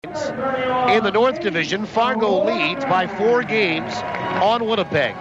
In the North Division, Fargo leads by 4 games on Winnipeg.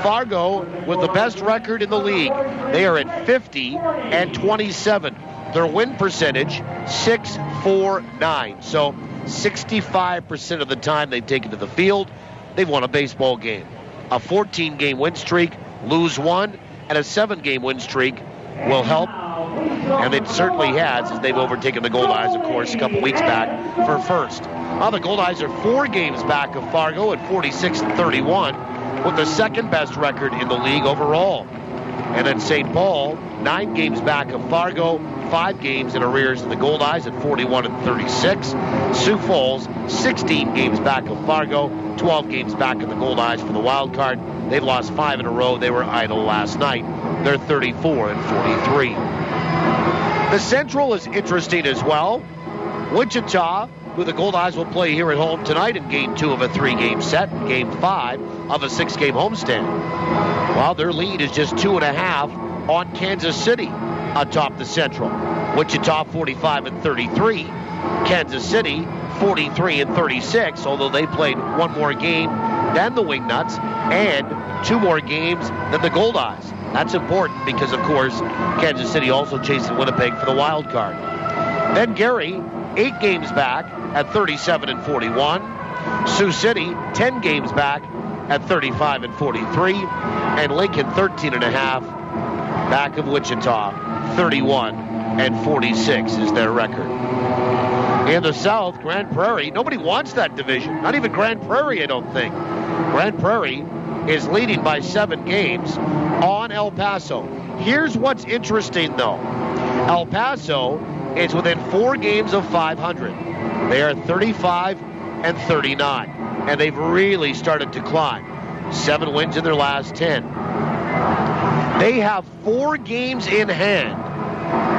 Fargo with the best record in the league. They are at 50-27. Their win percentage, .649. So 65% of the time they've taken to the field, they've won a baseball game. A 14-game win streak, lose 1, and a 7-game win streak will help. And it certainly has, as they've overtaken the Goldeyes, of course, a couple weeks back for first. Now the Goldeyes are 4 games back of Fargo at 46-31, with the second best record in the league overall. And then St. Paul, 9 games back of Fargo, 5 games in arrears of the Goldeyes at 41-36. Sioux Falls, 16 games back of Fargo, 12 games back of the Goldeyes for the wild card. They've lost 5 in a row. They were idle last night. They're 34-43. The Central is interesting as well. Wichita, who the Goldeyes will play here at home tonight in Game 2 of a 3-game set, Game 5 of a 6-game homestand. While their lead is just 2.5 on Kansas City atop the Central. Wichita 45-33, Kansas City 43-36, although they played 1 more game than the Wingnuts and 2 more games than the Goldeyes. That's important because, of course, Kansas City also chasing Winnipeg for the wild card. Then Gary, 8 games back at 37-41. Sioux City, 10 games back at 35-43. And Lincoln, 13.5 back of Wichita, 31-46 is their record. In the South, Grand Prairie, nobody wants that division. Not even Grand Prairie, I don't think. Grand Prairie is leading by 7 games on El Paso. Here's what's interesting, though. El Paso is within 4 games of 500. They are 35-39, and they've really started to climb. 7 wins in their last 10. They have 4 games in hand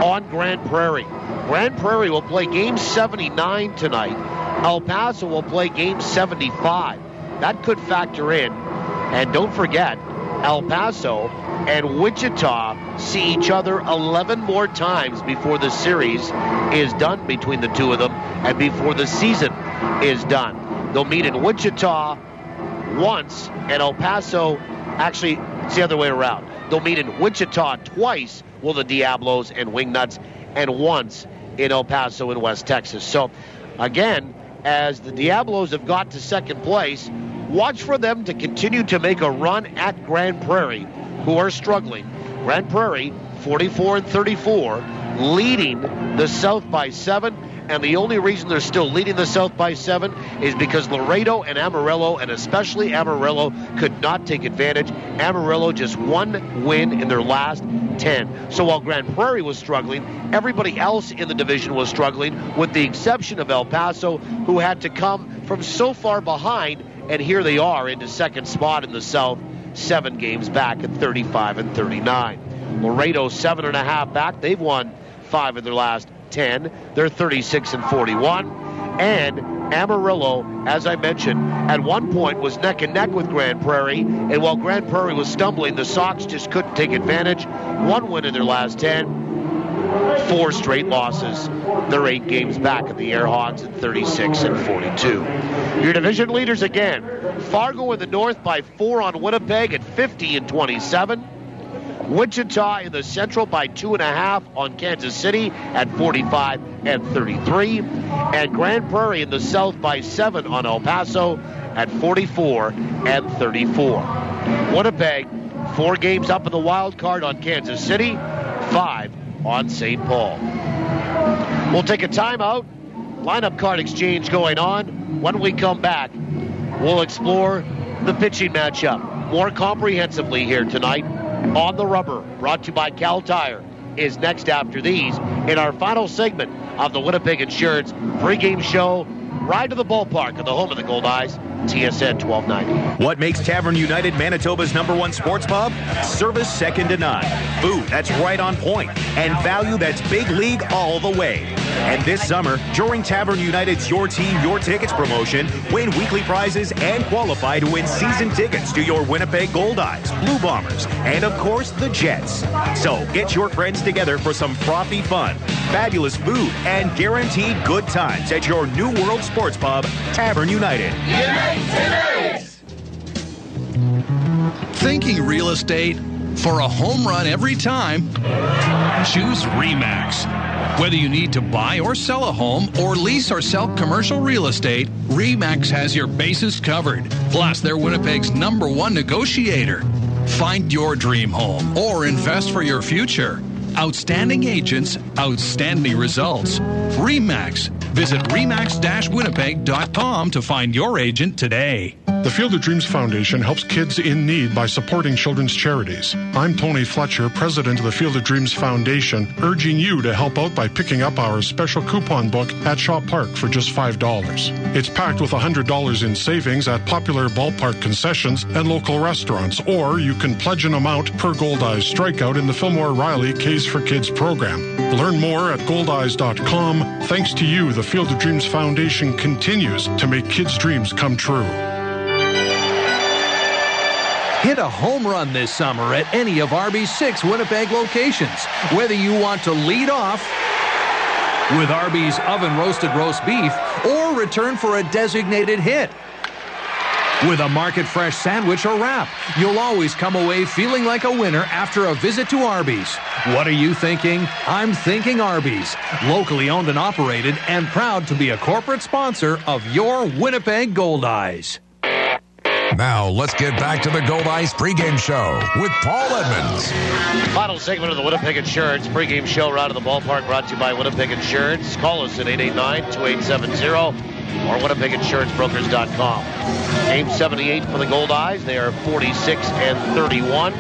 on Grand Prairie. Grand Prairie will play Game 79 tonight. El Paso will play Game 75. That could factor in. And don't forget, El Paso and Wichita see each other 11 more times before the series is done between the two of them and before the season is done. They'll meet in Wichita once, and El Paso, actually, it's the other way around. They'll meet in Wichita twice, will the Diablos and Wingnuts, and once in El Paso in West Texas. So, again, as the Diablos have got to second place, watch for them to continue to make a run at Grand Prairie, who are struggling. Grand Prairie, 44-34, leading the South by 7. And the only reason they're still leading the South by 7 is because Laredo and Amarillo, and especially Amarillo, could not take advantage. Amarillo just 1 win in their last 10. So while Grand Prairie was struggling, everybody else in the division was struggling, with the exception of El Paso, who had to come from so far behind. And here they are in the second spot in the South, 7 games back at 35-39. Laredo 7.5 back. They've won 5 in their last 10. They're 36-41. And Amarillo, as I mentioned, at one point was neck and neck with Grand Prairie. And while Grand Prairie was stumbling, the Sox just couldn't take advantage. 1 win in their last 10. 4 straight losses. They're 8 games back at the Airhawks at 36-42. Your division leaders again. Fargo in the North by 4 on Winnipeg at 50-27. Wichita in the Central by 2.5 on Kansas City at 45-33. And Grand Prairie in the South by 7 on El Paso at 44-34. Winnipeg, 4 games up in the wild card on Kansas City, 5 on St. Paul. We'll take a timeout. Lineup card exchange going on. When we come back, we'll explore the pitching matchup more comprehensively here tonight. On the Rubber, brought to you by Cal Tire, is next after these in our final segment of the Winnipeg Insurance pregame show. Ride to the ballpark at the home of the Goldeyes, TSN 1290. What makes Tavern United Manitoba's #1 sports pub? Service second to none. Food that's right on point. And value that's big league all the way. And this summer, during Tavern United's Your Team, Your Tickets promotion, win weekly prizes and qualify to win season tickets to your Winnipeg Goldeyes, Blue Bombers, and of course, the Jets. So get your friends together for some frothy fun, fabulous food, and guaranteed good times at your New World Sports Pub, Tavern United. Thinking real estate? For a home run every time, choose RE/MAX. Whether you need to buy or sell a home or lease or sell commercial real estate, RE/MAX has your bases covered. Plus, they're Winnipeg's #1 negotiator. Find your dream home or invest for your future. Outstanding agents, outstanding results. RE/MAX. Visit remax-winnipeg.com to find your agent today. The Field of Dreams Foundation helps kids in need by supporting children's charities. I'm Tony Fletcher, president of the Field of Dreams Foundation, urging you to help out by picking up our special coupon book at Shaw Park for just $5. It's packed with $100 in savings at popular ballpark concessions and local restaurants, or you can pledge an amount per Goldeyes strikeout in the Fillmore Riley K's for Kids program. Learn more at goldeyes.com. Thanks to you, the Field of Dreams Foundation continues to make kids' dreams come true. Hit a home run this summer at any of Arby's 6 Winnipeg locations. Whether you want to lead off with Arby's oven-roasted roast beef or return for a designated hit with a market-fresh sandwich or wrap, you'll always come away feeling like a winner after a visit to Arby's. What are you thinking? I'm thinking Arby's. Locally owned and operated and proud to be a corporate sponsor of your Winnipeg Goldeyes. Now, let's get back to the Goldeyes pregame show with Paul Edmonds. Final segment of the Winnipeg Insurance pregame show right of the ballpark, brought to you by Winnipeg Insurance. Call us at 889-2870 or WinnipegInsuranceBrokers.com. Game 78 for the Goldeyes. They are 46-31.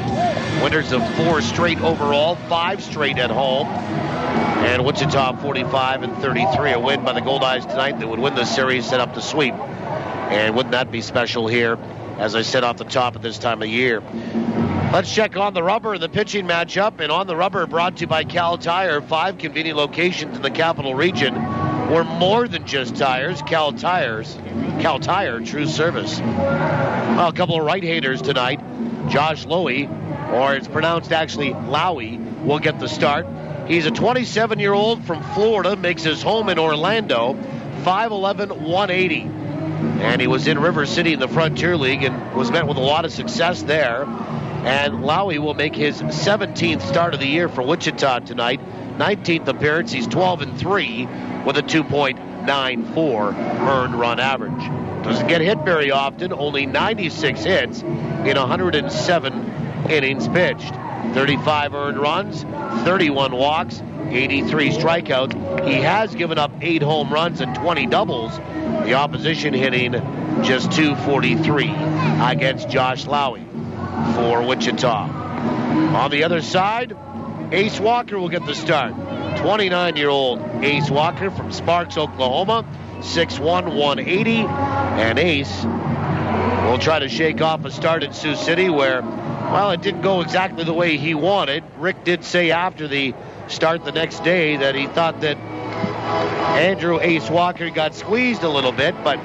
Winners of 4 straight overall, 5 straight at home. And Wichita 45-33. A win by the Goldeyes tonight that would win the series, set up the sweep. And wouldn't that be special here, as I said off the top at this time of year. Let's check on the rubber, the pitching matchup. And on the rubber, brought to you by Cal Tire. 5 convenient locations in the capital region. We're more than just tires. Cal Tire, true service. Well, a couple of right-handers tonight. Josh Lowey, or it's pronounced actually Lowey, will get the start. He's a 27-year-old from Florida, makes his home in Orlando, 5'11", 180. And he was in River City in the Frontier League and was met with a lot of success there. And Lowey will make his 17th start of the year for Wichita tonight. 19th appearance. He's 12-3 with a 2.94 earned run average. Doesn't get hit very often. Only 96 hits in 107 innings pitched. 35 earned runs, 31 walks, 83 strikeouts. He has given up 8 home runs and 20 doubles. The opposition hitting just .243 against Josh Lowey for Wichita. On the other side, Ace Walker will get the start. 29-year-old Ace Walker from Sparks, Oklahoma, 6'1", 180. And Ace will try to shake off a start in Sioux City where, well, it didn't go exactly the way he wanted. Rick did say after the start the next day that he thought that Andrew Ace Walker got squeezed a little bit, but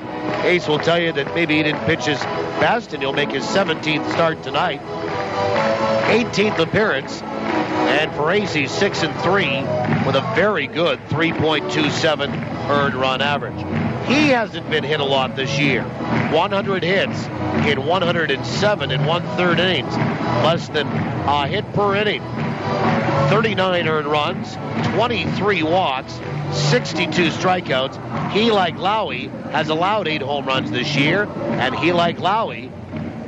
Ace will tell you that maybe he didn't pitch his best, and he'll make his 17th start tonight. 18th appearance, and for Ace, he's 6-3 with a very good 3.27 earned run average. He hasn't been hit a lot this year. 100 hits in 107 and 1/3 innings, less than a hit per inning. 39 earned runs, 23 walks, 62 strikeouts. He, like Lowey, has allowed 8 home runs this year, and he, like Lowey,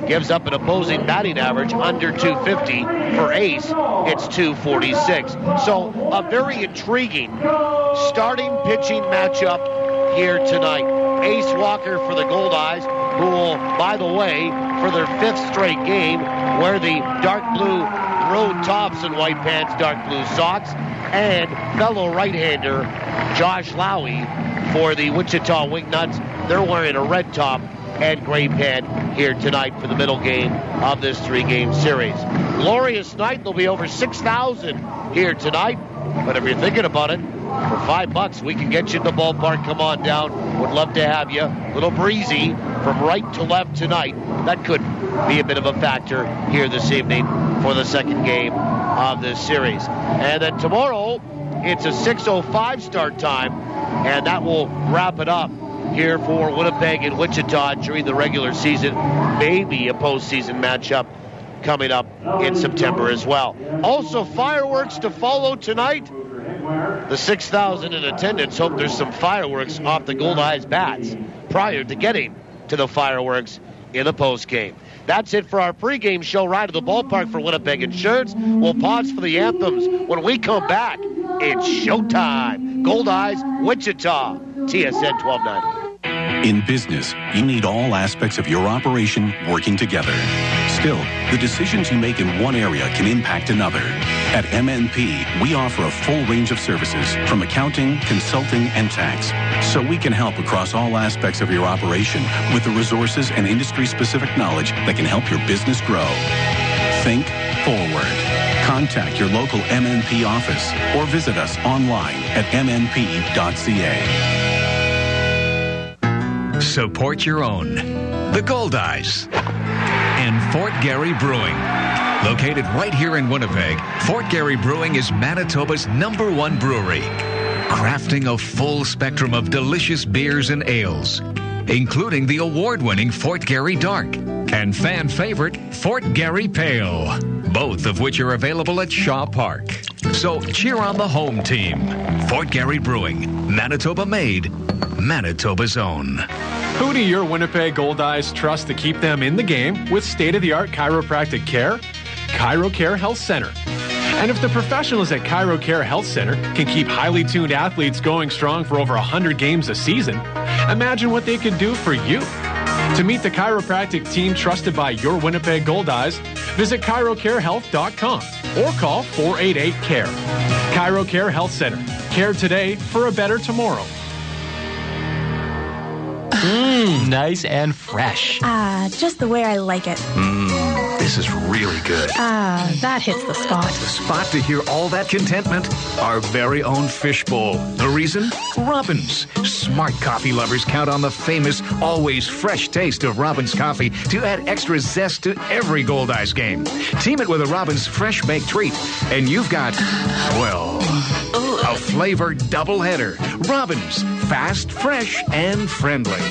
gives up an opposing batting average under 250. For Ace, it's 246. So a very intriguing starting pitching matchup here tonight. Ace Walker for the Goldeyes, who will, by the way, for their 5th straight game, wear the dark blue road tops and white pants, dark blue socks, and fellow right-hander Josh Lowey for the Wichita Wingnuts. They're wearing a red top and Gray Pen here tonight for the middle game of this 3-game series. Glorious night. There'll be over 6,000 here tonight. But if you're thinking about it, for $5, we can get you in the ballpark. Come on down. Would love to have you. A little breezy from right to left tonight. That could be a bit of a factor here this evening for the second game of this series. And then tomorrow, it's a 6:05 start time, and that will wrap it up here for Winnipeg and Wichita during the regular season. Maybe a postseason matchup coming up in September as well. Also, fireworks to follow tonight. The 6,000 in attendance hope there's some fireworks off the Goldeyes bats prior to getting to the fireworks in the postgame. That's it for our pregame show. Ride to the ballpark for Winnipeg Insurance. We'll pause for the anthems. When we come back, it's showtime. Goldeyes, Wichita, TSN 1290. In business, you need all aspects of your operation working together. Still, the decisions you make in one area can impact another. At MNP, we offer a full range of services from accounting, consulting, and tax, so we can help across all aspects of your operation with the resources and industry-specific knowledge that can help your business grow. Think forward. Contact your local MNP office or visit us online at mnp.ca. Support your own. The Goldeyes and Fort Garry Brewing. Located right here in Winnipeg, Fort Garry Brewing is Manitoba's #1 brewery, crafting a full spectrum of delicious beers and ales, including the award-winning Fort Garry Dark and fan favorite Fort Garry Pale, both of which are available at Shaw Park. So cheer on the home team. Fort Garry Brewing, Manitoba made, Manitoba's own. Who do your Winnipeg Goldeyes trust to keep them in the game with state-of-the-art chiropractic care? ChiroCare Health Center. And if the professionals at ChiroCare Health Center can keep highly tuned athletes going strong for over 100 games a season, imagine what they could do for you. To meet the chiropractic team trusted by your Winnipeg Goldeyes, visit chirocarehealth.com or call 488-CARE. ChiroCare Health Center. Care today for a better tomorrow. Nice and fresh. Just the way I like it. This is really good. That hits the spot. The spot to hear all that contentment? Our very own fishbowl. The reason? Robins. Smart coffee lovers count on the famous, always fresh taste of Robins coffee to add extra zest to every Goldeyes game. Team it with a Robins fresh baked treat, and you've got, well, a flavored doubleheader. Robins. Fast, fresh, and friendly.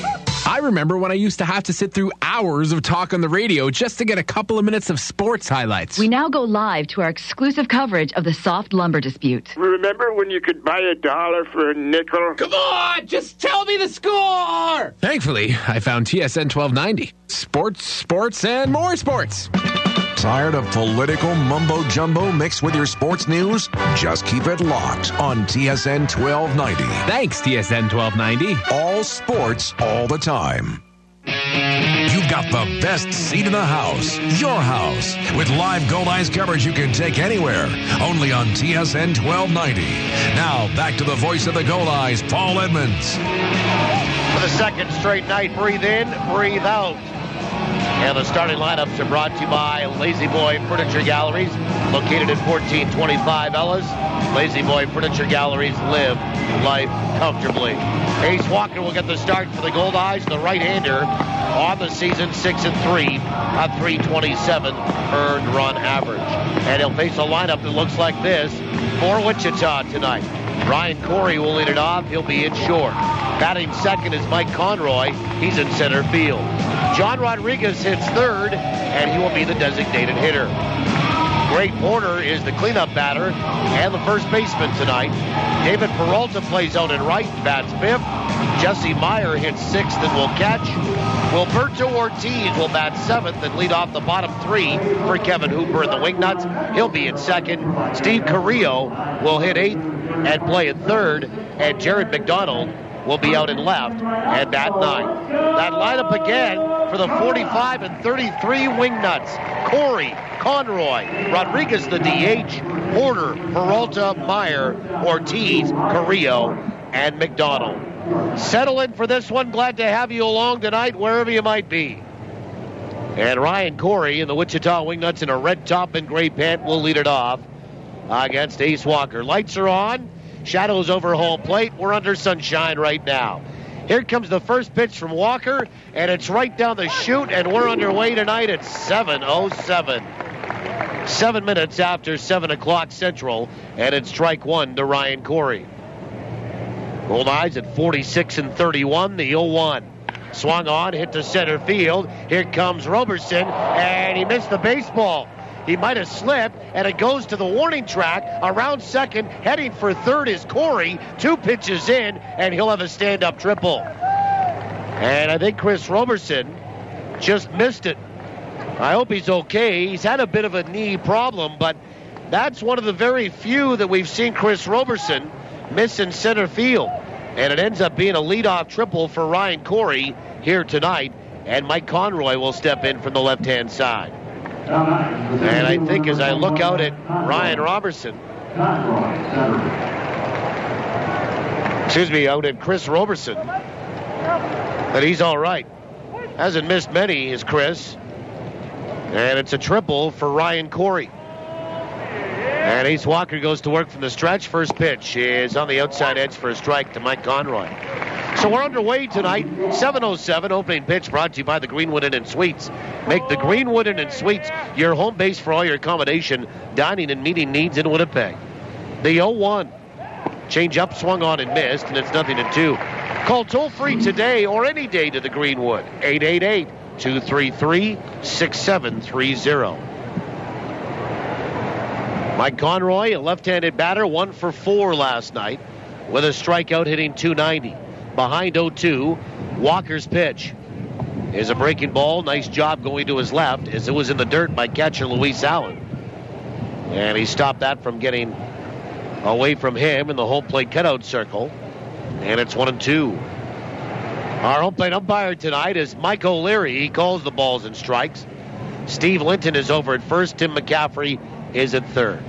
I remember when I used to have to sit through hours of talk on the radio just to get a couple of minutes of sports highlights. We now go live to our exclusive coverage of the soft lumber dispute. Remember when you could buy $1 for a nickel? Come on, just tell me the score! Thankfully, I found TSN 1290. Sports, and more sports. Tired of political mumbo-jumbo mixed with your sports news? Just keep it locked on TSN 1290. Thanks, TSN 1290. All sports, all the time. You've got the best seat in the house, your house, with live Goldeyes coverage you can take anywhere, only on TSN 1290. Now, back to the voice of the Goldeyes, Paul Edmonds. For the second straight night, breathe in, breathe out. And the starting lineups are brought to you by Lazy Boy Furniture Galleries, located at 1425 Ellis. Lazy Boy Furniture Galleries, live life comfortably. Ace Walker will get the start for the Goldeyes, the right-hander on the season, 6-3, a .327 earned run average. And he'll face a lineup that looks like this for Wichita tonight. Ryan Corey will lead it off. He'll be in short. Batting second is Mike Conroy. He's in center field. John Rodriguez hits third, and he will be the designated hitter. Greg Porter is the cleanup batter and the first baseman tonight. David Peralta plays out in right, bats fifth. Jesse Meyer hits sixth and will catch. Wilberto Ortiz will bat seventh and lead off the bottom three for Kevin Hooper and the Wingnuts. He'll be in second. Steve Carrillo will hit eighth and play in third. And Jared McDonald will be out in left and bat ninth. That lineup again for the 45 and 33 Wingnuts. Corey, Conroy, Rodriguez the DH, Porter, Peralta, Meyer, Ortiz, Carrillo, and McDonald. Settle in for this one. Glad to have you along tonight, wherever you might be. And Ryan Corey and the Wichita Wingnuts in a red top and gray pant will lead it off against Ace Walker. Lights are on. Shadows over home plate. We're under sunshine right now. Here comes the first pitch from Walker, and it's right down the chute, and we're underway tonight at 7:07. 7 minutes after 7 o'clock Central, and it's strike one to Ryan Corey. Goldeyes at 46-31, the 0-1. Swung on, hit to center field. Here comes Roberson, and he missed the baseball. He might have slipped, and it goes to the warning track. Around second, heading for third is Corey. 2 pitches in, and he'll have a stand-up triple. And I think Chris Roberson just missed it. I hope he's okay. He's had a bit of a knee problem, but that's one of the very few that we've seen Chris Roberson miss in center field. And it ends up being a leadoff triple for Ryan Corey here tonight. And Mike Conroy will step in from the left-hand side. And I think as I look out at Ryan Robertson, out at Chris Roberson, that he's all right. Hasn't missed many, is Chris. And it's a triple for Ryan Corey. And Ace Walker goes to work from the stretch. First pitch is on the outside edge for a strike to Mike Conroy. So we're underway tonight. 7:07 opening pitch brought to you by the Greenwood Inn and Suites. Make the Greenwood Inn and Suites your home base for all your accommodation, dining, and meeting needs in Winnipeg. The 0-1. Change up, swung on and missed, and it's 0-2. Call toll free today or any day to the Greenwood. 888-233-6730. Mike Conroy, a left-handed batter, 1 for 4 last night with a strikeout hitting .290. Behind 0-2, Walker's pitch is a breaking ball. Nice job going to his left as it was in the dirt by catcher Luis Allen. And he stopped that from getting away from him in the home plate cutout circle. And it's 1-2. Our home plate umpire tonight is Mike O'Leary. He calls the balls and strikes. Steve Linton is over at first. Tim McCaffrey is at third.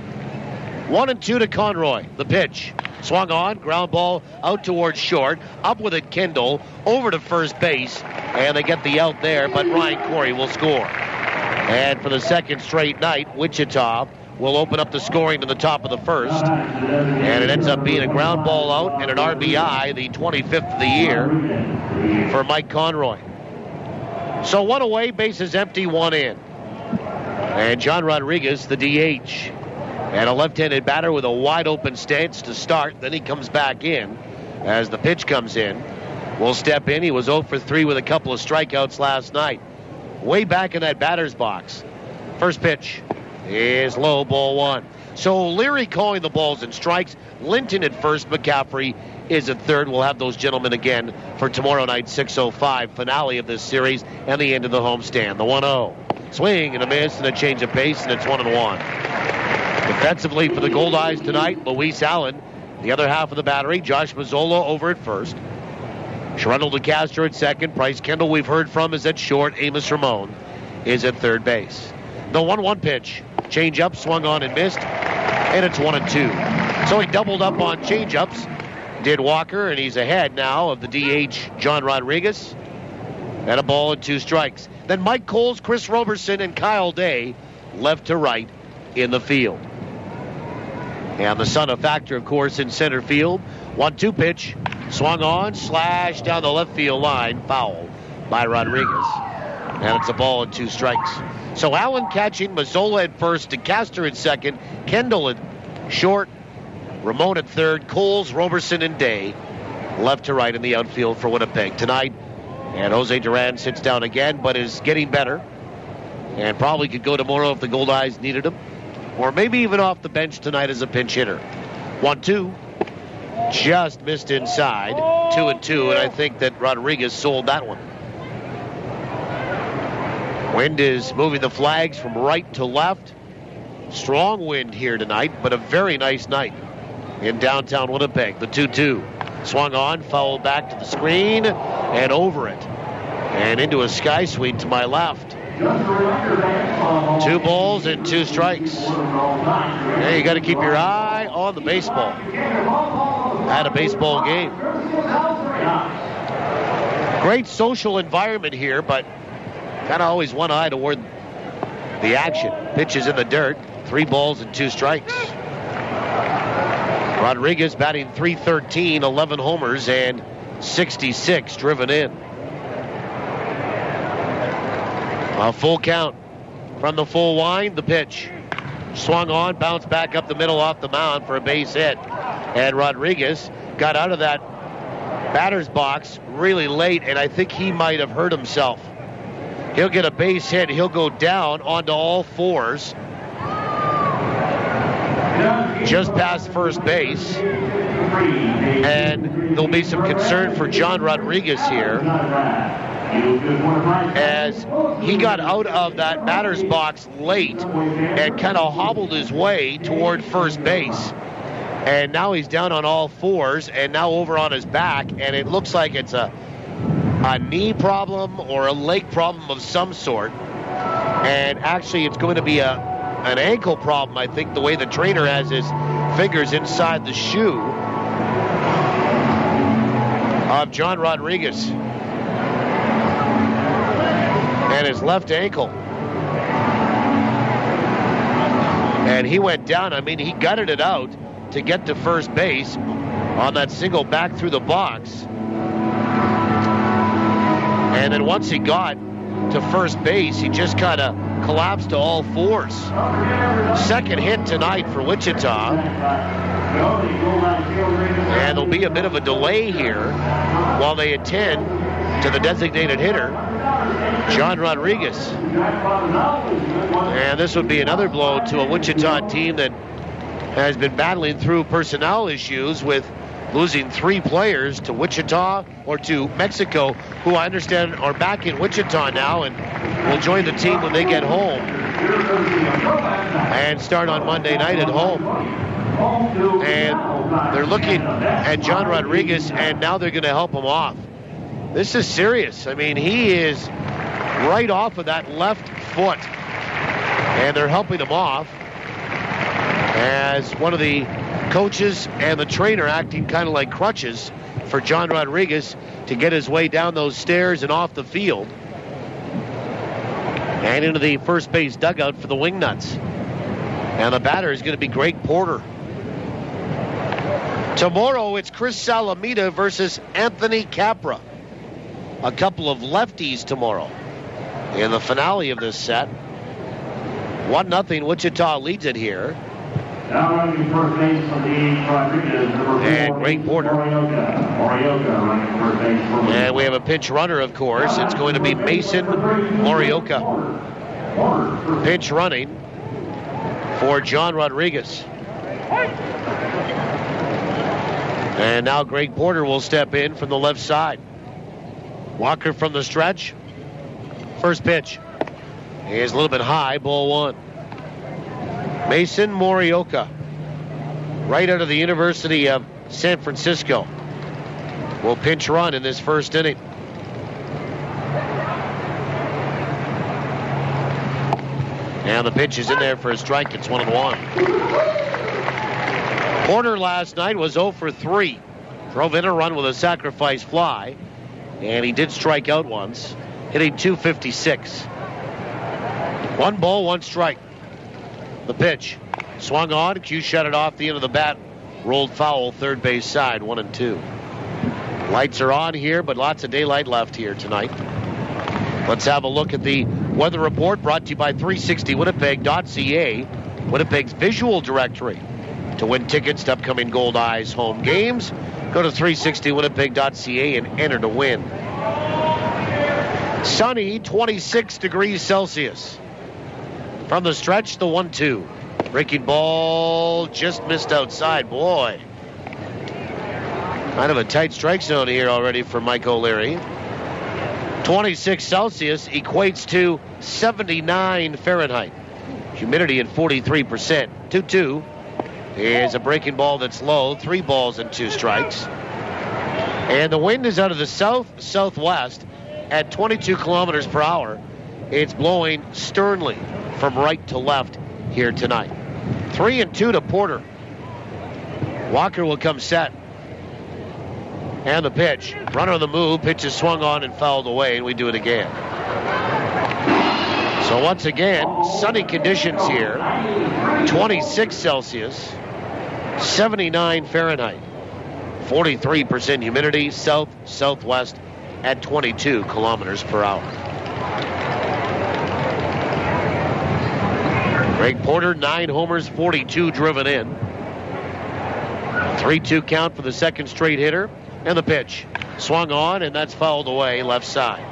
1-2 to Conroy. The pitch. Swung on, ground ball out towards short. Up with it, Kendall. Over to first base. And they get the out there, but Ryan Corey will score. And for the second straight night, Wichita will open up the scoring to the top of the first. And it ends up being a ground ball out and an RBI, the 25th of the year for Mike Conroy. So 1 away, bases empty, 1 in. And John Rodriguez, the DH. And a left-handed batter with a wide-open stance to start. Then he comes back in as the pitch comes in. Will step in. He was 0 for 3 with a couple of strikeouts last night. Way back in that batter's box. First pitch is low, ball 1. So Leary calling the balls and strikes. Linton at first. McCaffrey is at third. We'll have those gentlemen again for tomorrow night, 6:05 finale of this series and the end of the homestand. The 1-0. Swing and a miss and a change of pace, and it's 1-1. Defensively for the Goldeyes tonight, Luis Allen, the other half of the battery. Josh Mazzola over at first. Shrundle to Castro at second. Bryce Kendall, we've heard from, is at short. Amos Ramon is at third base. The 1-1 pitch. Change up, swung on and missed, and it's 1-2. So he doubled up on change-ups, did Walker, and he's ahead now of the DH, John Rodriguez. And a ball and 2 strikes. Then Mike Coles, Chris Roberson, and Kyle Day left to right in the field. And the son of Factor, of course, in center field. 1-2 pitch. Swung on, slashed down the left field line. Foul by Rodriguez. And it's a ball and 2 strikes. So Allen catching, Mazzola at first, DeCaster at second, Kendall at short, Ramon at third, Coles, Roberson, and Day left to right in the outfield for Winnipeg tonight. And Jose Duran sits down again, but is getting better. And probably could go tomorrow if the Goldeyes needed him. Or maybe even off the bench tonight as a pinch hitter. 1-2. Just missed inside. 2-2, and I think that Rodriguez sold that one. Wind is moving the flags from right to left. Strong wind here tonight, but a very nice night in downtown Winnipeg. The 2-2. Swung on, fouled back to the screen, and over it. And into a sky suite to my left. 2 balls and 2 strikes. Hey, you got to keep your eye on the baseball. Had a baseball game. Great social environment here, but kind of always one eye toward the action. Pitches in the dirt. 3 balls and 2 strikes. Rodriguez batting .313, 11 homers, and 66 driven in. A full count from the full wind. The pitch swung on, bounced back up the middle off the mound for a base hit. And Rodriguez got out of that batter's box really late, and I think he might have hurt himself. He'll get a base hit. He'll go down onto all fours, just past first base. And there'll be some concern for John Rodriguez here, as he got out of that batter's box late and kind of hobbled his way toward first base. And now he's down on all fours and now over on his back, and it looks like it's a knee problem or a leg problem of some sort. And actually it's going to be an ankle problem, I think, the way the trainer has his fingers inside the shoe of John Rodriguez and his left ankle. And he went down. I mean, he gutted it out to get to first base on that single back through the box. And then once he got to first base, he just kind of collapsed to all fours. Second hit tonight for Wichita. And there'll be a bit of a delay here while they attend to the designated hitter, John Rodriguez. And this would be another blow to a Wichita team that has been battling through personnel issues with losing 3 players to Wichita or to Mexico, who I understand are back in Wichita now and will join the team when they get home and start on Monday night at home. And they're looking at John Rodriguez, and now they're going to help him off. This is serious. I mean, he is right off of that left foot, and they're helping him off as one of the coaches and the trainer acting kind of like crutches for John Rodriguez to get his way down those stairs and off the field and into the first base dugout for the Wingnuts. And the batter is going to be Greg Porter. Tomorrow it's Chris Salamita versus Anthony Capra. A couple of lefties tomorrow in the finale of this set. 1-0 Wichita leads it here. Now running first base for the Rodriguez, number 4. And Greg Porter. Morioka running first base for the... And we have a pinch runner, of course. It's going to be Mason Morioka. Pinch running for John Rodriguez. And now Greg Porter will step in from the left side. Walker from the stretch. First pitch is a little bit high, ball 1. Mason Morioka, right out of the University of San Francisco, will pinch run in this first inning. And the pitch is in there for a strike. It's 1-1. Porter last night was 0 for 3. Drove in a run with a sacrifice fly, and he did strike out once, hitting .256. 1 ball, 1 strike. The pitch swung on. Q shut it off the end of the bat. Rolled foul, third base side, 1-2. Lights are on here, but lots of daylight left here tonight. Let's have a look at the weather report brought to you by 360winnipeg.ca, Winnipeg's visual directory. To win tickets to upcoming Goldeyes home games, go to 360winnipeg.ca and enter to win. Sunny, 26 degrees Celsius. From the stretch, the 1-2. Breaking ball just missed outside. Boy. Kind of a tight strike zone here already for Mike O'Leary. 26 Celsius equates to 79 Fahrenheit. Humidity at 43%. 2-2 is a breaking ball that's low. 3 balls and 2 strikes. And the wind is out of the south-southwest at 22 kilometers per hour. It's blowing sternly from right to left here tonight. 3-2 to Porter. Walker will come set. And the pitch. Runner on the move. Pitch is swung on and fouled away, and we do it again. So once again, sunny conditions here. 26 Celsius, 79 Fahrenheit, 43% humidity, southwest at 22 kilometers per hour. Greg Porter, 9 homers, 42 driven in. 3-2 count for the second straight hitter. And the pitch. Swung on, and that's fouled away left side.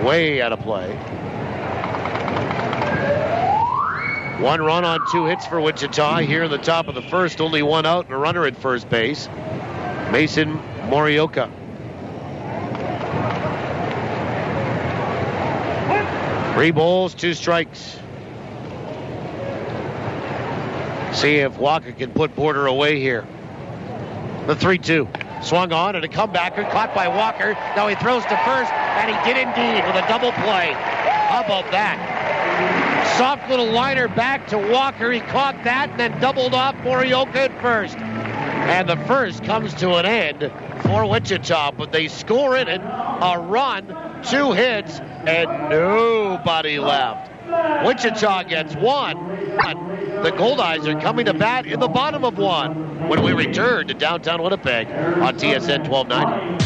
Way out of play. 1 run on 2 hits for Wichita. Here in the top of the first, only 1 out and a runner at first base. Mason Morioka. Three balls, 2 strikes. See if Walker can put Porter away here. The 3-2. Swung on and a comebacker caught by Walker. Now he throws to first, and he did indeed with a double play. How about that? Soft little liner back to Walker. He caught that and then doubled off Morioka at first. And the first comes to an end for Wichita, but they score in it. A run, 2 hits, and nobody left. Wichita gets 1. The Goldeyes are coming to bat in the bottom of 1 when we return to downtown Winnipeg on TSN 1290.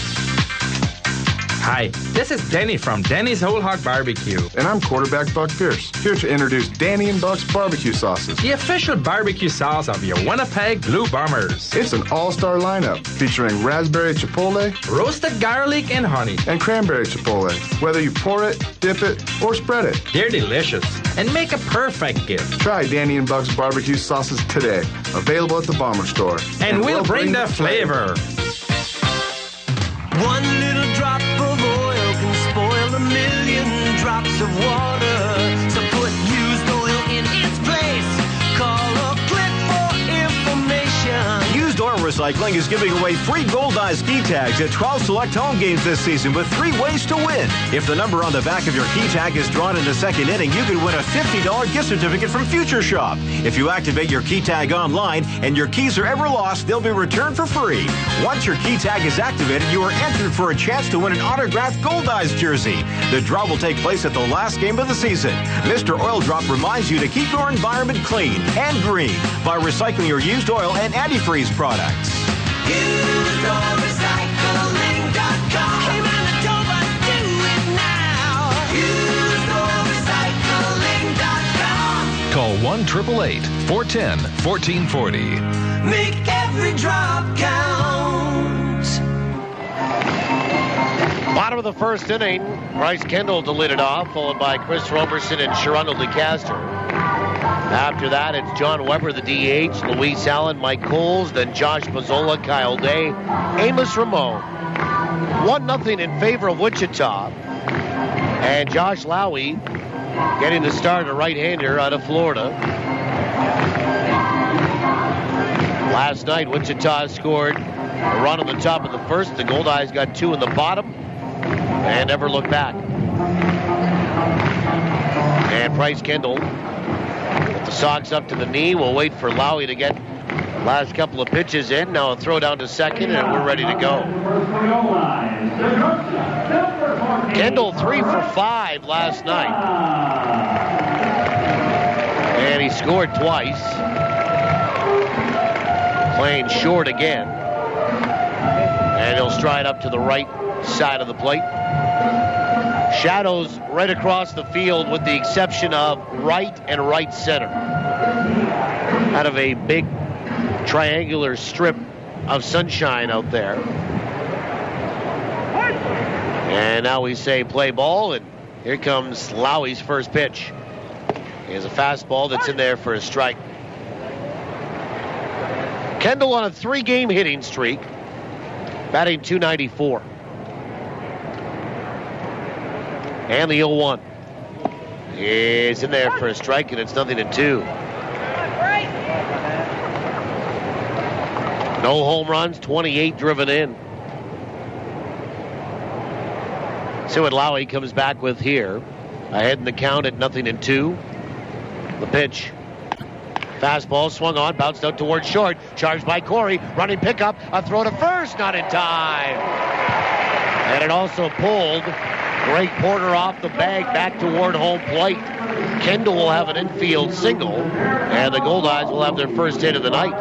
Hi, this is Denny from Denny's Whole Hog Barbecue. And I'm quarterback Buck Pierce, here to introduce Danny and Buck's barbecue sauces. The official barbecue sauce of your Winnipeg Blue Bombers. It's an all-star lineup featuring raspberry chipotle, roasted garlic and honey, and cranberry chipotle. Whether you pour it, dip it, or spread it. They're delicious and make a perfect gift. Try Danny and Buck's barbecue sauces today. Available at the Bomber Store. And we'll bring the flavor. One little drop of oil can spoil a million drops of water. So put used oil in its place. Call or click for information. Used oil recycling is giving away free Goldeyes ski tags at 12 select home games this season with 3 ways to win. If the number on the back of your key tag is drawn in the second inning, you can win a $50 gift certificate from Future Shop. If you activate your key tag online and your keys are ever lost, they'll be returned for free. Once your key tag is activated, you are entered for a chance to win an autographed Goldeyes jersey. The draw will take place at the last game of the season. Mr. Oil Drop reminds you to keep your environment clean and green by recycling your used oil and antifreeze products. UseOilRecycling.com. Hey, Manitoba, do it now. UseOilRecycling.com. Call 1-888-410-1440. Make every drop count. Bottom of the first inning, Bryce Kendall to lead it off, followed by Chris Roberson and Sharonda DeCaster. After that, it's John Weber, the DH, Luis Allen, Mike Coles, then Josh Mazzola, Kyle Day, Amos Ramon. 1-0 in favor of Wichita. And Josh Lowey getting the start, a right-hander out of Florida. Last night, Wichita scored a run on the top of the first. The Goldeyes got 2 in the bottom and never looked back. And Bryce Kendall with the socks up to the knee. We'll wait for Lowey to get last couple of pitches in. Now a throw down to second, and we're ready to go. Kendall 3 for 5 last night. And he scored twice. Playing short again. And he'll stride up to the right side of the plate. Shadows right across the field with the exception of right and right center. Out of a big triangular strip of sunshine out there. And now we say play ball, and here comes Lowey's first pitch. He has a fastball that's in there for a strike. Kendall on a 3-game hitting streak, batting .294. And the 0-1 is in there for a strike, and it's 0-2. No home runs, 28 driven in. See what Lowey comes back with here. Ahead in the count at 0-2. The pitch. Fastball swung on, bounced out towards short. Charged by Corey. Running pickup. A throw to first. Not in time. And it also pulled Greg Porter off the bag back toward home plate. Kendall will have an infield single. And the Goldeyes will have their first hit of the night.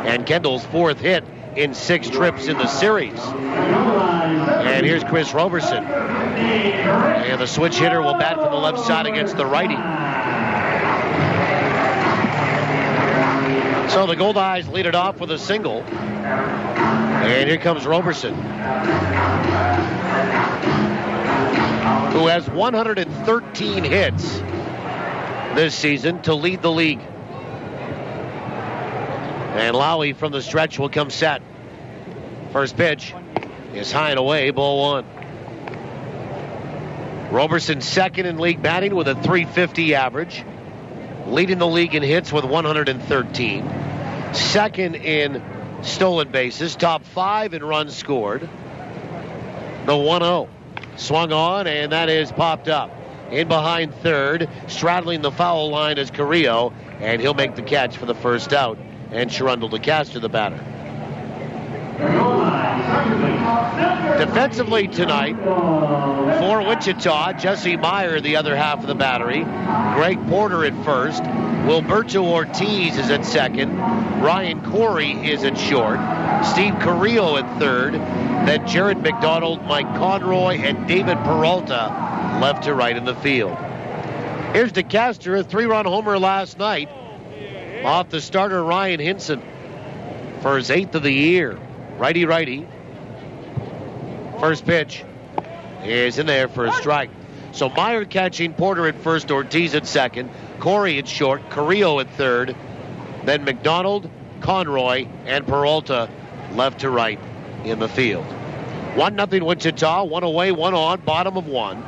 And Kendall's fourth hit in 6 trips in the series. And here's Chris Roberson. And the switch hitter will bat from the left side against the righty. So the Goldeyes lead it off with a single. And here comes Roberson, who has 113 hits this season to lead the league. And Lowey from the stretch will come set. First pitch is high and away, ball 1. Roberson second in league batting with a .350 average. Leading the league in hits with 113. Second in stolen bases. Top 5 in runs scored. The 1-0. Swung on, and that is popped up. In behind third, straddling the foul line is Carrillo, and he'll make the catch for the first out. And Sherundle DeCaster, the batter. Defensively tonight, for Wichita, Jesse Meyer, the other half of the battery. Greg Porter at first. Wilberto Ortiz is at second. Ryan Corey is at short. Steve Carrillo at third. Then Jared McDonald, Mike Conroy, and David Peralta left to right in the field. Here's DeCaster, a 3-run homer last night off the starter Ryan Hinson for his 8th of the year. Righty-righty. First pitch is in there for a strike. So Meyer catching, Porter at first, Ortiz at second, Corey at short, Carrillo at third, then McDonald, Conroy, and Peralta left to right in the field. 1-0 Wichita, 1 away, 1 on, bottom of 1.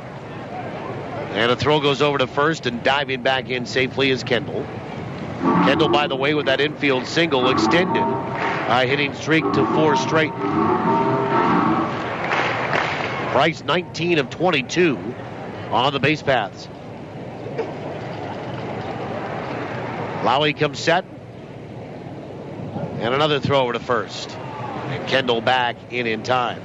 And a throw goes over to first, and diving back in safely is Kendall. Kendall, by the way, with that infield single, extended hitting streak to 4 straight. Price 19 of 22 on the base paths. Lowey comes set. And another throw over to first. And Kendall back in time.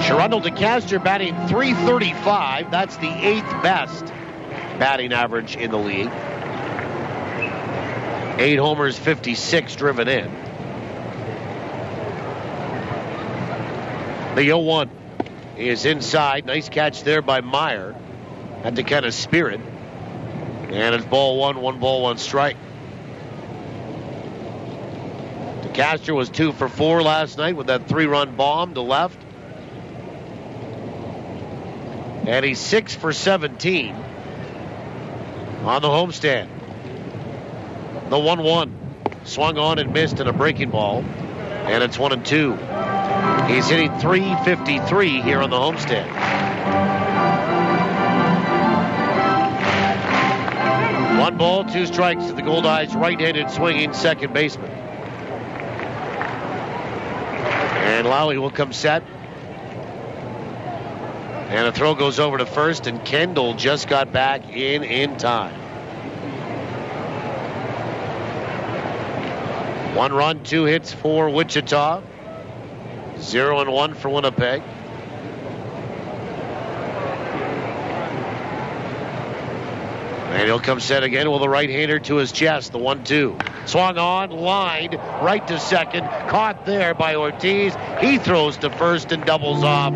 Sherundle DeCaster batting .335. That's the 8th best batting average in the league. 8 homers, 56 driven in. The 0-1 is inside. Nice catch there by Meyer. Had to kind of spear it. And it's ball 1, 1 ball, 1 strike. DeCaster was 2 for 4 last night with that 3-run bomb to left. And he's 6 for 17 on the homestand. The 1-1 swung on and missed in a breaking ball. And it's 1-2. He's hitting .353 here on the homestand. One ball, 2 strikes to the Goldeyes right-handed swinging second baseman. And Lowey will come set. And a throw goes over to first, and Kendall just got back in time. 1 run, 2 hits for Wichita. 0-1 for Winnipeg. And he'll come set again with a right-hander to his chest, the 1-2. Swung on, lined, right to second. Caught there by Ortiz. He throws to first and doubles off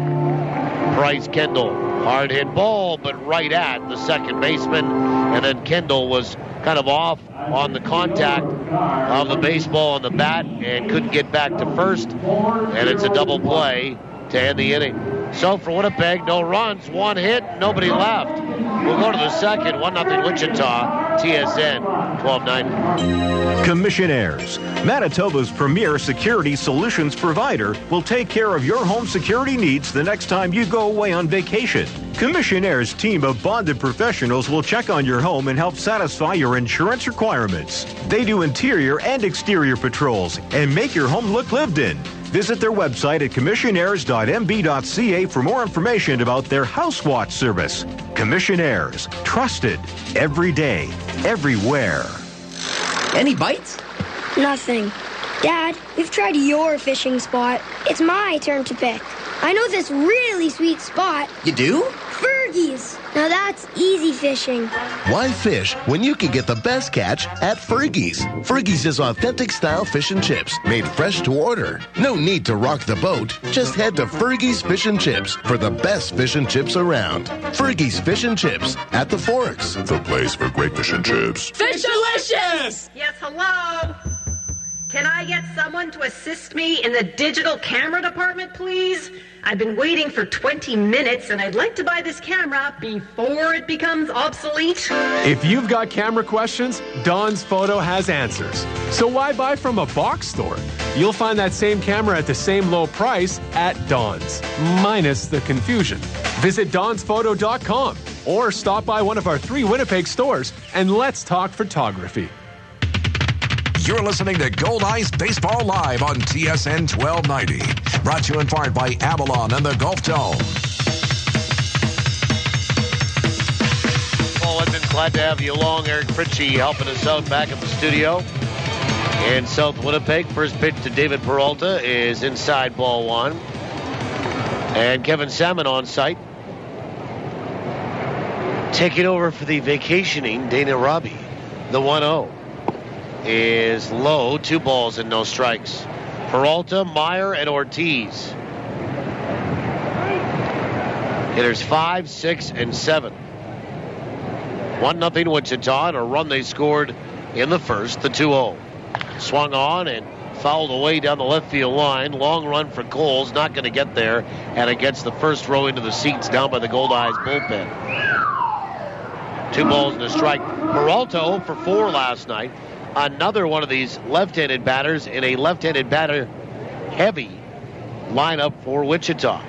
Bryce Kendall. Hard hit ball, but right at the second baseman. And then Kendall was kind of off on the contact of the baseball on the bat and couldn't get back to first. And it's a double play to end the inning. So for Winnipeg, no runs, 1 hit, nobody left. We'll go to the second, 1-0 Wichita, TSN 1290. Commissionaires, Manitoba's premier security solutions provider, will take care of your home security needs the next time you go away on vacation. Commissionaires' team of bonded professionals will check on your home and help satisfy your insurance requirements. They do interior and exterior patrols and make your home look lived in. Visit their website at commissionaires.mb.ca for more information about their house watch service. Commissionaires, trusted every day, everywhere. Any bites? Nothing. Dad, we've tried your fishing spot. It's my turn to pick. I know this really sweet spot. You do? Fergie's. Now that's easy fishing. Why fish when you can get the best catch at Fergie's? Fergie's is authentic style fish and chips made fresh to order. No need to rock the boat. Just head to Fergie's Fish and Chips for the best fish and chips around. Fergie's Fish and Chips at the Forks. The place for great fish and chips. Fish delicious! Yes, hello? Can I get someone to assist me in the digital camera department, please? I've been waiting for 20 minutes, and I'd like to buy this camera before it becomes obsolete. If you've got camera questions, Don's Photo has answers. So why buy from a box store? You'll find that same camera at the same low price at Don's, minus the confusion. Visit donsphoto.com or stop by one of our 3 Winnipeg stores, and let's talk photography. You're listening to Goldeyes Baseball Live on TSN 1290. Brought to you in part by Avalon and the Gulf Dome. Paul Edmonds, glad to have you along. Eric Fritchie helping us out back at the studio in South Winnipeg. First pitch to David Peralta is inside ball 1. And Kevin Salmon on site. Taking over for the vacationing Dana Robbie. The 1-0. Is low, 2 balls and no strikes. Peralta, Meyer, and Ortiz. Hitters 5, 6, and 7. 1-0 Wichita, and a run they scored in the first, the 2-0. Swung on and fouled away down the left field line. Long run for Coles, not going to get there, and it gets the first row into the seats down by the Goldeyes bullpen. 2 balls and a strike. Peralta 0 for 4 last night. Another one of these left-handed batters in a left-handed batter-heavy lineup for Wichita.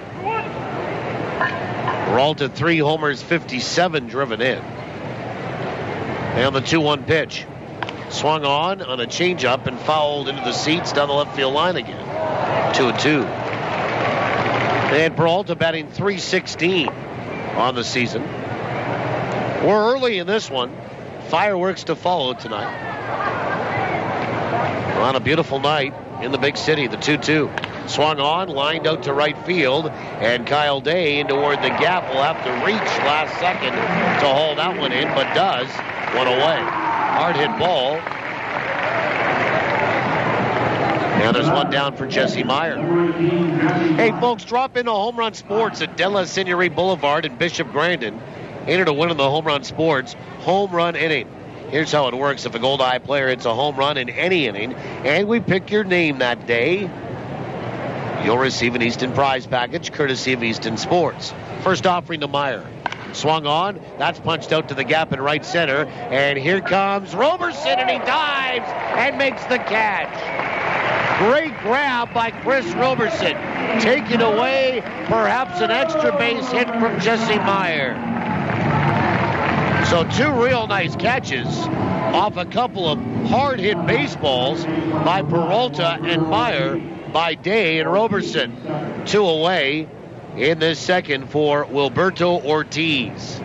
Peralta 3 homers, 57 driven in. And the 2-1 pitch. Swung on a changeup and fouled into the seats down the left field line again. 2-2. And Peralta batting .316 on the season. We're early in this one. Fireworks to follow tonight. On a beautiful night in the big city, the 2-2. Swung on, lined out to right field, and Kyle Day in toward the gap will have to reach last second to haul that one in, but does. One away. Hard hit ball. And there's one down for Jesse Meyer. Hey, folks, drop into Home Run Sports at De La Seigneurie Boulevard in Bishop Grandin. Enter to win in the Home Run Sports Home Run Inning. Here's how it works. If a Goldeye player hits a home run in any inning, and we pick your name that day, you'll receive an Easton prize package courtesy of Easton Sports. First offering to Meyer. Swung on. That's punched out to the gap in right center. And here comes Roberson, and he dives and makes the catch. Great grab by Chris Roberson. Taking away perhaps an extra base hit from Jesse Meyer. So 2 real nice catches off a couple of hard-hit baseballs by Peralta and Meyer by Day and Roberson. 2 away in this second for Wilberto Ortiz.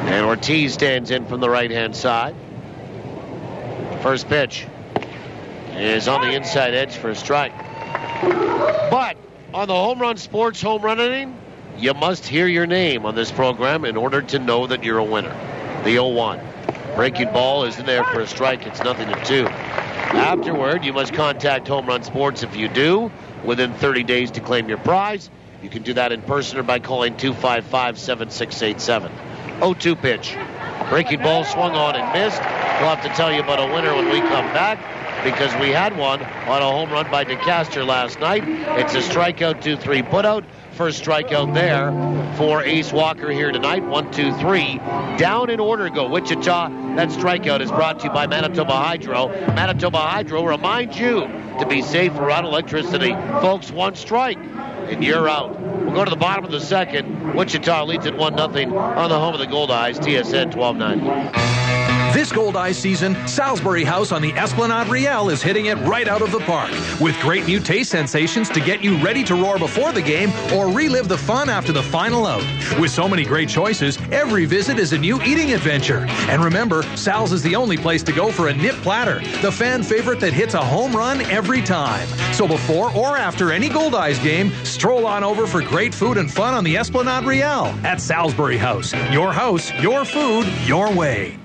And Ortiz stands in from the right-hand side. First pitch is on the inside edge for a strike. But on the Home Run Sports Home Run Inning, you must hear your name on this program in order to know that you're a winner. The 0-1. Breaking ball is in there for a strike. It's 0-2. Afterward, you must contact Home Run Sports if you do within 30 days to claim your prize. You can do that in person or by calling 255-7687. 0-2 pitch. Breaking ball swung on and missed. We'll have to tell you about a winner when we come back, because we had one on a home run by DeCaster last night. It's a strikeout, 2-3 putout. First strikeout there for Ace Walker here tonight. 1, 2, 3. Down in order go Wichita. That strikeout is brought to you by Manitoba Hydro. Manitoba Hydro reminds you to be safe around electricity. Folks, 1 strike and you're out. We'll go to the bottom of the second. Wichita leads at 1-0 on the home of the Goldeyes, TSN 1290. This Goldeyes season, Salisbury House on the Esplanade Riel is hitting it right out of the park with great new taste sensations to get you ready to roar before the game or relive the fun after the final out. With so many great choices, every visit is a new eating adventure. And remember, Sal's is the only place to go for a nip platter, the fan favorite that hits a home run every time. So before or after any Goldeyes game, stroll on over for great food and fun on the Esplanade Riel at Salisbury House. Your food, your way.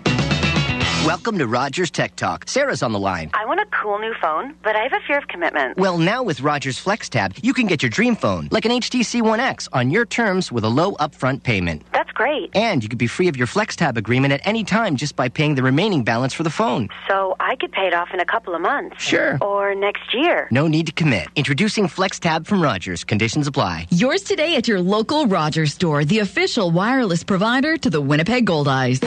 Welcome to Rogers Tech Talk. Sarah's on the line. I want a cool new phone, but I have a fear of commitment. Well, now with Rogers FlexTab, you can get your dream phone, like an HTC One X, on your terms with a low upfront payment. That's great. And you could be free of your FlexTab agreement at any time just by paying the remaining balance for the phone. So I could pay it off in a couple of months. Sure. Or next year. No need to commit. Introducing FlexTab from Rogers. Conditions apply. Yours today at your local Rogers store, the official wireless provider to the Winnipeg Goldeyes.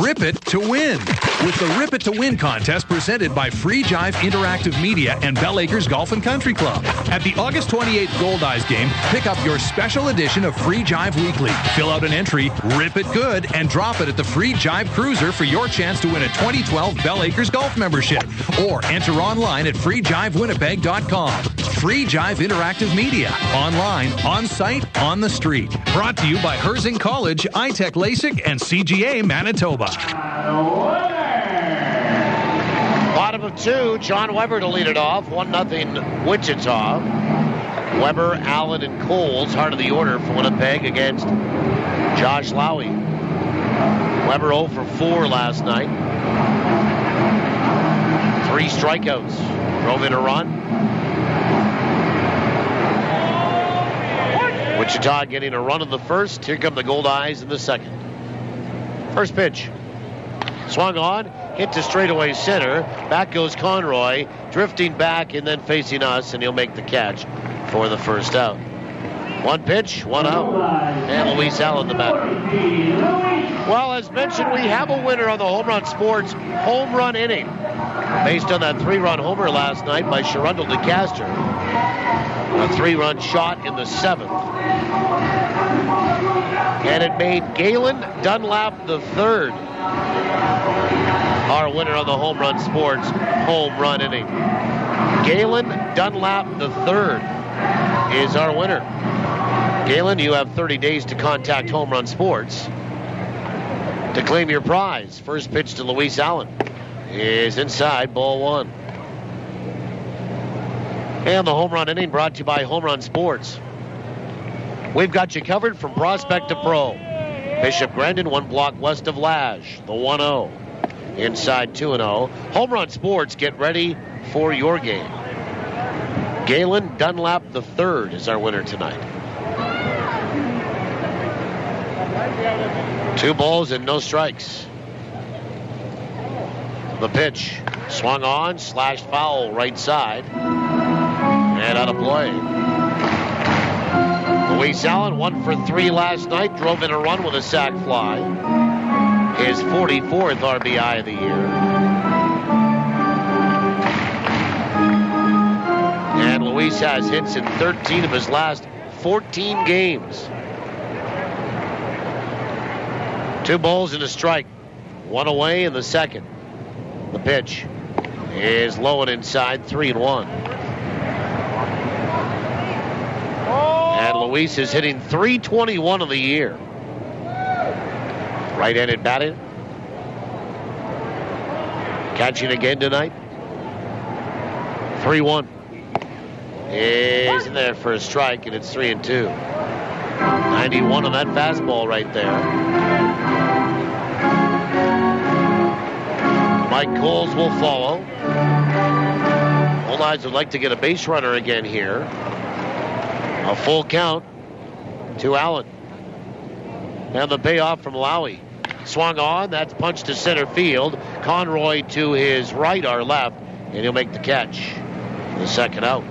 Rip It to Win. With the Rip It to Win contest presented by Free Jive Interactive Media and Bell Acres Golf and Country Club. At the August 28th Goldeyes game, pick up your special edition of Free Jive Weekly. Fill out an entry, rip it good, and drop it at the Free Jive Cruiser for your chance to win a 2012 Bell Acres Golf membership. Or enter online at freejivewinnipeg.com. Free Jive Interactive Media. Online, on site, on the street. Brought to you by Herzing College, iTech LASIK, and CGA Manitoba. Bottom of 2, John Weber to lead it off. 1-0 Wichita. Weber, Allen, and Coles, heart of the order for Winnipeg against Josh Lowey. Weber 0 for 4 last night. 3 strikeouts. Drove in a run. Wichita getting a run in the first. Here come the Goldeyes in the second. First pitch. Swung on, hit to straightaway center. Back goes Conroy, drifting back and then facing us, and he'll make the catch for the first out. 1 pitch, 1 out. And Luis Allen, the batter. Well, as mentioned, we have a winner on the Home Run Sports home run inning. Based on that 3-run homer last night by Sharundel DeCaster. A 3-run shot in the 7th. And it made Galen Dunlap III our winner on the Home Run Sports home run inning. Galen Dunlap III is our winner. Galen, you have 30 days to contact Home Run Sports to claim your prize. First pitch to Luis Allen is inside, ball 1. And the home run inning brought to you by Home Run Sports. We've got you covered from prospect to pro. Bishop Grandin, 1 block west of Lash, the 1-0. Inside 2-0. Home Run Sports, get ready for your game. Galen Dunlap III is our winner tonight. 2 balls and no strikes. The pitch. Swung on, slashed foul right side. And out of play. Luis Allen, 1 for 3 last night. Drove in a run with a sac fly. His 44th RBI of the year. And Luis has hits in 13 of his last 14 games. 2 balls and a strike. 1 away in the second. The pitch is low and inside, 3-1. And Luis is hitting .321 of the year. Right-handed batting. Catching again tonight. 3-1. Is in there for a strike, and it's 3-2. 91 on that fastball right there. Mike Coles will follow. Goldeyes would like to get a base runner again here. A full count to Allen. And the payoff from Lowey. Swung on, that's punched to center field. Conroy to his right or left, and he'll make the catch. The second out.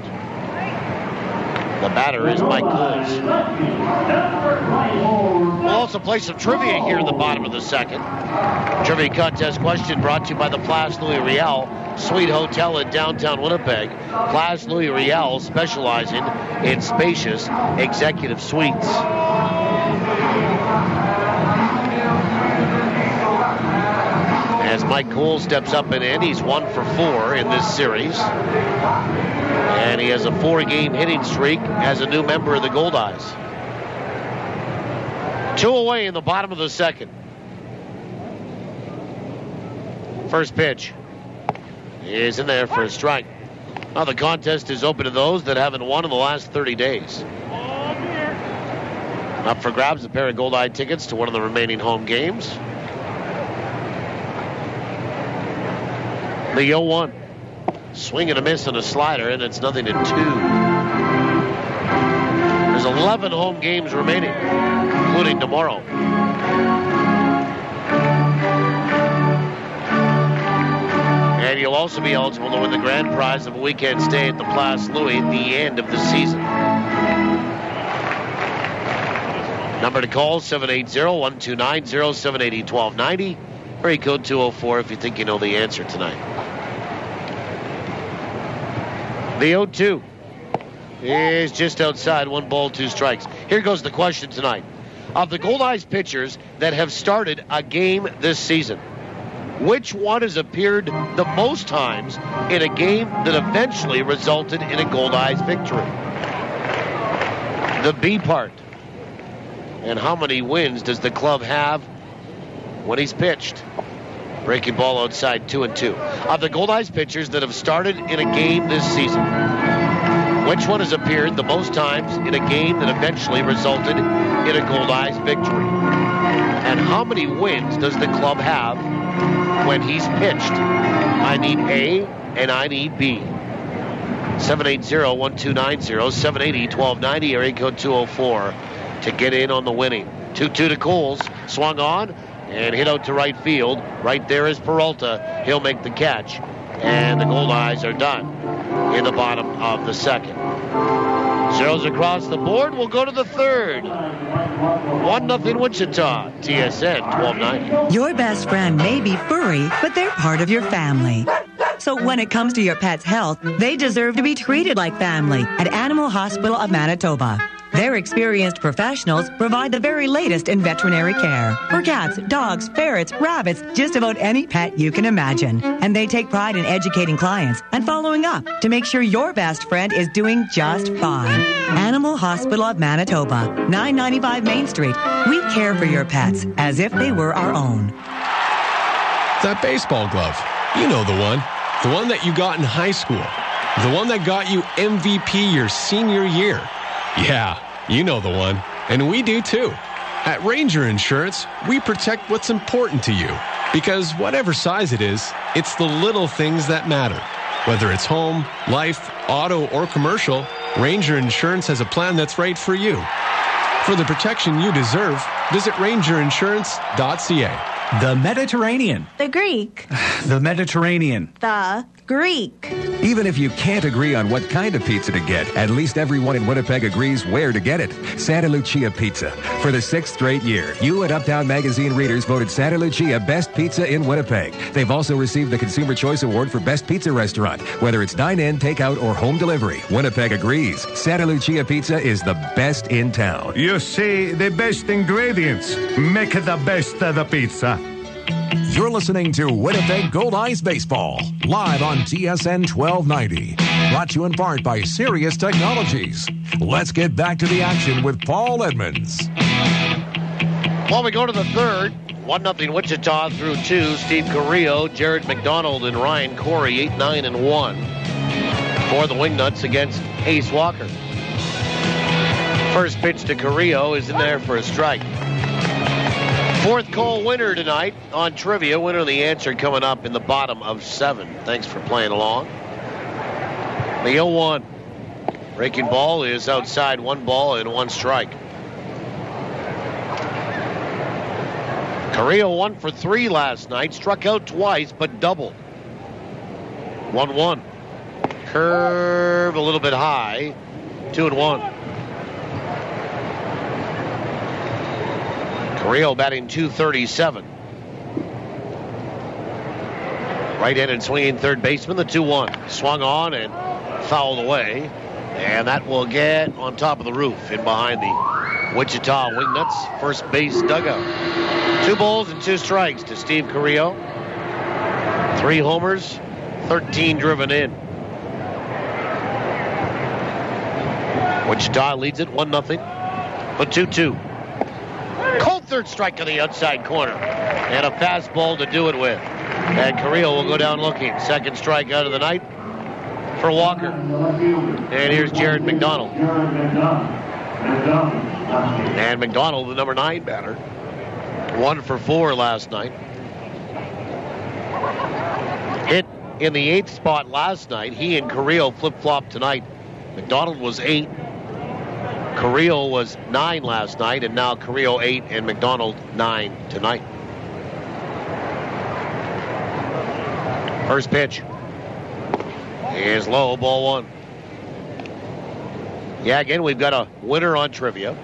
The batter is Mike Coles. We'll also play some trivia here in the bottom of the second. Trivia contest question brought to you by the Place Louis Riel Suite Hotel in downtown Winnipeg. Place Louis Riel specializing in spacious executive suites. As Mike Cole steps up and in, he's 1 for 4 in this series. And he has a 4-game hitting streak as a new member of the Goldeyes. 2 away in the bottom of the second. First pitch is in there for a strike. Now the contest is open to those that haven't won in the last 30 days. Up for grabs, a pair of Goldeye tickets to one of the remaining home games. The 0-1. Swing and a miss on a slider, and it's 0-2. There's 11 home games remaining, including tomorrow. And you'll also be eligible to win the grand prize of a weekend stay at the Place Lowey at the end of the season. Number to call, 780-1290-780-1290. Area code 204 if you think you know the answer tonight. The 0-2 is just outside. 1 ball, 2 strikes. Here goes the question tonight. Of the Goldeyes pitchers that have started a game this season, which one has appeared the most times in a game that eventually resulted in a Goldeyes victory? The B part. And how many wins does the club have when he's pitched? Breaking ball outside, 2-2. Of the Goldeyes pitchers that have started in a game this season, which one has appeared the most times in a game that eventually resulted in a Goldeyes victory? And how many wins does the club have when he's pitched? I need A and I need B. 780-1290, 780-1290, area code 204 to get in on the winning. 2-2 to Coles. Swung on and hit out to right field. Right there is Peralta. He'll make the catch. And the Goldeyes are done in the bottom of the second. Zeros across the board. We'll go to the third. 1-0 Wichita. TSN 1290. Your best friend may be furry, but they're part of your family. So when it comes to your pet's health, they deserve to be treated like family at Animal Hospital of Manitoba. Their experienced professionals provide the very latest in veterinary care for cats, dogs, ferrets, rabbits, just about any pet you can imagine. And they take pride in educating clients and following up to make sure your best friend is doing just fine. Animal Hospital of Manitoba, 995 Main Street. We care for your pets as if they were our own. That baseball glove. You know the one. The one that you got in high school. The one that got you MVP your senior year. Yeah, you know the one. And we do too. At Ranger Insurance, we protect what's important to you. Because whatever size it is, it's the little things that matter. Whether it's home, life, auto, or commercial, Ranger Insurance has a plan that's right for you. For the protection you deserve, visit rangerinsurance.ca. The Mediterranean. The Greek. The Mediterranean. The Greek. Even if you can't agree on what kind of pizza to get, at least everyone in Winnipeg agrees where to get it. Santa Lucia Pizza. For the 6th straight year, you and Uptown Magazine readers voted Santa Lucia Best Pizza in Winnipeg. They've also received the Consumer Choice Award for Best Pizza Restaurant. Whether it's dine-in, takeout, or home delivery, Winnipeg agrees. Santa Lucia Pizza is the best in town. You see, the best ingredients make the best of the pizza. You're listening to Winnipeg Goldeyes Baseball, live on TSN 1290. Brought to you in part by Sirius Technologies. Let's get back to the action with Paul Edmonds. While we go to the third, 1-0 Wichita through 2. Steve Carrillo, Jared McDonald, and Ryan Corey, 8-9-1 for the Wingnuts against Ace Walker. First pitch to Carrillo is in there for a strike. Fourth call winner tonight on trivia. Winner of the answer coming up in the bottom of 7. Thanks for playing along. The 0-1. Breaking ball is outside, 1 ball and 1 strike. Carrillo 1 for 3 last night. Struck out twice, but doubled. 1-1. Curve a little bit high. 2-1. Carrillo batting .237. Right-handed swinging third baseman, the 2-1. Swung on and fouled away. And that will get on top of the roof in behind the Wichita Wingnuts first base dugout. 2 balls and 2 strikes to Steve Carrillo. 3 homers, 13 driven in. Wichita leads it 1-0. But 2-2. Cold third strike on the outside corner. And a fastball to do it with. And Carrillo will go down looking. Second strike out of the night for Walker. And here's Jared McDonald. And McDonald, the number 9 batter. 1 for 4 last night. Hit in the 8th spot last night. He and Carrillo flip-flopped tonight. McDonald was 8. Carrillo was 9 last night, and now Carrillo 8 and McDonald 9 tonight. First pitch is low, ball 1. Yeah, again, we've got a winner on trivia.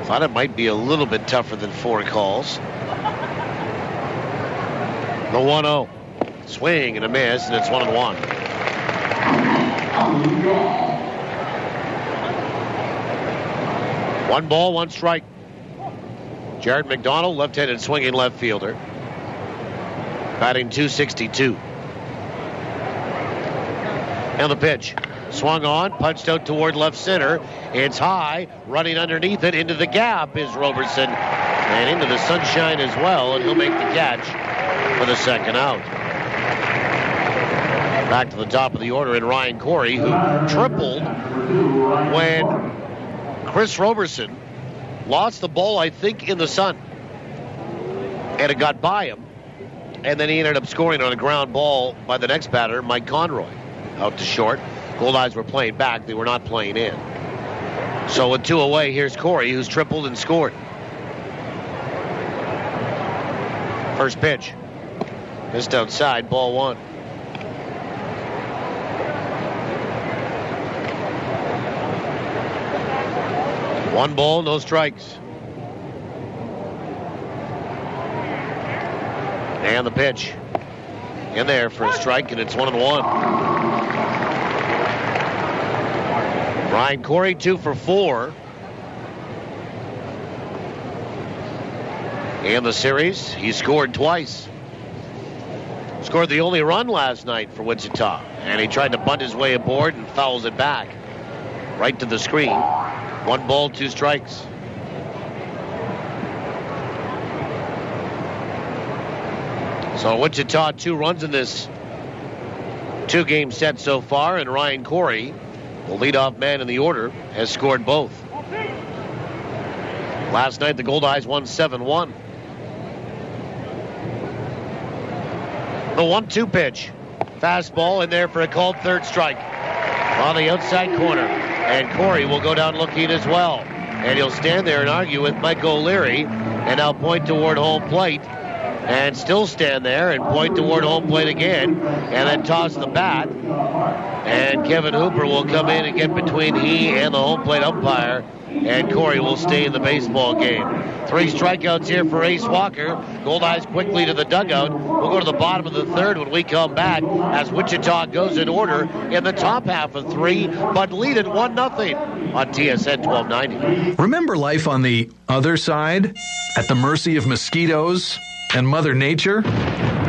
Thought it might be a little bit tougher than 4 calls. The 1-0. Swing and a miss, and it's 1-1. One ball, 1 strike. Jared McDonald, left-handed swinging left fielder. Batting .262. And the pitch. Swung on, punched out toward left center. It's high, running underneath it. Into the gap is Roberson. And into the sunshine as well, and he'll make the catch for the second out. Back to the top of the order in Ryan Corey, who tripled when Chris Roberson lost the ball, I think, in the sun. And it got by him. And then he ended up scoring on a ground ball by the next batter, Mike Conroy, out to short. Goldeyes were playing back. They were not playing in. So with 2 away, here's Corey, who's tripled and scored. First pitch. Missed outside, ball 1. One ball, no strikes. And the pitch. In there for a strike, and it's 1-1. Ryan Corey, 2 for 4. In the series, he scored twice. Scored the only run last night for Wichita. And he tried to bunt his way aboard and fouls it back. Right to the screen. 1 ball, 2 strikes. So Wichita 2 runs in this 2-game set so far, and Ryan Corey, the leadoff man in the order, has scored both. Last night the Goldeyes won 7-1. The 1-2 pitch. Fastball in there for a called third strike. On the outside corner. And Corey will go down looking as well. And he'll stand there and argue with Mike O'Leary and now point toward home plate. And still stand there and point toward home plate again. And then toss the bat. And Kevin Hooper will come in and get between he and the home plate umpire. And Corey will stay in the baseball game. 3 strikeouts here for Ace Walker. Goldeyes quickly to the dugout. We'll go to the bottom of the 3rd when we come back as Wichita goes in order in the top half of 3, but lead it 1-0 on TSN 1290. Remember life on the other side? At the mercy of mosquitoes and Mother Nature?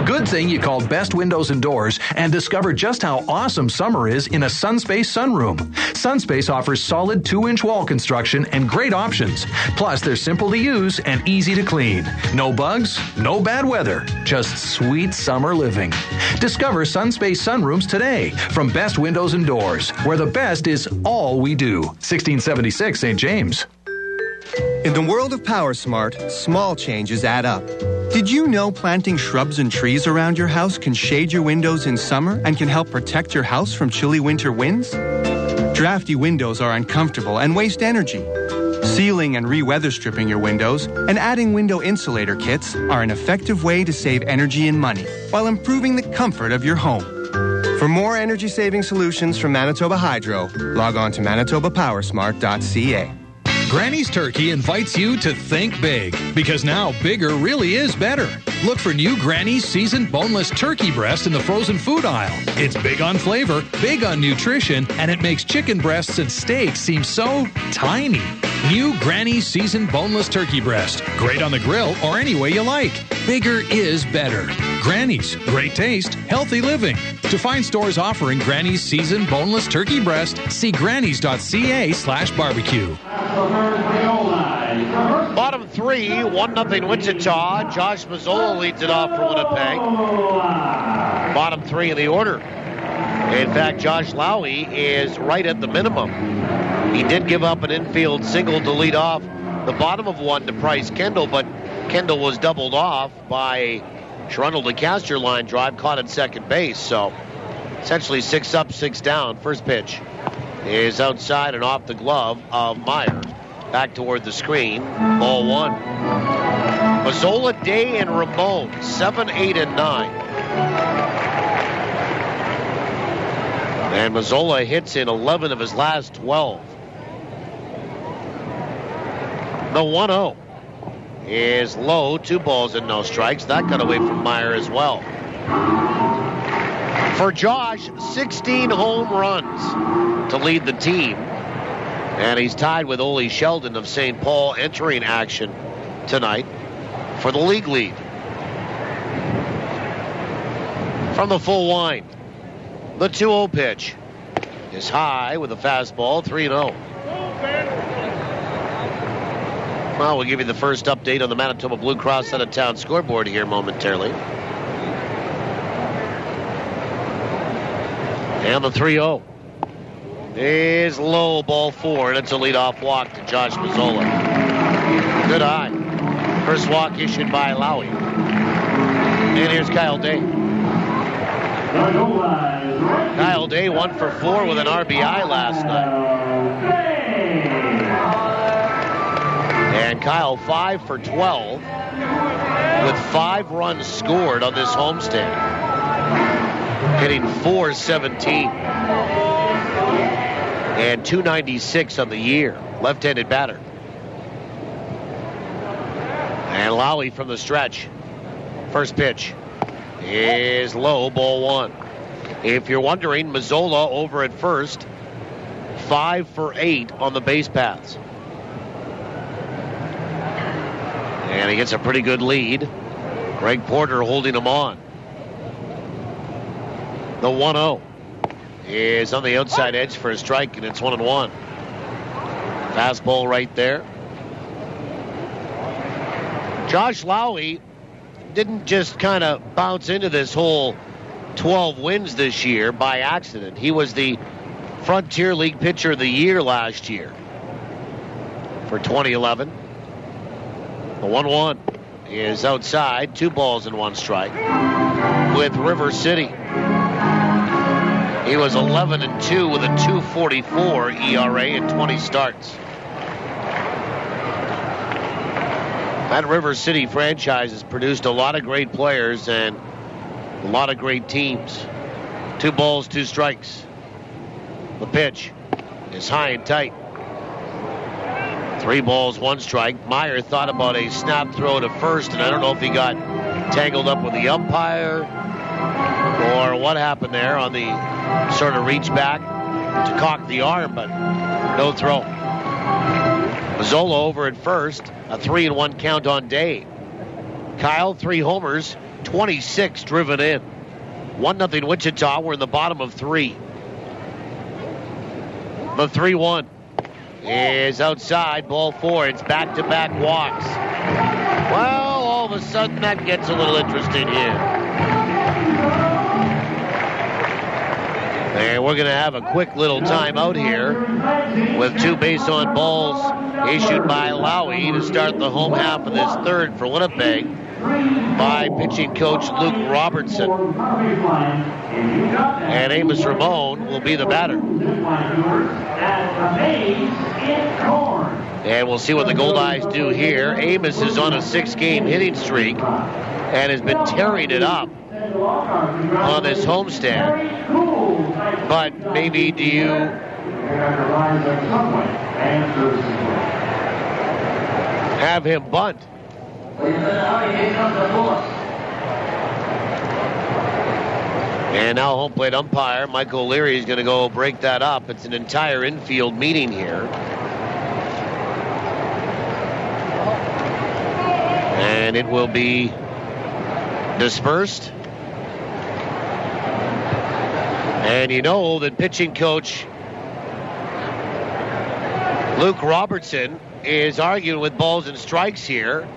Good thing you called Best Windows and Doors and discovered just how awesome summer is in a Sunspace sunroom. Sunspace offers solid 2-inch wall construction and great options. Plus, they're simple to use and easy to clean. No bugs, no bad weather, just sweet summer living. Discover Sunspace sunrooms today from Best Windows and Doors, where the best is all we do. 1676 St. James. In the world of PowerSmart, small changes add up. Did you know planting shrubs and trees around your house can shade your windows in summer and can help protect your house from chilly winter winds? Drafty windows are uncomfortable and waste energy. Sealing and re-weather stripping your windows and adding window insulator kits are an effective way to save energy and money while improving the comfort of your home. For more energy-saving solutions from Manitoba Hydro, log on to manitobapowersmart.ca. Granny's Turkey invites you to think big, because now bigger really is better. Look for new Granny's seasoned boneless turkey breast in the frozen food aisle. It's big on flavor, big on nutrition, and it makes chicken breasts and steaks seem so tiny. New Granny's seasoned boneless turkey breast. Great on the grill or any way you like. Bigger is better. Granny's, great taste, healthy living. To find stores offering Granny's seasoned boneless turkey breast, see grannys.ca/barbecue. Bottom 3, 1-0 Wichita. Josh Mazzola leads it off for Winnipeg. Bottom 3 in the order. In fact, Josh Lowey is right at the minimum. He did give up an infield single to lead off the bottom of 1 to Price Kendall, but Kendall was doubled off by Shrundle to Castor line drive, caught at second base. So essentially 6 up, 6 down. First pitch is outside and off the glove of Meyer. Back toward the screen. Ball 1. Mazzola, Day, and Ramon, 7, 8, and 9. And Mazzola hits in 11 of his last 12. The 1-0 is low. 2 balls and no strikes. That got away from Meyer as well. For Josh, 16 home runs to lead the team. And he's tied with Ole Sheldon of St. Paul entering action tonight for the league lead. From the full wind, the 2-0 pitch is high with a fastball, 3-0. Well, we'll give you the first update on the Manitoba Blue Cross out of town scoreboard here momentarily. And the 3-0 is low, ball 4, and it's a leadoff walk to Josh Mazzola. Good eye. First walk issued by Lowey. And here's Kyle Day. Kyle Day 1 for 4 with an RBI last night. And Kyle 5 for 12 with 5 runs scored on this homestand. Hitting .417 and .296 on the year. Left-handed batter. And Lowey from the stretch. First pitch is low, ball 1. If you're wondering, Mazzola over at first, 5 for 8 on the base paths. And he gets a pretty good lead. Greg Porter holding him on. The 1-0 is on the outside edge for a strike, and it's 1-1. Fastball right there. Josh Lowey didn't just kind of bounce into this whole 12 wins this year by accident. He was the Frontier League Pitcher of the Year last year for 2011. The 1-1 is outside, 2 balls and 1 strike with River City. He was 11-2 with a 2.44 ERA in 20 starts. That River City franchise has produced a lot of great players and a lot of great teams. 2 balls, 2 strikes. The pitch is high and tight. 3 balls, 1 strike. Meyer thought about a snap throw to first, and I don't know if he got tangled up with the umpire or what happened there on the sort of reach back to cock the arm, but no throw. Mazzola over at first, a 3-1 count on Day. Kyle, 3 homers, 26 driven in. 1-0 Wichita. We're in the bottom of 3. The 3-1 is outside, ball 4. It's back-to-back walks. Well, all of a sudden that gets a little interesting here. And we're going to have a quick little timeout here with 2 base on balls issued by Lowey to start the home half of this third for Winnipeg by pitching coach Luke Robertson. And Amos Ramon will be the batter. And we'll see what the Goldeyes do here. Amos is on a 6-game hitting streak and has been tearing it up on this homestand. But maybe do you have him bunt. And now home plate umpire Michael O'Leary is going to go break that up. It's an entire infield meeting here. And it will be dispersed. And you know that pitching coach Luke Robertson is arguing with balls and strikes here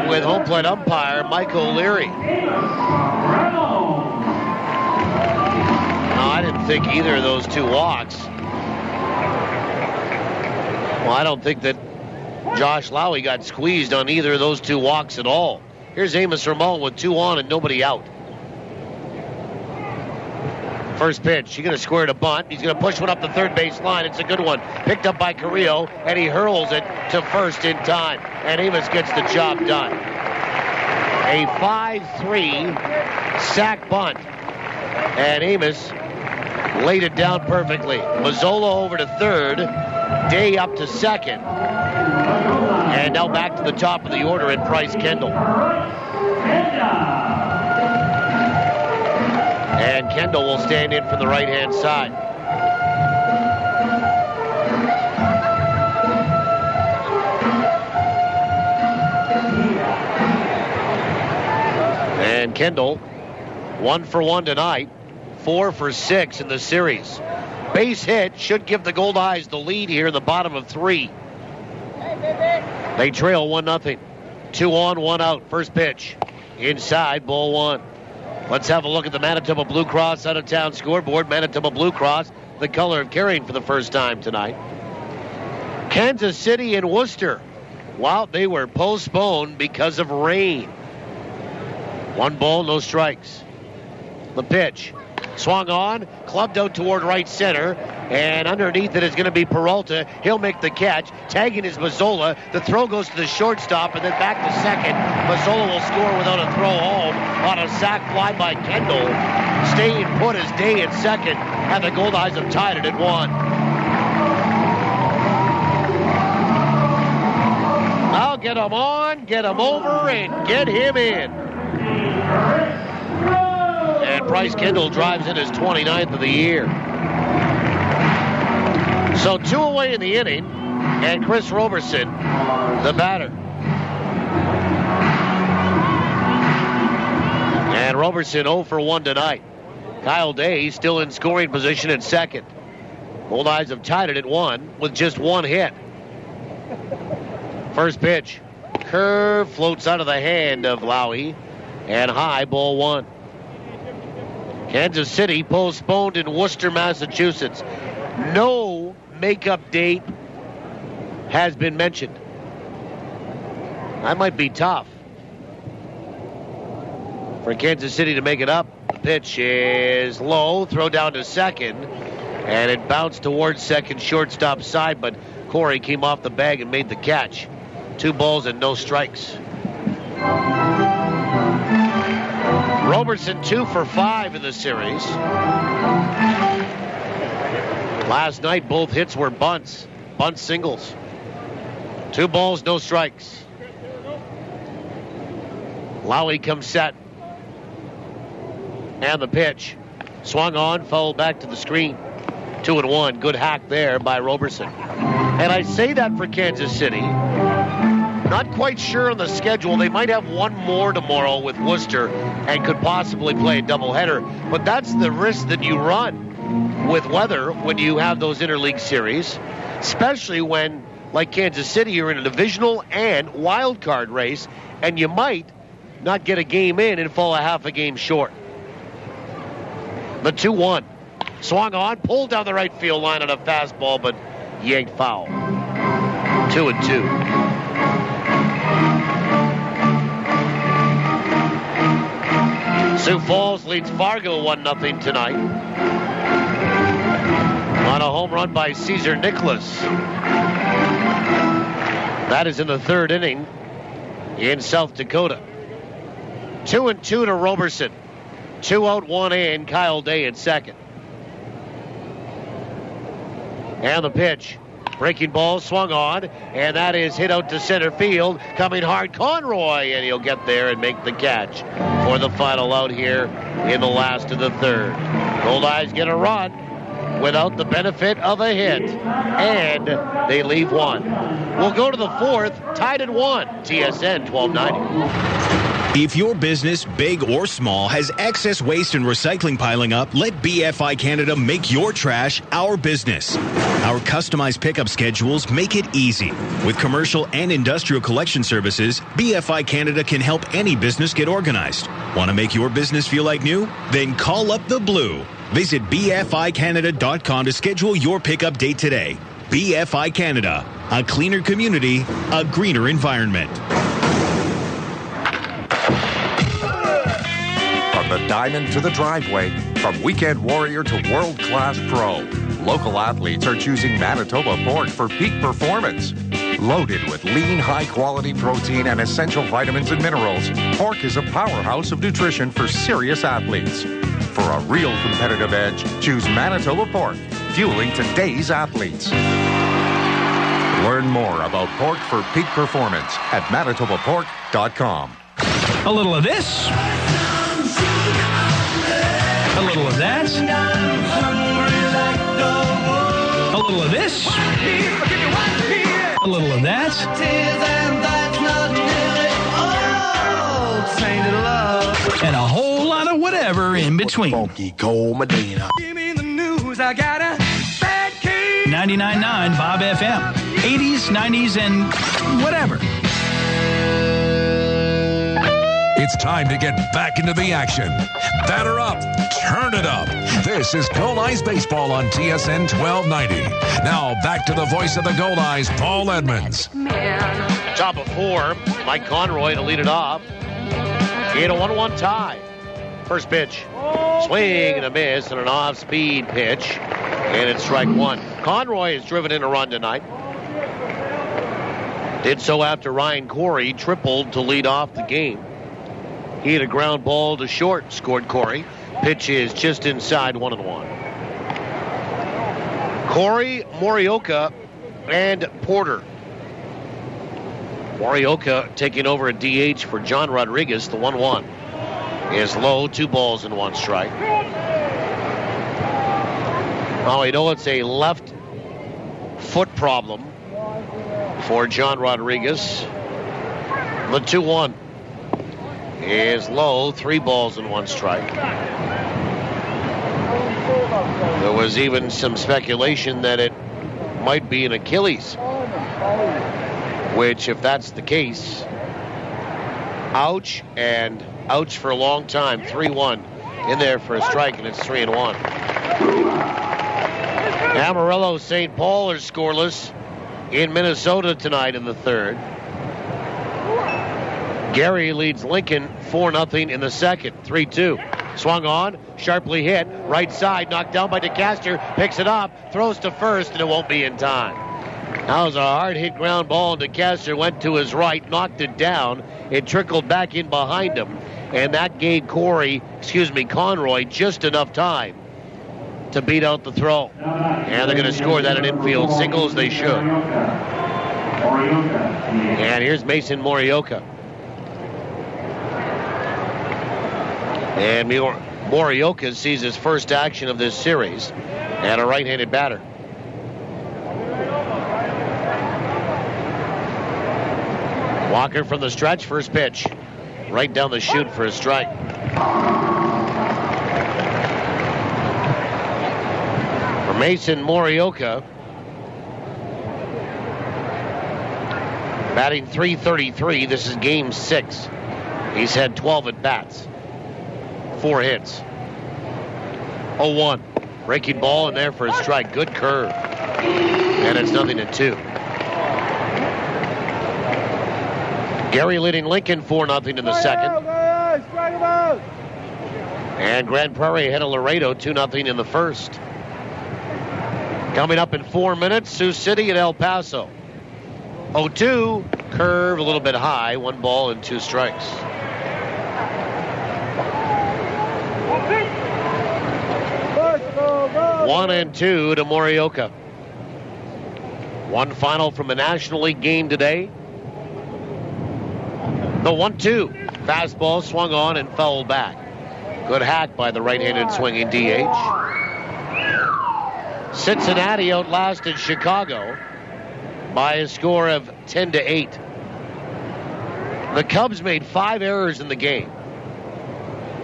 with home plate umpire Michael O'Leary. No, I didn't think either of those two walks. Well, I don't think that Josh Lowey got squeezed on either of those two walks at all. Here's Amos Ramon with 2 on and nobody out. First pitch, he's going to square to bunt. He's going to push one up the third base line. It's a good one. Picked up by Carrillo, and he hurls it to first in time. And Amos gets the job done. A 5-3 sack bunt. And Amos laid it down perfectly. Mazzola over to third. Day up to second. And now back to the top of the order in Bryce Kendall. And Kendall will stand in from the right-hand side. And Kendall, 1 for 1 tonight, 4 for 6 in the series. Base hit should give the Goldeyes the lead here in the bottom of 3. They trail 1-0. 2 on, 1 out. First pitch. Inside, ball 1. Let's have a look at the Manitoba Blue Cross out-of-town scoreboard. Manitoba Blue Cross, the color of caring for the first time tonight. Kansas City and Worcester. Well, they were postponed because of rain. 1 ball, no strikes. The pitch. Swung on, clubbed out toward right center, and underneath it is going to be Peralta. He'll make the catch. Tagging is Mazzola. The throw goes to the shortstop and then back to second. Mazzola will score without a throw home on a sac fly by Kendall. Staying put as Day at second, and the Goldeyes have tied it at 1. I'll get him on, get him over, and get him in. And Bryce Kendall drives in his 29th of the year. So 2 away in the inning, and Chris Roberson, the batter. And Roberson 0 for 1 tonight. Kyle Day still in scoring position at second. Goldeyes have tied it at 1 with just 1 hit. First pitch. Curve floats out of the hand of Lowey, and high, ball 1. Kansas City postponed in Worcester, Massachusetts. No makeup date has been mentioned. That might be tough for Kansas City to make it up. The pitch is low, throw down to second, and it bounced towards second shortstop side, but Corey came off the bag and made the catch. 2 balls and no strikes. Roberson 2 for 5 in the series. Last night, both hits were bunts. Bunt singles. 2 balls, no strikes. Lowey comes set. And the pitch. Swung on, fouled back to the screen. 2-1. Good hack there by Roberson. And I say that for Kansas City. Not quite sure on the schedule. They might have 1 more tomorrow with Worcester and could possibly play a doubleheader. But that's the risk that you run with weather when you have those interleague series, especially when, like Kansas City, you're in a divisional and wild card race, and you might not get a game in and fall a half a game short. The 2-1. Swung on, pulled down the right field line on a fastball, but yanked foul. 2-2. Sioux Falls leads Fargo 1-0 tonight on a home run by Cesar Nicholas. That is in the 3rd inning in South Dakota. 2-2 to Roberson. 2 out, 1 in. Kyle Day at second. And the pitch. Breaking ball swung on, and that is hit out to center field. Coming hard, Conroy, and he'll get there and make the catch for the final out here in the last of the third. Goldeyes get a run without the benefit of a hit, and they leave one. We'll go to the fourth, tied at 1. TSN 1290. If your business, big or small, has excess waste and recycling piling up, let BFI Canada make your trash our business. Our customized pickup schedules make it easy. With commercial and industrial collection services, BFI Canada can help any business get organized. Want to make your business feel like new? Then call up the Blue. Visit BFICanada.com to schedule your pickup date today. BFI Canada, a cleaner community, a greener environment. From the diamond to the driveway, from weekend warrior to world-class pro, local athletes are choosing Manitoba pork for peak performance. Loaded with lean, high-quality protein and essential vitamins and minerals, pork is a powerhouse of nutrition for serious athletes. For a real competitive edge, choose Manitoba pork, fueling today's athletes. Learn more about pork for peak performance at manitobapork.com. A little of this. A little of that. A little of this. A little of that. And a whole lot of whatever in between. Give me the news, I got a bad case. 99.9 Bob FM. 80s, 90s, and whatever. It's time to get back into the action. Batter up. Turn it up. This is Goldeyes Baseball on TSN 1290. Now back to the voice of the Goldeyes, Paul Edmonds. Top of 4, Mike Conroy to lead it off. In a 1-1 tie. First pitch. Swing and a miss and an off-speed pitch. And it's strike 1. Conroy has driven in a run tonight. Did so after Ryan Corey tripled to lead off the game. He had a ground ball to short, scored Corey. Pitch is just inside 1-1. Corey, Morioka, and Porter. Morioka taking over at DH for John Rodriguez. The 1-1 is low, 2 balls and 1 strike. Oh, you know it's a left foot problem for John Rodriguez. The 2-1 is low, 3 balls and 1 strike. There was even some speculation that it might be an Achilles, which, if that's the case, ouch, and ouch for a long time. 3-1 in there for a strike, and it's 3-1. Amarillo, St. Paul are scoreless in Minnesota tonight in the third. Gary leads Lincoln 4-0 in the second. 3-2. Swung on, sharply hit, right side, knocked down by DeCaster, picks it up, throws to first, and it won't be in time. That was a hard-hit ground ball, and DeCaster went to his right, knocked it down. It trickled back in behind him, and that gave Conroy just enough time to beat out the throw. And they're going to score that in infield single, as they should. And here's Mason Morioka. And Morioka sees his first action of this series and a right-handed batter. Walker from the stretch, first pitch. Right down the chute for a strike. For Mason Morioka, batting .333. This is game 6. He's had 12 at-bats. 4 hits. 0-1. Breaking ball in there for a strike. Good curve. And it's 0-2. Gary leading Lincoln 4-0 in the second. And Grand Prairie ahead of Laredo 2-0 in the first. Coming up in 4 minutes, Sioux City at El Paso. 0-2. Curve a little bit high. 1 ball and 2 strikes. 1-2 to Morioka. One final from a National League game today. The 1-2. Fastball swung on and fouled back. Good hack by the right-handed swinging DH. Cincinnati outlasted Chicago by a score of 10-8. The Cubs made 5 errors in the game.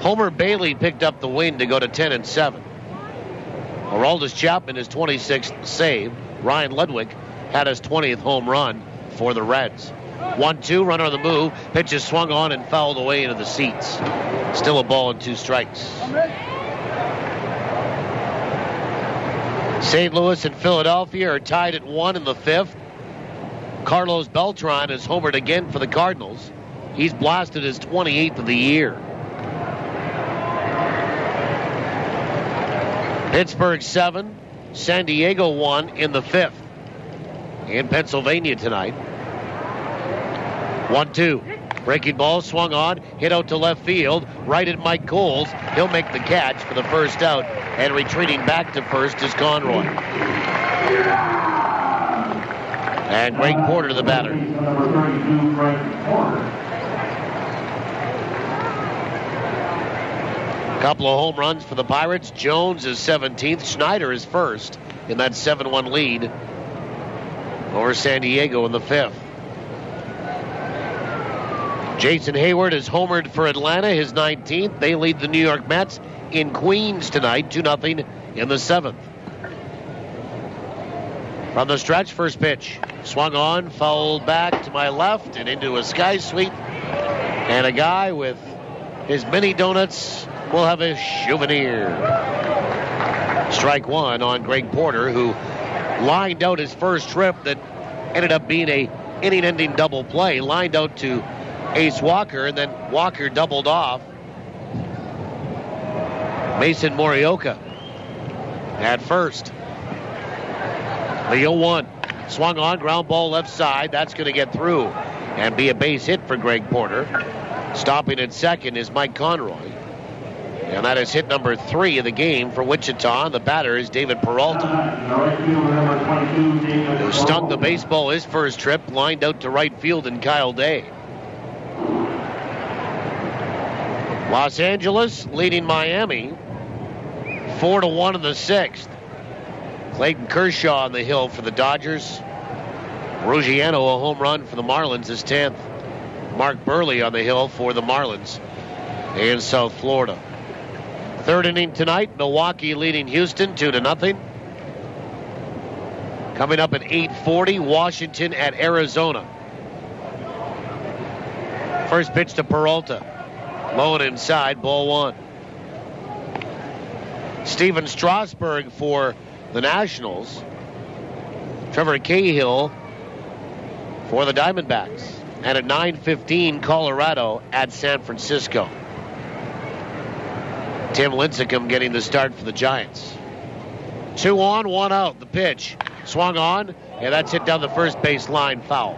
Homer Bailey picked up the win to go to 10-7. Aroldis Chapman his 26th save. Ryan Ludwig had his 20th home run for the Reds. 1-2, runner on the move. Pitch is swung on and fouled away into the seats. Still a ball and 2 strikes. St. Louis and Philadelphia are tied at 1 in the 5th. Carlos Beltran has homered again for the Cardinals. He's blasted his 28th of the year. Pittsburgh 7, San Diego 1 in the 5th. In Pennsylvania tonight. 1-2. Breaking ball swung on, hit out to left field. Right at Mike Coles. He'll make the catch for the first out. And retreating back to first is Conroy. And Greg Porter, the batter. Couple of home runs for the Pirates. Jones is 17th. Schneider is first in that 7-1 lead over San Diego in the 5th. Jason Hayward is homered for Atlanta, his 19th. They lead the New York Mets in Queens tonight, 2-0 in the 7th. From the stretch, first pitch. Swung on, fouled back to my left and into a sky sweep. And a guy with his mini donuts will have a souvenir. Strike one on Greg Porter, who lined out his first trip that ended up being a inning-ending double play. Lined out to Ace Walker, and then Walker doubled off Mason Morioka at first. The 0-1. Swung on, ground ball left side. That's going to get through and be a base hit for Greg Porter. Stopping at second is Mike Conroy. And that is hit number 3 of the game for Wichita. The batter is David Peralta, who stung the baseball his first trip, lined out to right field in Kyle Day. Los Angeles leading Miami 4-1 in the 6th. Clayton Kershaw on the hill for the Dodgers. Ruggiero a home run for the Marlins, his 10th. Mark Burley on the hill for the Marlins in South Florida. Third inning tonight, Milwaukee leading Houston 2-0. Coming up at 8:40, Washington at Arizona. First pitch to Peralta. Low and inside, ball 1. Steven Strasburg for the Nationals. Trevor Cahill for the Diamondbacks. And at 9:15, Colorado at San Francisco. Tim Lincecum getting the start for the Giants. 2 on, 1 out. The pitch. Swung on, and that's hit down the first base line, foul.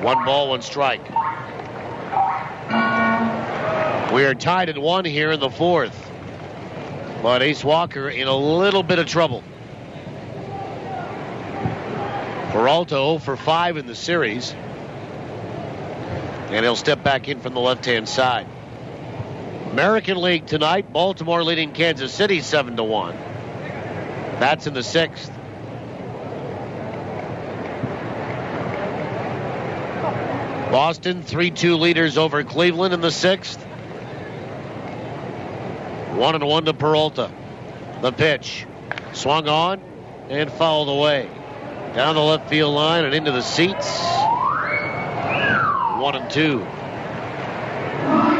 1 ball, 1 strike. We are tied at 1 here in the 4th. But Ace Walker in a little bit of trouble. Peralta 0 for 5 in the series. And he'll step back in from the left-hand side. American League tonight, Baltimore leading Kansas City 7-1. That's in the 6th. Boston 3-2 leaders over Cleveland in the 6th. 1-1 to Peralta. The pitch. Swung on and fouled away. Down the left field line and into the seats. 1-2.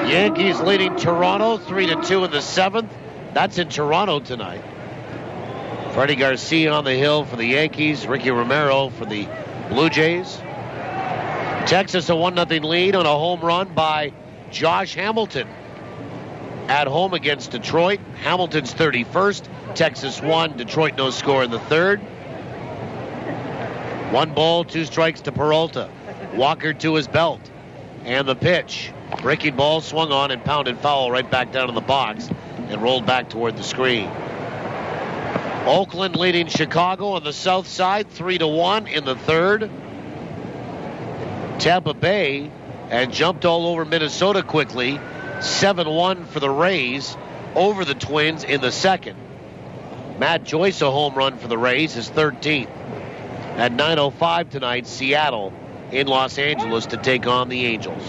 Yankees leading Toronto 3-2 in the 7th. That's in Toronto tonight. Freddie Garcia on the hill for the Yankees. Ricky Romero for the Blue Jays. Texas a 1-0 lead on a home run by Josh Hamilton. At home against Detroit. Hamilton's 31st. Texas 1. Detroit no score in the 3rd. 1 ball, 2 strikes to Peralta. Walker to his belt. And the pitch. Breaking ball swung on and pounded foul right back down in the box and rolled back toward the screen. Oakland leading Chicago on the south side 3-1 in the third. Tampa Bay and jumped all over Minnesota quickly. 7-1 for the Rays over the Twins in the second. Matt Joyce a home run for the Rays, his 13th. At 9:05 tonight, Seattle in Los Angeles to take on the Angels.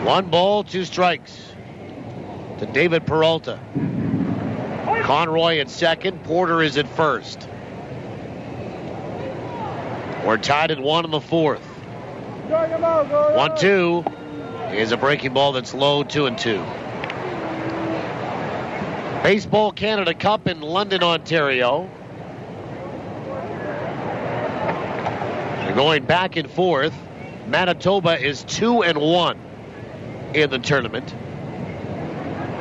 1 ball, 2 strikes to David Peralta. Conroy at second, Porter is at first. We're tied at 1 in the fourth. 1-2 is a breaking ball that's low, 2-2. Baseball Canada Cup in London, Ontario. They're going back and forth. Manitoba is 2-1 in the tournament.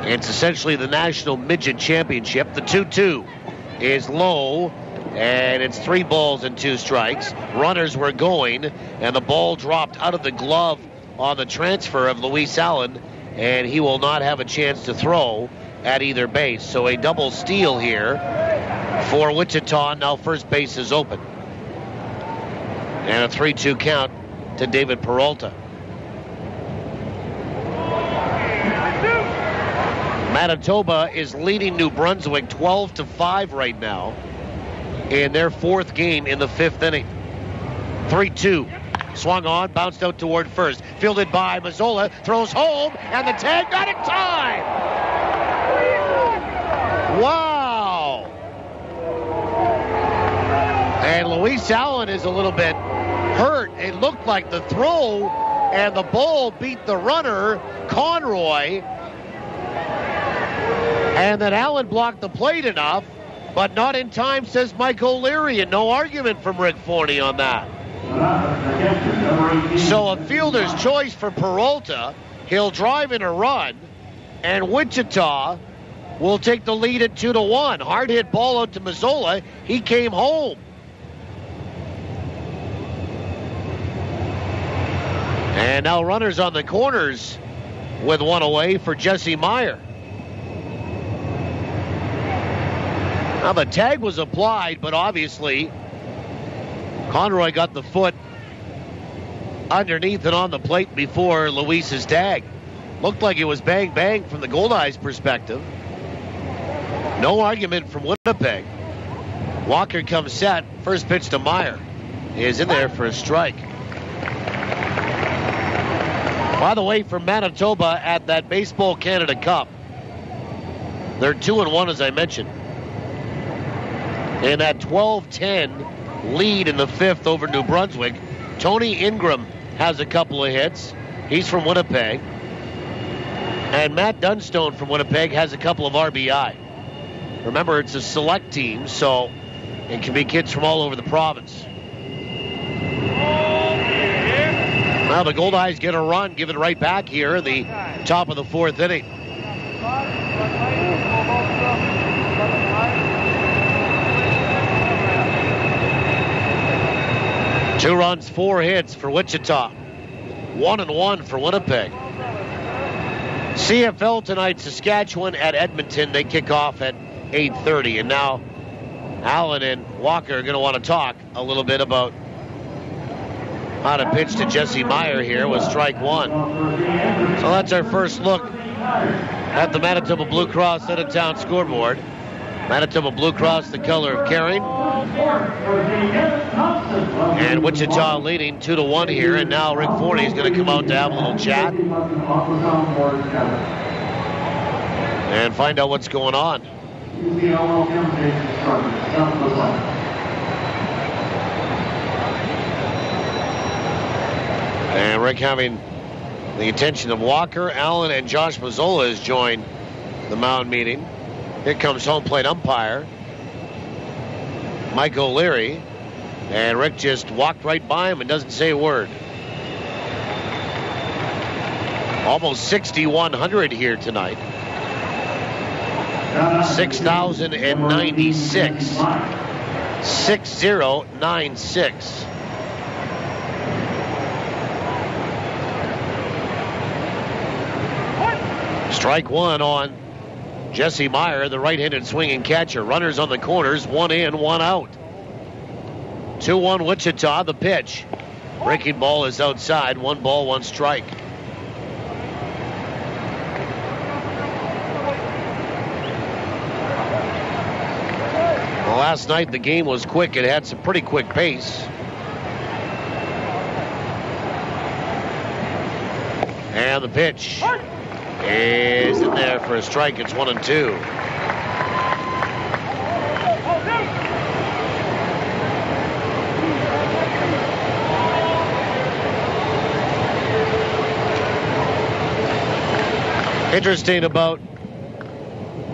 It's essentially the National Midget Championship. The 2-2 is low, and it's 3 balls and 2 strikes. Runners were going, and the ball dropped out of the glove on the transfer of Luis Allen, and he will not have a chance to throw at either base. So a double steal here for Wichita. Now first base is open. And a 3-2 count to David Peralta. Manitoba is leading New Brunswick 12-5 right now in their 4th game in the 5th inning. 3-2. Swung on, bounced out toward first. Fielded by Mazzola, throws home, and the tag got in time. Wow. And Luis Allen is a little bit hurt. It looked like the throw and the ball beat the runner, Conroy. And then Allen blocked the plate enough, but not in time, says Mike O'Leary, and no argument from Rick Forney on that. So a fielder's choice for Peralta. He'll drive in a run, and Wichita will take the lead at 2-1. Hard hit ball out to Mazzola. He came home. And now runners on the corners with 1 away for Jesse Meyer. Now the tag was applied, but obviously Conroy got the foot underneath and on the plate before Luis's tag. Looked like it was bang bang from the Goldeyes perspective. No argument from Winnipeg. Walker comes set. First pitch to Meyer is in there for a strike. By the way, for Manitoba at that Baseball Canada Cup, they're 2-1 as I mentioned. In that 12-10 lead in the 5th over New Brunswick, Tony Ingram has a couple of hits. He's from Winnipeg. And Matt Dunstone from Winnipeg has a couple of RBI. Remember, it's a select team, so it can be kids from all over the province. Now the Goldeyes get a run, give it right back here in the top of the 4th inning. Two runs, 4 hits for Wichita. 1-1 for Winnipeg. CFL tonight, Saskatchewan at Edmonton. They kick off at 8:30. And now Allen and Walker are going to want to talk a little bit about how to pitch to Jesse Meyer here with strike 1. So that's our first look at the Manitoba Blue Cross out of town scoreboard. Manitoba Blue Cross, the color of caring. And Wichita leading 2-1 here. And now Rick Forney is going to come out to have a little chat and find out what's going on. And Rick having the attention of Walker, Allen, and Josh Mazzola has joined the mound meeting. Here comes home plate umpire Mike O'Leary, and Rick just walked right by him and doesn't say a word. Almost 6,100 here tonight. 6,096. 6096. Strike 1 on Jesse Meyer, the right-handed swinging catcher. Runners on the corners, 1 in, 1 out. 2-1 Wichita, the pitch. Breaking ball is outside, 1 ball, 1 strike. Well, last night the game was quick. It had some pretty quick pace. And the pitch is in there for a strike. It's 1-2. Interesting about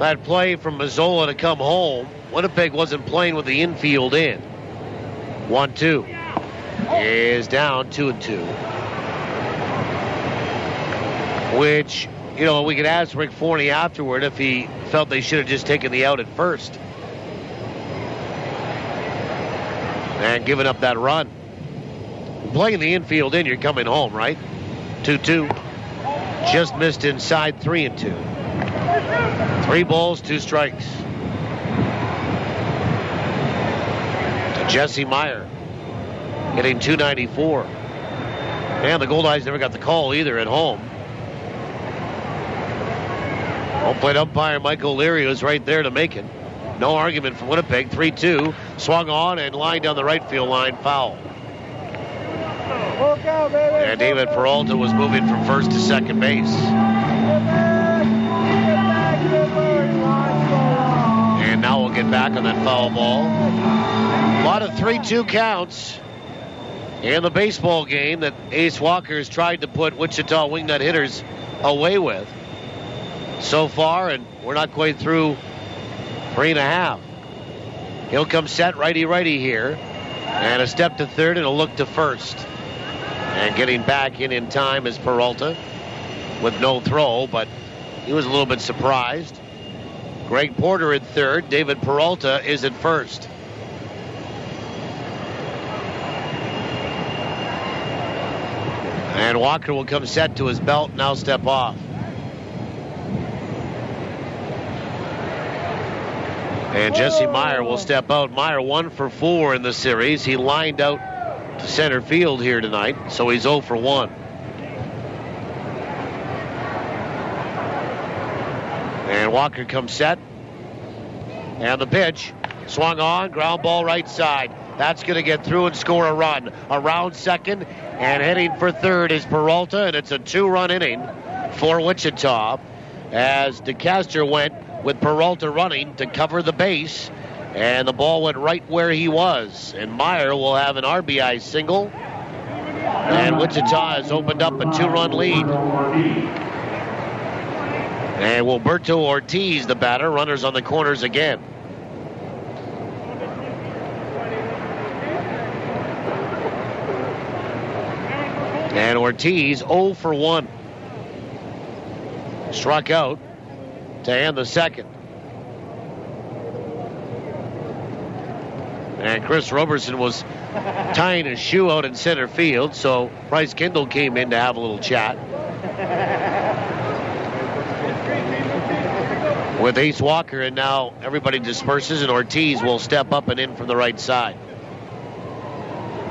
that play from Mazzola to come home. Winnipeg wasn't playing with the infield in. 1-2 is down 2-2. Which, you know, we could ask Rick Forney afterward if he felt they should have just taken the out at first and given up that run. Playing the infield in, you're coming home, right? 2-2. Just missed inside, 3-2. 3 balls, 2 strikes. To Jesse Meyer, hitting .294. And the Goldeyes never got the call either at home. Home plate umpire Mike O'Leary was right there to make it. No argument from Winnipeg. 3-2. Swung on and lined down the right field line. Foul. And David Peralta was moving from first to second base. And now we'll get back on that foul ball. A lot of 3-2 counts in the baseball game that Ace Walker has tried to put Wichita Wingnut hitters away with so far, and we're not quite through 3.5. He'll come set righty-righty here, and a step to third and a look to first. And getting back in time is Peralta with no throw, but he was a little bit surprised. Greg Porter at third. David Peralta is at first. And Walker will come set to his belt, now step off. And Jesse Meyer will step out. Meyer 1 for 4 in the series. He lined out to center field here tonight, so he's 0 for 1. And Walker comes set. And the pitch. Swung on, ground ball right side. That's going to get through and score a run. Around second, and heading for third is Peralta, and it's a 2-run inning for Wichita as DeCaster went with Peralta running to cover the base, and the ball went right where he was. And Meyer will have an RBI single, and Wichita has opened up a 2-run lead. And Wilberto Ortiz, the batter, runners on the corners again. And Ortiz 0 for 1. Struck out to end the second. And Chris Roberson was tying his shoe out in center field, so Bryce Kendall came in to have a little chat with Ace Walker, and now everybody disperses, and Ortiz will step up and in from the right side.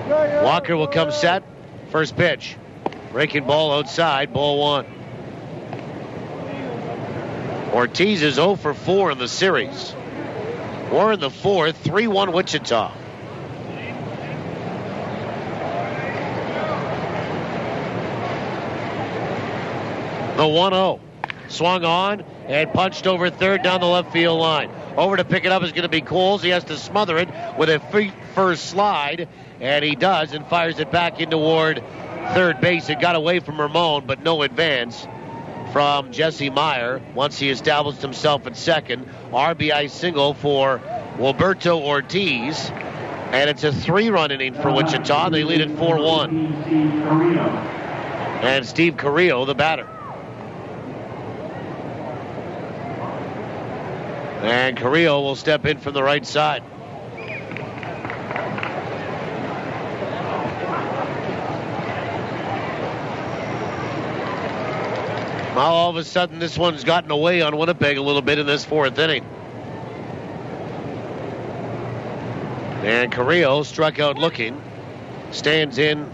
Walker will come set. First pitch. Breaking ball outside, ball 1. Ortiz is 0 for 4 in the series. We're in the fourth, 3-1 Wichita. The 1-0. Swung on and punched over third down the left field line. Over to pick it up is going to be Coles. He has to smother it with a first slide, and he does, and fires it back in toward third base. It got away from Ramon, but no advance from Jesse Meyer once he established himself at second. RBI single for Wilberto Ortiz, and it's a 3-run inning for Wichita. They lead at 4-1. And Steve Carrillo, the batter. And Carrillo will step in from the right side. Well, all of a sudden, this one's gotten away on Winnipeg a little bit in this fourth inning. And Carrillo struck out looking. Stands in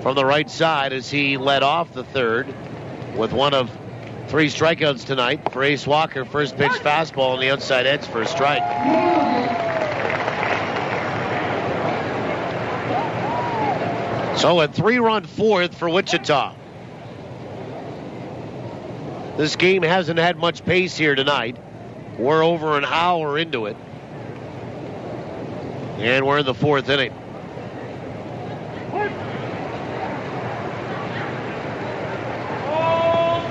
from the right side as he led off the third with one of 3 strikeouts tonight for Ace Walker. First pitch fastball on the outside edge for a strike. So a 3-run fourth for Wichita. This game hasn't had much pace here tonight. We're over an hour into it. And we're in the fourth inning.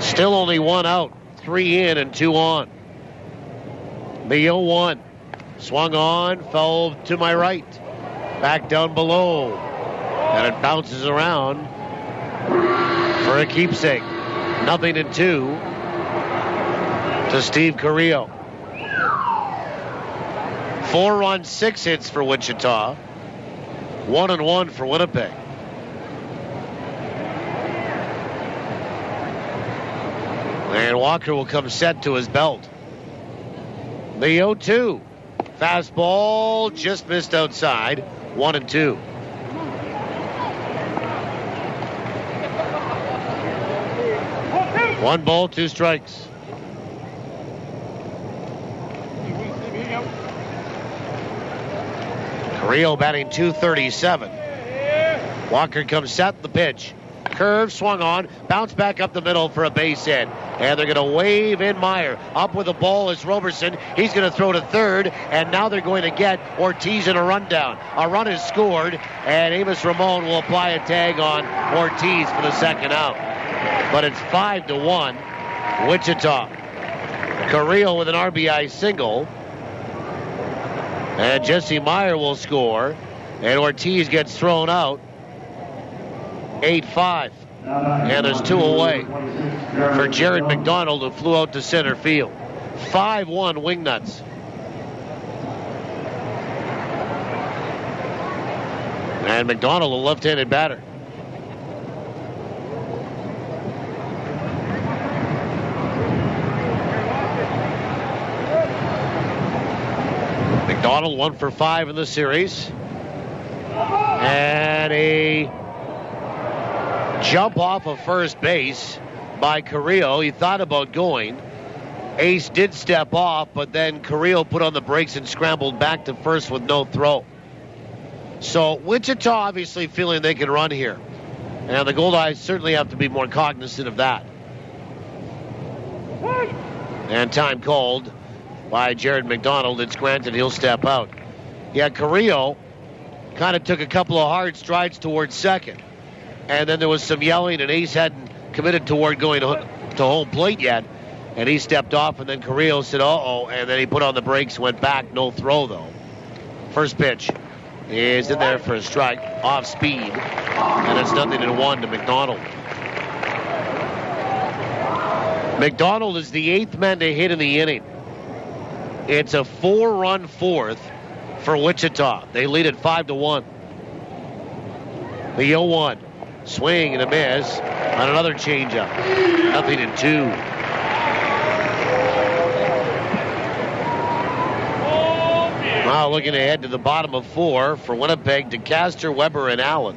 Still only 1 out. 3 in and 2 on. The 0-1. Swung on, fell to my right. Back down below. And it bounces around for a keepsake. 0-2 to Steve Carrillo. 4 runs, 6 hits for Wichita. 1-1 for Winnipeg. And Walker will come set to his belt. The 0-2. Fastball just missed outside. 1-2. One ball, 2 strikes. Carrillo batting .237. Walker comes set, the pitch. Curve, swung on, bounce back up the middle for a base hit. And they're going to wave in Meyer. Up with the ball is Roberson. He's going to throw to third, and now they're going to get Ortiz in a rundown. A run is scored, and Amos Ramon will apply a tag on Ortiz for the second out. But it's 5-1, Wichita. Carrillo with an RBI single. And Jesse Meyer will score. And Ortiz gets thrown out. 8-5. And there's 2 away for Jared McDonald, who flew out to center field. 5-1 Wingnuts. And McDonald, a left-handed batter. McDonald 1 for 5 in the series. And a jump off of first base by Carrillo. He thought about going. Ace did step off, but then Carrillo put on the brakes and scrambled back to first with no throw. So Wichita obviously feeling they can run here. And the Goldeyes certainly have to be more cognizant of that. And time called by Jared McDonald. It's granted he'll step out. Yeah, Carrillo kind of took a couple of hard strides towards second. And then there was some yelling, and Ace hadn't committed toward going to home plate yet. And he stepped off, and then Carrillo said, uh-oh, and then he put on the brakes, went back, no throw, though. First pitch is in there for a strike, off speed, and it's 0-1 to McDonald. McDonald is the 8th man to hit in the inning. It's a 4-run fourth for Wichita. They lead at 5-1. The 0-1. Swing and a miss on another changeup. 0-2. Now looking ahead to the bottom of 4 for Winnipeg, DeCaster, Weber, and Allen.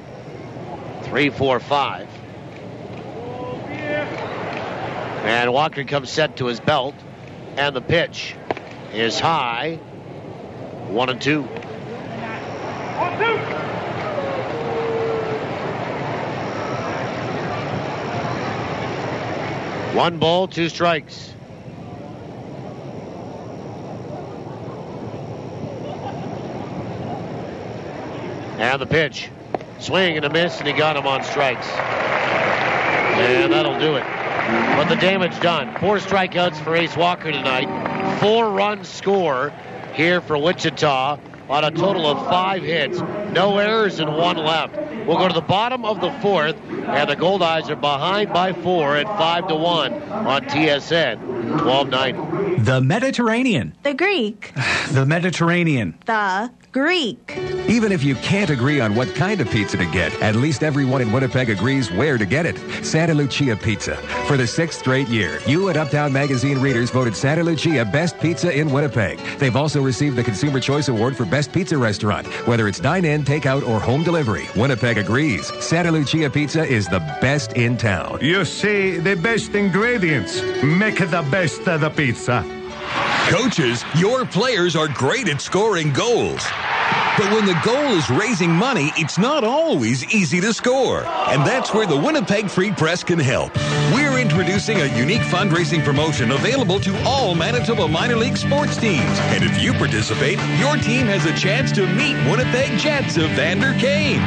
3, 4, 5. And Walker comes set to his belt. And the pitch is high. 1-2. 1 ball, 2 strikes. And the pitch. Swing and a miss, and he got him on strikes. And that'll do it. But the damage done. 4 strikeouts for Ace Walker tonight. 4-run score here for Wichita on a total of 5 hits. No errors and 1 left. We'll go to the bottom of the 4th, and the Goldeyes are behind by 4 at 5-1 on TSN 1290. The Mediterranean. The Greek. The Mediterranean. The Greek. Even if you can't agree on what kind of pizza to get, at least everyone in Winnipeg agrees where to get it. Santa Lucia Pizza. For the 6th straight year, you at Uptown Magazine readers voted Santa Lucia Best Pizza in Winnipeg. They've also received the Consumer Choice Award for Best Pizza Restaurant. Whether it's dine-in, takeout, or home delivery, Winnipeg agrees. Santa Lucia Pizza is the best in town. You see, the best ingredients make the best of the pizza. Coaches, your players are great at scoring goals. But when the goal is raising money, it's not always easy to score. And that's where the Winnipeg Free Press can help. We're introducing a unique fundraising promotion available to all Manitoba minor league sports teams. And if you participate, your team has a chance to meet Winnipeg Jets of Vander Kane.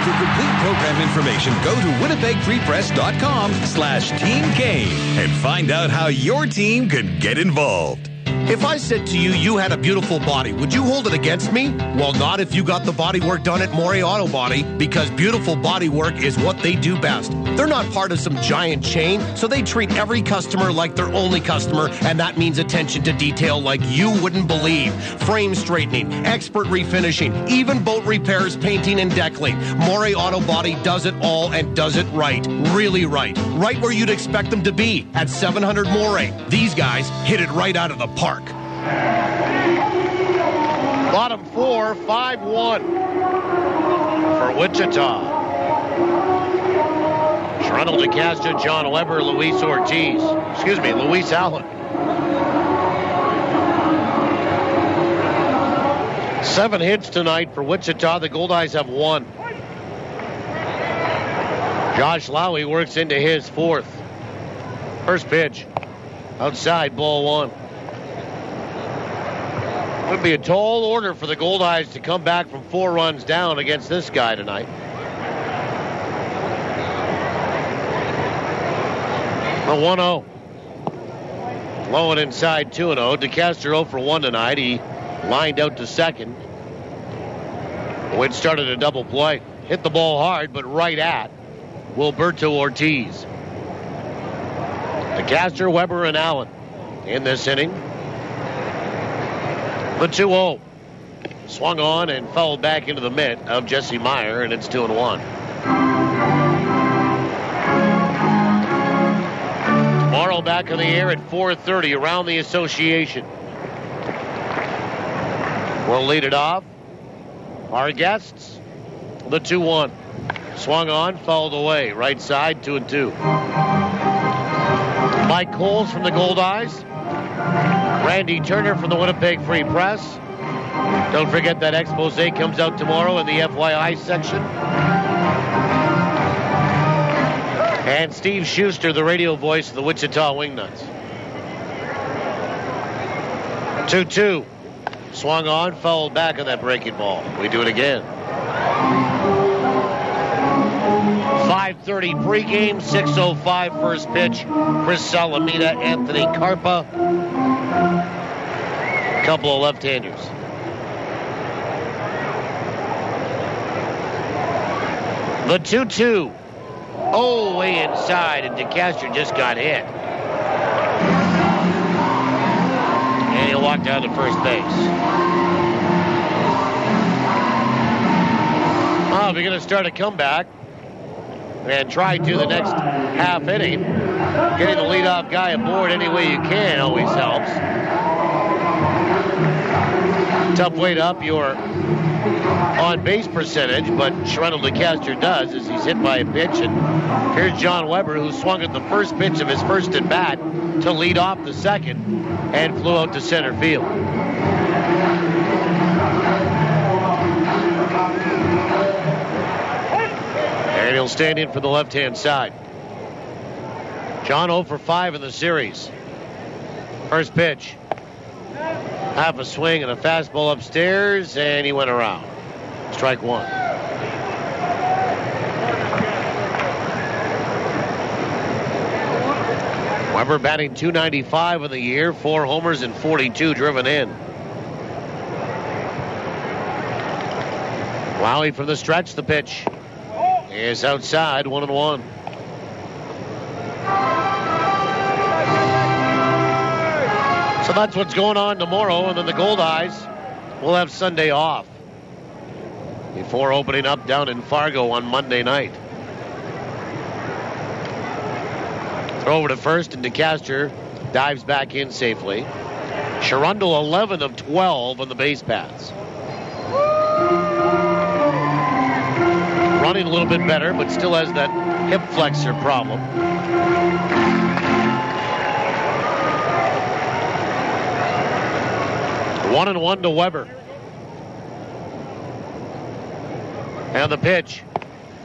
For complete program information, go to winnipegfreepress.com/Team Kane and find out how your team can get involved. If I said to you, you had a beautiful body, would you hold it against me? Well, not if you got the body work done at Morey Auto Body, because beautiful body work is what they do best. They're not part of some giant chain, so they treat every customer like their only customer, and that means attention to detail like you wouldn't believe. Frame straightening, expert refinishing, even boat repairs, painting, and deckling. Morey Auto Body does it all and does it right. Really right. Right where you'd expect them to be, at 700 Morey. These guys hit it right out of the park. Bottom 4, 5-1 for Wichita. Toronto DeCastro, John Weber, Luis Allen. 7 hits tonight for Wichita. The Goldeyes have 1. Josh Lowey works into his 4th. First pitch. Outside, ball 1. Would be a tall order for the Goldeyes to come back from 4 runs down against this guy tonight. A 1-0. Low and inside 2-0. DeCastro 0 for 1 tonight. He lined out to second. Witt started a double play. Hit the ball hard, but right at Wilberto Ortiz. DeCastro, Weber, and Allen in this inning. The 2-0. Swung on and fouled back into the mitt of Jesse Meyer, and it's 2-1. Tomorrow back in the air at 4:30 around the association. We'll lead it off. Our guests, the 2-1. Swung on, fouled away. Right side, 2-2. Mike Coles from the Goldeyes. Randy Turner from the Winnipeg Free Press. Don't forget that expose comes out tomorrow in the FYI section. And Steve Schuster, the radio voice of the Wichita Wingnuts. 2-2. Swung on, fouled back on that breaking ball. We do it again. 5:30 pregame, 6:05 first pitch. Chris Salamita, Anthony Carpa. Couple of left-handers. The 2-2. Oh, way inside, and DeCastro just got hit. And he'll walk down to first base. Oh, if you're going to start a comeback and try to the next half inning, getting the leadoff guy aboard any way you can always helps. Tough way to up your on-base percentage, but Toronto DeCastro does as he's hit by a pitch. And here's John Weber, who swung at the first pitch of his first at-bat to lead off the second and flew out to center field. And he'll stand in for the left-hand side. John 0 for 5 in the series. First pitch. Half a swing and a fastball upstairs, and he went around. Strike 1. Weber batting .295 in the year, 4 homers and 42 driven in. Lowey from the stretch, the pitch is outside, 1-1. So that's what's going on tomorrow, and then the Goldeyes will have Sunday off. before opening up down in Fargo on Monday night. Throw over to first, and DeCaster dives back in safely. Sharundle 11 of 12 on the base paths. Running a little bit better, but still has that hip flexor problem. One and one to Weber. And the pitch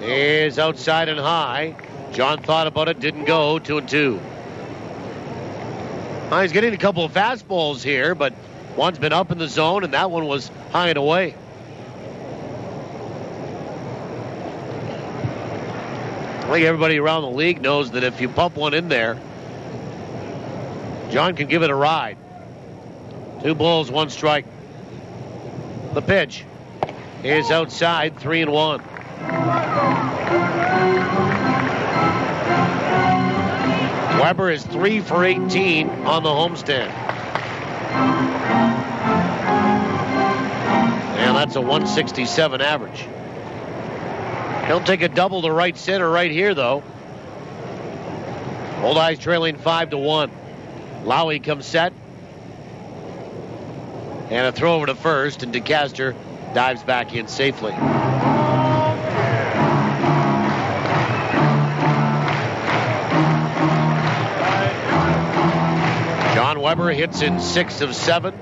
is outside and high. John thought about it, didn't go. 2-2. He's getting a couple of fastballs here, but one's been up in the zone, and that one was high and away. I think everybody around the league knows that if you pump one in there, John can give it a ride. 2 balls, 1 strike. The pitch is outside, 3-1. Weber is 3 for 18 on the homestand. And that's a 167 average. He'll take a double to right center right here, though. Goldeyes trailing 5-1. Lowey comes set. And a throw over to first, and DeCaster dives back in safely. John Weber hits in 6 of 7.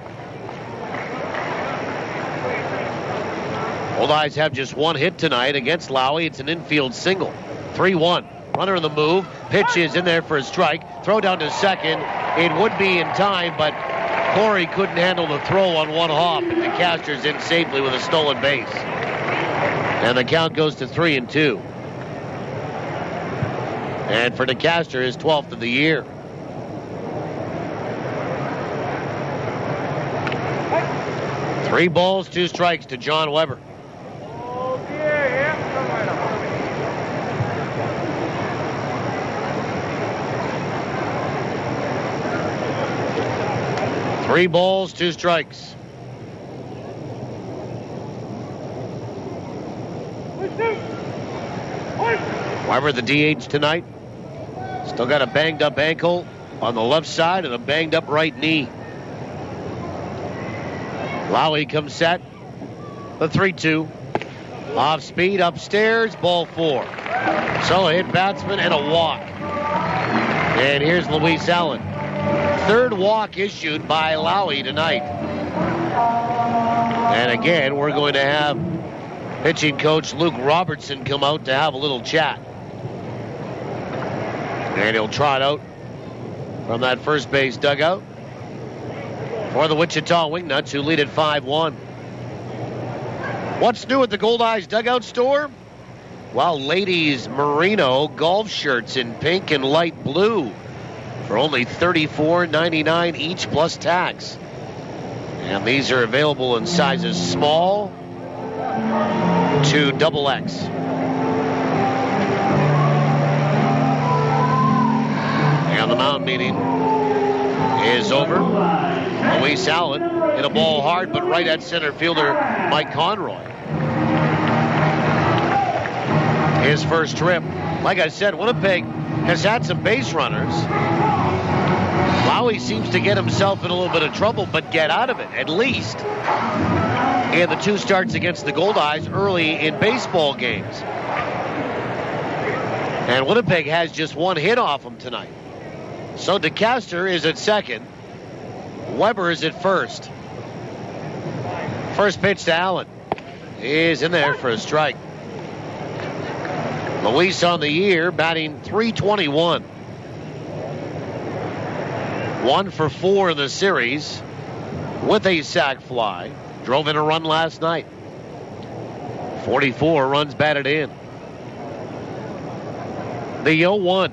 Goldeyes have just 1 hit tonight against Lowey. It's an infield single. 3-1. Runner in the move. Pitch is in there for a strike. Throw down to second. It would be in time, but Corey couldn't handle the throw on one hop, and DeCaster's in safely with a stolen base. And the count goes to 3-2. And for DeCaster, his 12th of the year. Three balls, 2 strikes to John Weber. Three balls, 2 strikes. Weber, the DH tonight. Still got a banged up ankle on the left side and a banged up right knee. Lowey comes set. The 3-2. Off speed, upstairs, ball 4. So a hit batsman and a walk. And here's Luis Allen. 3rd walk issued by Lowey tonight. And again, we're going to have pitching coach Luke Robertson come out to have a little chat. And he'll trot out from that first base dugout for the Wichita Wingnuts, who lead at 5-1. What's new at the Goldeyes dugout store? Well, ladies' merino golf shirts in pink and light blue for only $34.99 each plus tax. And these are available in sizes small to XXX. And the mound meeting is over. Luis Allen hit a ball hard, but right at center fielder Mike Conroy. His first trip. Like I said, Winnipeg has had some base runners. Lowey seems to get himself in a little bit of trouble, but get out of it, at least. And the 2 starts against the Goldeyes early in baseball games. And Winnipeg has just 1 hit off him tonight. So DeCaster is at second. Weber is at first. First pitch to Allen is in there for a strike. Luis on the year, batting .321. 1 for 4 in the series with a sac fly. Drove in a run last night. 44 runs batted in. The 0-1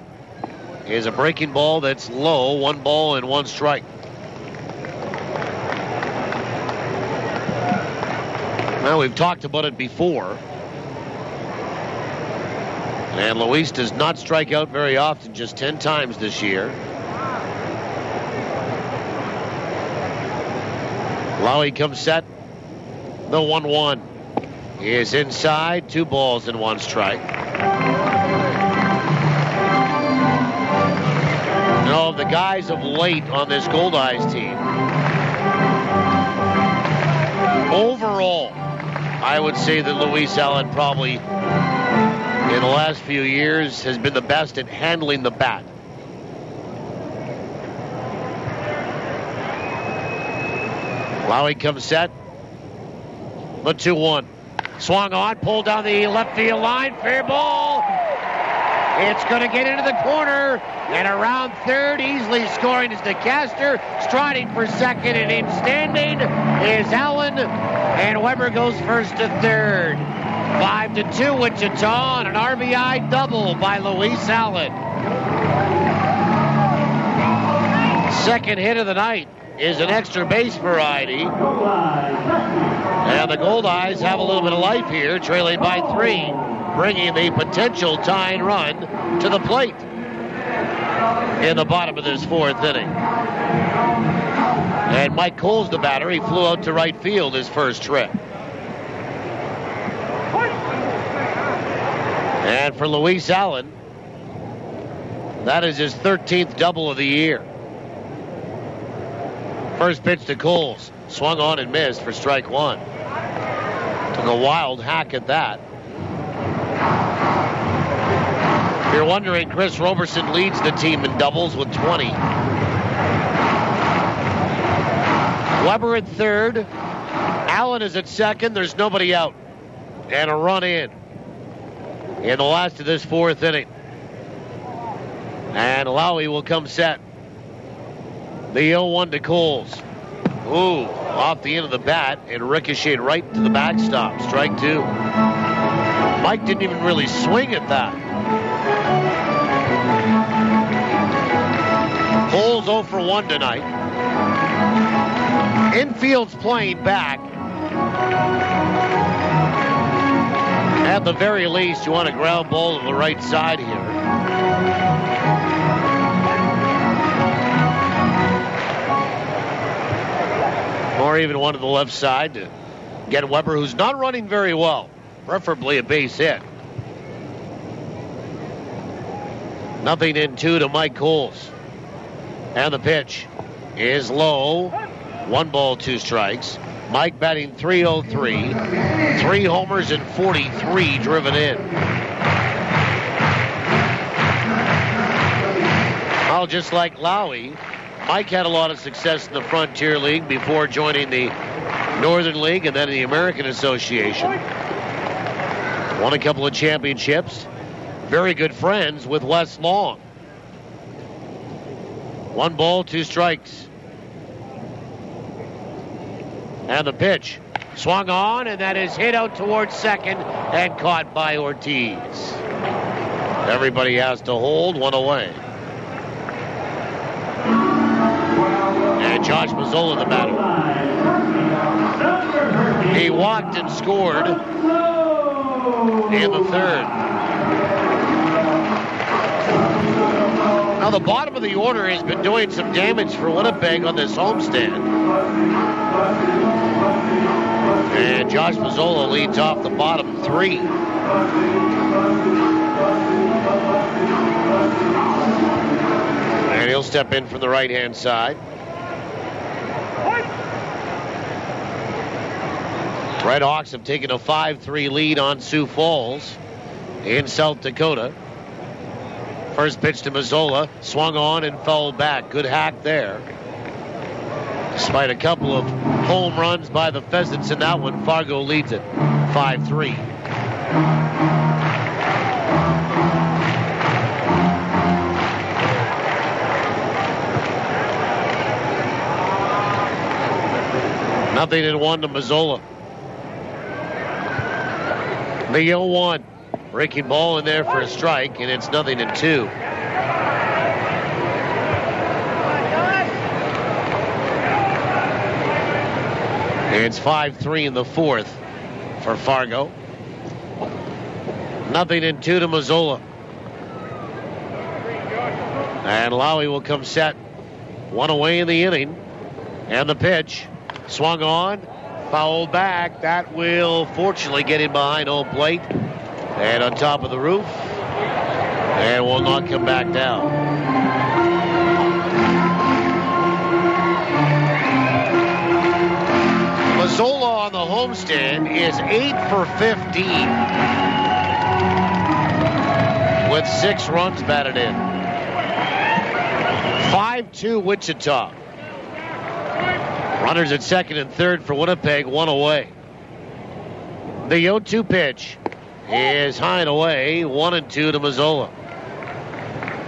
is a breaking ball that's low. 1 ball and 1 strike. Now, we've talked about it before. And Luis does not strike out very often, just 10 times this year. Lowey comes set. The 1-1 is inside. 2 balls and 1 strike. No, the guys of late on this Goldeyes team, overall, I would say that Luis Allen probably, in the last few years, has been the best at handling the bat. Lowey comes set. The 2-1. Swung on, pulled down the left field line. Fair ball. It's going to get into the corner. And around third, easily scoring is DeCaster. Striding for second, and in standing is Allen. And Weber goes first to third. 5-2 Wichita on an RBI double by Luis Allen. Second hit of the night is an extra base variety. And the Goldeyes have a little bit of life here, trailing by 3, bringing the potential tying run to the plate in the bottom of this 4th inning. And Mike Cole's the batter. He flew out to right field his first trip. And for Luis Allen, that is his 13th double of the year. First pitch to Coles. Swung on and missed for strike 1. Took a wild hack at that. If you're wondering, Chris Roberson leads the team in doubles with 20. Weber at third. Allen is at second. There's nobody out. And a run in the last of this 4th inning. And Lowey will come set. The 0-1 to Coles. Ooh, off the end of the bat and ricocheted right to the backstop. Strike 2. Mike didn't even really swing at that. Coles 0 for 1 tonight. Infield's playing back. At the very least, you want a ground ball to the right side here. Or even one to the left side to get Weber, who's not running very well. Preferably a base hit. 0-2 to Mike Coles. And the pitch is low. 1 ball, 2 strikes. Mike batting .303. 3 homers and 43 driven in. Well, just like Lowey, Mike had a lot of success in the Frontier League before joining the Northern League and then the American Association. Won a couple of championships. Very good friends with Les Long. 1 ball, 2 strikes. And the pitch. Swung on, and that is hit out towards second and caught by Ortiz. Everybody has to hold, 1 away. And Josh Mazzola, the batter. He walked and scored in the 3rd. Now the bottom of the order has been doing some damage for Winnipeg on this homestand. And Josh Mazzola leads off the bottom 3. And he'll step in from the right-hand side. Red Hawks have taken a 5-3 lead on Sioux Falls in South Dakota. First pitch to Mazzola, swung on and fouled back. Good hack there. Despite a couple of home runs by the Pheasants in that one, Fargo leads it 5-3. Nothing in 1 to Mazzola. The 0-1. Breaking ball in there for a strike, and it's 0-2. It's 5-3 in the 4th for Fargo. 0-2 to Mazzola. And Lowey will come set. 1 away in the inning. And the pitch. Swung on. Fouled back. That will fortunately get in behind home plate and on top of the roof, and will not come back down. Mazzola on the homestand is 8 for 15 with 6 runs batted in. 5-2 Wichita. Runners at second and third for Winnipeg, 1 away. The 0-2 pitch is high and away, 1-2 to Mazzola.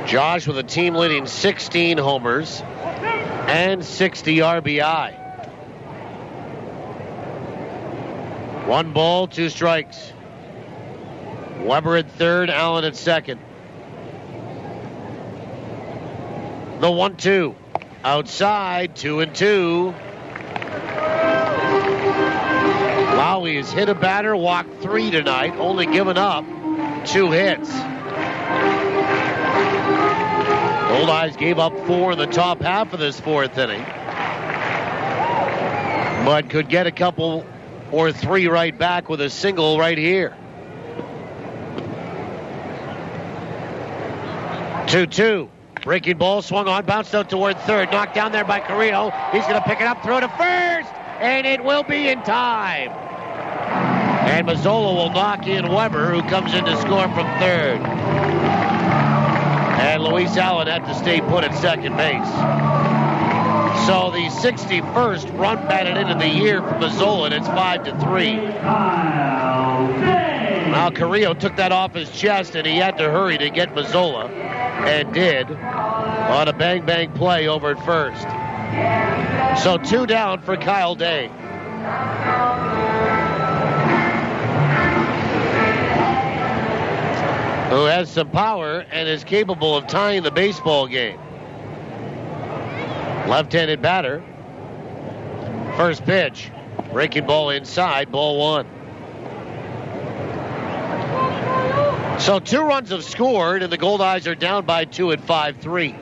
Josh with a team-leading 16 homers and 60 RBI. 1 ball, 2 strikes. Weber at third, Allen at second. The 1-2. Outside, 2-2. Lowey has hit a batter, walked 3 tonight, only given up 2 hits. Goldeyes gave up 4 in the top half of this 4th inning, but could get a couple or 3 right back with a single right here. 2-2. Breaking ball, swung on, bounced out toward third, knocked down there by Carrillo. He's going to pick it up, throw to first, and it will be in time. And Mazzola will knock in Weber, who comes in to score from third. And Luis Allen had to stay put at second base. So the 61st run batted into the year for Mazzola, and it's 5-3. Now Carrillo took that off his chest, and he had to hurry to get Mazzola, and did, on a bang-bang play over at first. So 2 down for Kyle Day. Who has some power and is capable of tying the baseball game. Left-handed batter. First pitch. Breaking ball inside, ball 1. So 2 runs have scored, and the Goldeyes are down by 2 at 5-3.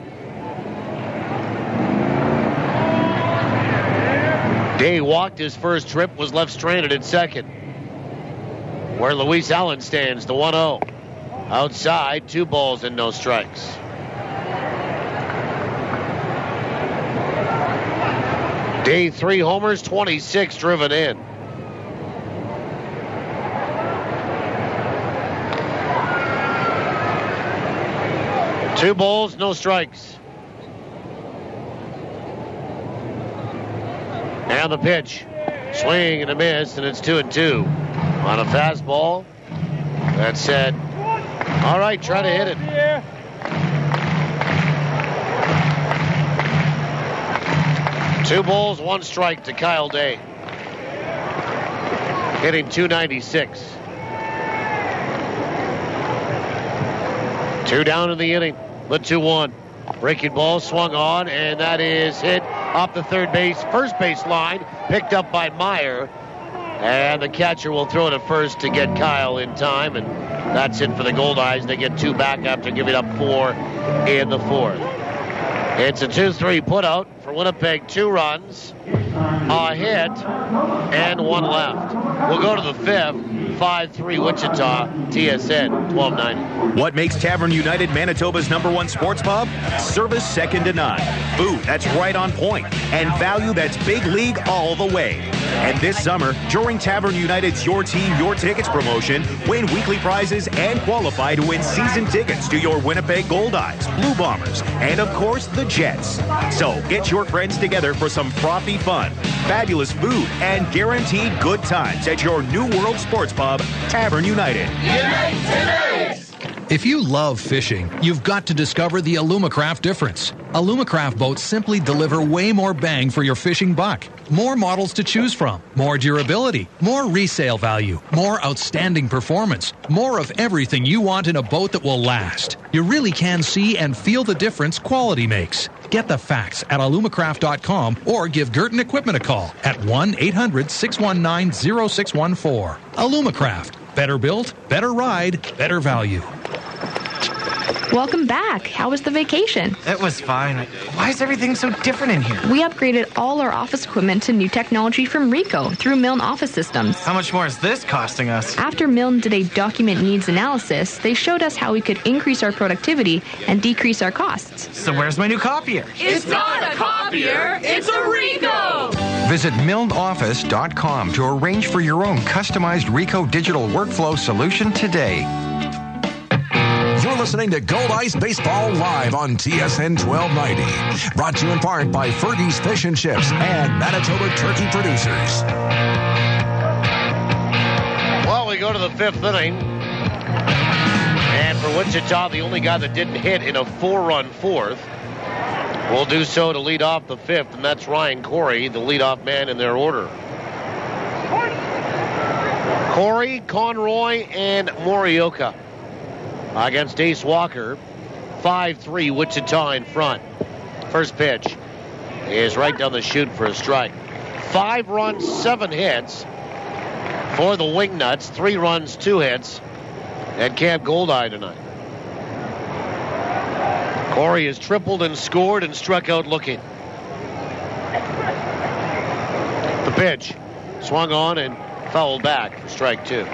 Day walked his first trip, was left stranded at second, where Luis Allen stands, the 1-0. Outside, 2 balls and no strikes. Day 3 homers, 26 driven in. Two balls, no strikes. And the pitch. Swing and a miss, and it's 2-2. On a fastball. That said, all right, try to hit it. Two balls, 1 strike to Kyle Day. Hitting .296. 2 down in the inning. The 2-1. Breaking ball swung on, and that is hit off the first base line, picked up by Meyer. And the catcher will throw to first to get Kyle in time, and that's it for the Goldeyes. They get 2 back after giving up 4 in the 4th. It's a 2-3 putout for Winnipeg. 2 runs, a hit, and 1 left. We'll go to the 5th. 5-3 Wichita, TSN 1290. What makes Tavern United Manitoba's #1 sports pub? Service second to none. Food that's right on point. And value that's big league all the way. And this summer, during Tavern United's Your Team, Your Tickets promotion, win weekly prizes and qualify to win season tickets to your Winnipeg Goldeyes, Blue Bombers, and of course, the Jets. So get your friends together for some frothy fun, fabulous food, and guaranteed good times at your New World Sports Pub, Tavern United. If you love fishing, you've got to discover the Alumacraft difference. Alumacraft boats simply deliver way more bang for your fishing buck. More models to choose from, more durability, more resale value, more outstanding performance, more of everything you want in a boat that will last. You really can see and feel the difference quality makes. Get the facts at alumacraft.com or give Girton Equipment a call at 1-800-619-0614. Alumacraft. Better built, better ride, better value. Welcome back. How was the vacation? It was fine. Why is everything so different in here? We upgraded all our office equipment to new technology from Rico through Milne Office Systems. How much more is this costing us? After Milne did a document needs analysis, they showed us how we could increase our productivity and decrease our costs. So where's my new copier? It's not a copier, it's a Rico! Visit milneoffice.com to arrange for your own customized Rico digital workflow solution today. You're listening to Goldeyes Baseball live on TSN 1290. Brought to you in part by Fergie's Fish and Chips and Manitoba Turkey Producers. Well, we go to the 5th inning. And for Wichita, the only guy that didn't hit in a 4-run 4th will do so to lead off the 5th, and that's Ryan Corey, the leadoff man in their order. Corey, Conroy, and Morioka against Ace Walker. 5-3 Wichita in front. First pitch is right down the chute for a strike. 5 runs, 7 hits for the Wingnuts. 3 runs, 2 hits at Camp Goldeye tonight. Corey has tripled and scored and struck out looking. The pitch swung on and fouled back for strike 2.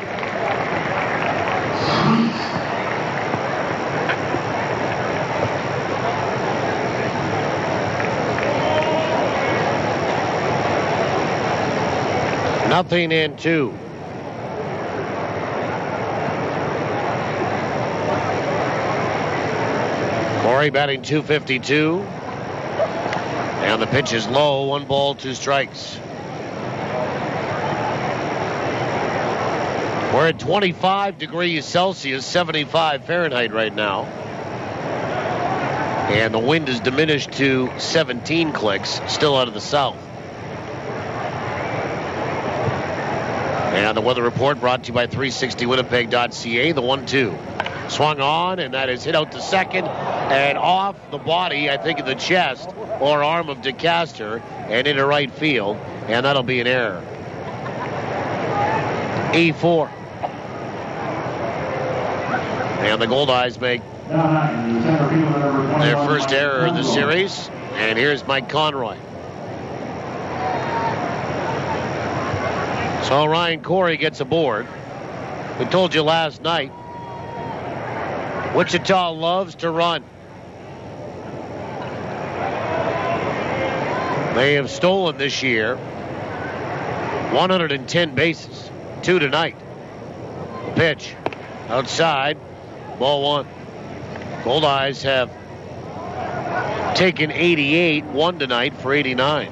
Nothing in 2. Corey batting .252. And the pitch is low. 1 ball, 2 strikes. We're at 25 degrees Celsius, 75 Fahrenheit right now. And the wind is diminished to 17 clicks, still out of the south. And the weather report brought to you by 360winnipeg.ca. The 1-2. Swung on, and that is hit out to second and off the body, I think, of the chest or arm of DeCaster, and into right field, and that'll be an error. E4. And the Goldeyes make their first error of the series, and here's Mike Conroy. So Ryan Corey gets aboard. We told you last night, Wichita loves to run. They have stolen this year 110 bases, 2 tonight. The pitch outside, ball 1. Goldeyes have taken 88, 1 tonight for 89.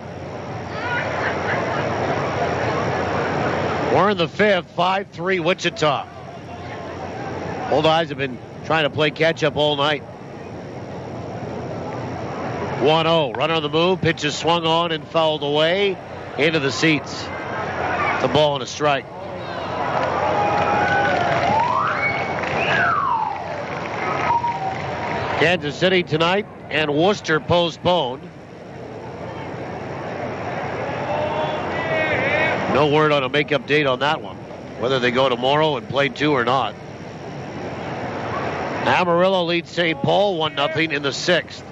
We're in the 5th, 5-3 Wichita. Goldeyes have been trying to play catch-up all night. 1-0, runner on the move, pitch is swung on and fouled away into the seats. The ball and a strike. Kansas City tonight and Worcester postponed. No word on a make-up date on that one, whether they go tomorrow and play 2 or not. Amarillo leads St. Paul 1-0 in the 6th.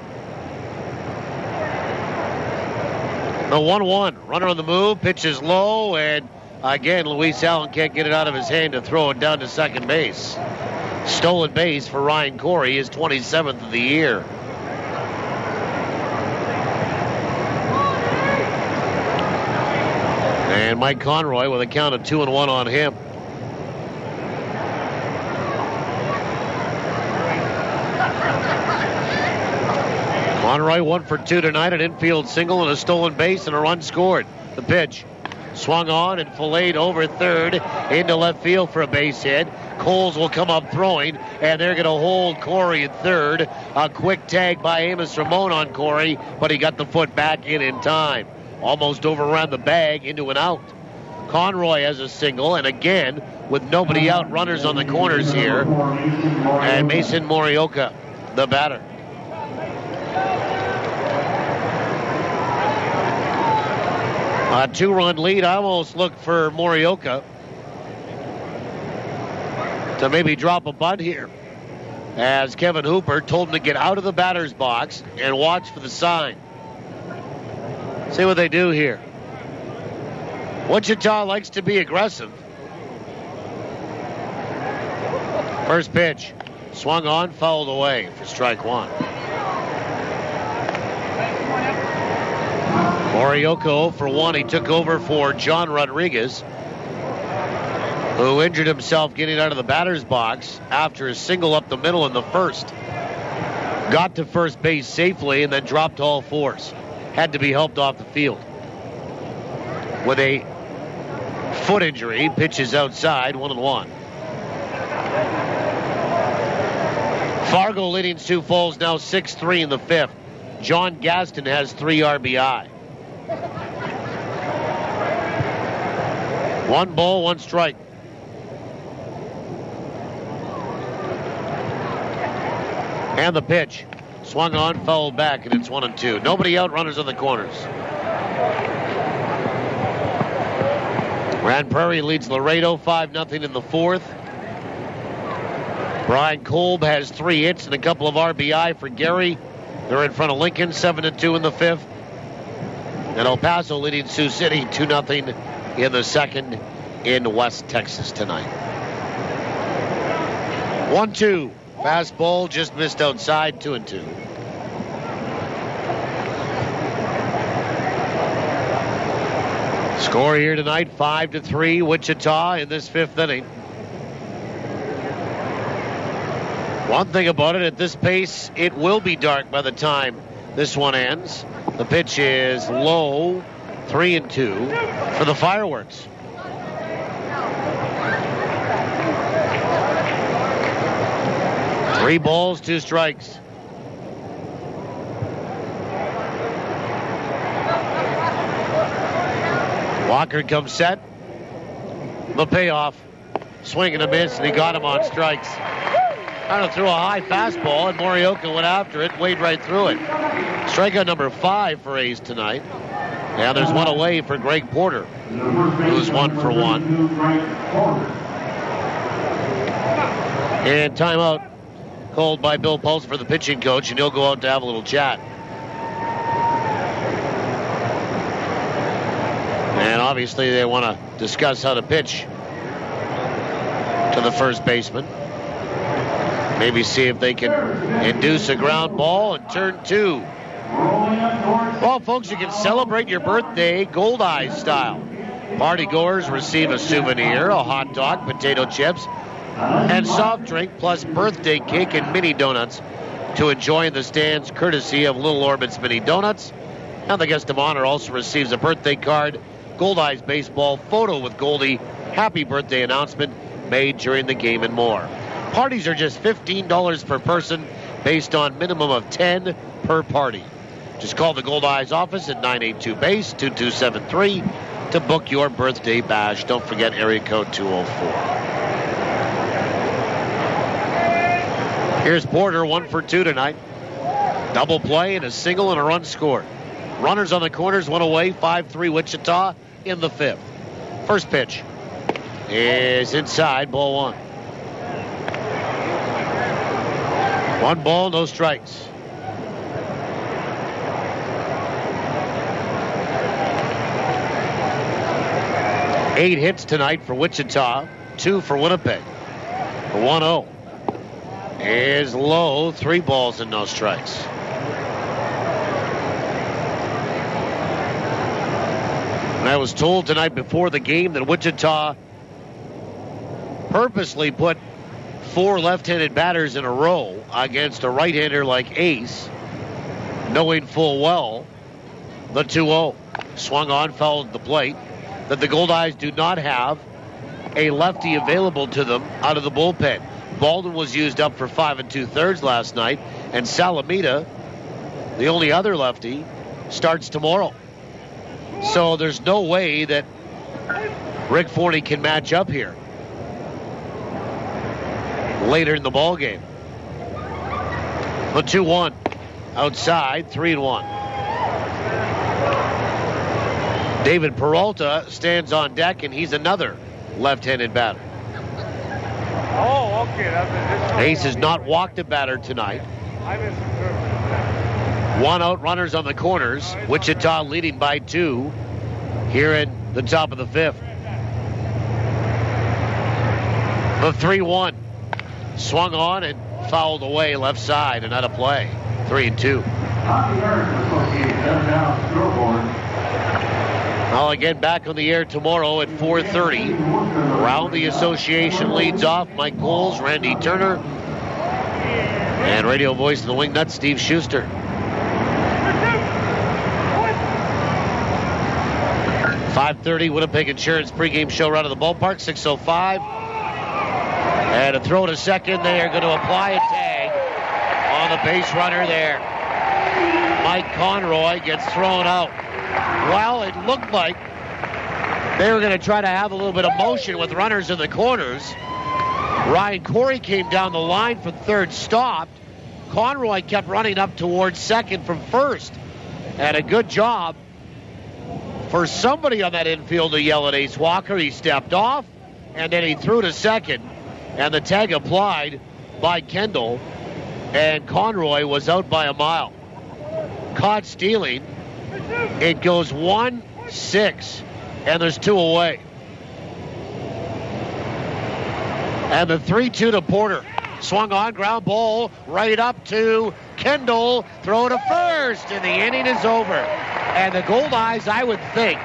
The 1-1, runner on the move, pitch is low, and again, Luis Allen can't get it out of his hand to throw it down to second base. Stolen base for Ryan Corey, his 27th of the year. And Mike Conroy with a count of 2-1 on him. Conroy 1 for 2 tonight, an infield single and a stolen base and a run scored. The pitch swung on and filleted over third into left field for a base hit. Coles will come up throwing, and they're going to hold Corey at third. A quick tag by Amos Ramon on Corey, but he got the foot back in time. Almost overran the bag into an out. Conroy has a single, and again, with nobody out, runners on the corners here. And Mason Morioka, the batter. A 2-run lead. I almost look for Morioka to maybe drop a bunt here. as Kevin Hooper told him to get out of the batter's box and watch for the sign. See what they do here. Wichita likes to be aggressive. First pitch, swung on, fouled away for strike one. Morioka for one. He took over for John Rodriguez, who injured himself getting out of the batter's box after a single up the middle in the first. Got to first base safely and then dropped to all fours. Had to be helped off the field with a foot injury. Pitches outside, 1-1. Fargo leading Sioux Falls now 6-3 in the fifth. John Gaston has 3 RBI. 1 ball, 1 strike. And the pitch. Swung on, fouled back, and it's 1-2. Nobody out, runners on the corners. Grand Prairie leads Laredo 5-0 in the fourth. Brian Kolb has 3 hits and a couple of RBI for Gary. They're in front of Lincoln 7-2 in the fifth. And El Paso leading Sioux City 2-0 in the second in West Texas tonight. 1-2. Fastball just missed outside, 2-2. Score here tonight, 5-3, Wichita in this fifth inning. One thing about it, at this pace, it will be dark by the time this one ends. The pitch is low, 3-2 for the Fireworks. Three balls, 2 strikes. Walker comes set. The payoff. Swing and a miss, and he got him on strikes. Kind of threw a high fastball, and Morioka went after it, wade right through it. Strikeout number 5 for A's tonight. And there's one away for Greg Porter, who's 1 for 1. And timeout called by Bill Pulse for the pitching coach, and he'll go out to have a little chat. And obviously they want to discuss how to pitch to the first baseman. Maybe see if they can induce a ground ball and turn 2. Well, folks, you can celebrate your birthday Goldeyes style. Party goers receive a souvenir, a hot dog, potato chips, and soft drink, plus birthday cake and mini donuts to enjoy in the stands, courtesy of Little Orbit's Mini Donuts. And the guest of honor also receives a birthday card, Goldeyes baseball, photo with Goldie, happy birthday announcement made during the game, and more. Parties are just $15 per person, based on minimum of 10 per party. Just call the Goldeyes office at 982-BASE-2273 to book your birthday bash. Don't forget area code 204. Here's Porter, 1 for 2 tonight. Double play and a single and a run scored. Runners on the corners, 1 away, 5-3 Wichita in the fifth. First pitch is inside, ball 1. 1 ball, no strikes. Eight hits tonight for Wichita, 2 for Winnipeg. 1-0 is low, 3 balls and no strikes. And I was told tonight before the game that Wichita purposely put 4 left-handed batters in a row against a right-hander like Ace, knowing full well the 2-0 swung on, fouled at the plate, that the Goldeyes do not have a lefty available to them out of the bullpen. Baldwin was used up for 5 2/3 last night, and Salamita, the only other lefty, starts tomorrow. So there's no way that Rick Forney can match up here later in the ball game. The 2-1 outside, 3-1. David Peralta stands on deck, and he's another left-handed batter. Ace has not walked a batter tonight. 1 out, runners on the corners. Wichita leading by 2 here in the top of the 5th. The 3-1. Swung on and fouled away left side and out of play. 3-2. Well, again, back on the air tomorrow at 4:30. Around the Association leads off Mike Bowles, Randy Turner, and radio voice of the Wingnuts, Steve Schuster. 5:30, Winnipeg Insurance pregame show right of the ballpark, 6:05. And a throw to second. They are going to apply a tag on the base runner there. Mike Conroy gets thrown out. Well, it looked like they were going to try to have a little bit of motion with runners in the corners. Ryan Corey came down the line from third, stopped. Conroy kept running up towards second from first. And a good job for somebody on that infield to yell at Ace Walker. He stepped off, and then he threw to second. And the tag applied by Kendall. And Conroy was out by a mile. Caught stealing. It goes 1-6, and there's 2 away. And the 3-2 to Porter. Swung on, ground ball, right up to Kendall. Throw to first, and the inning is over. And the Goldeyes, I would think,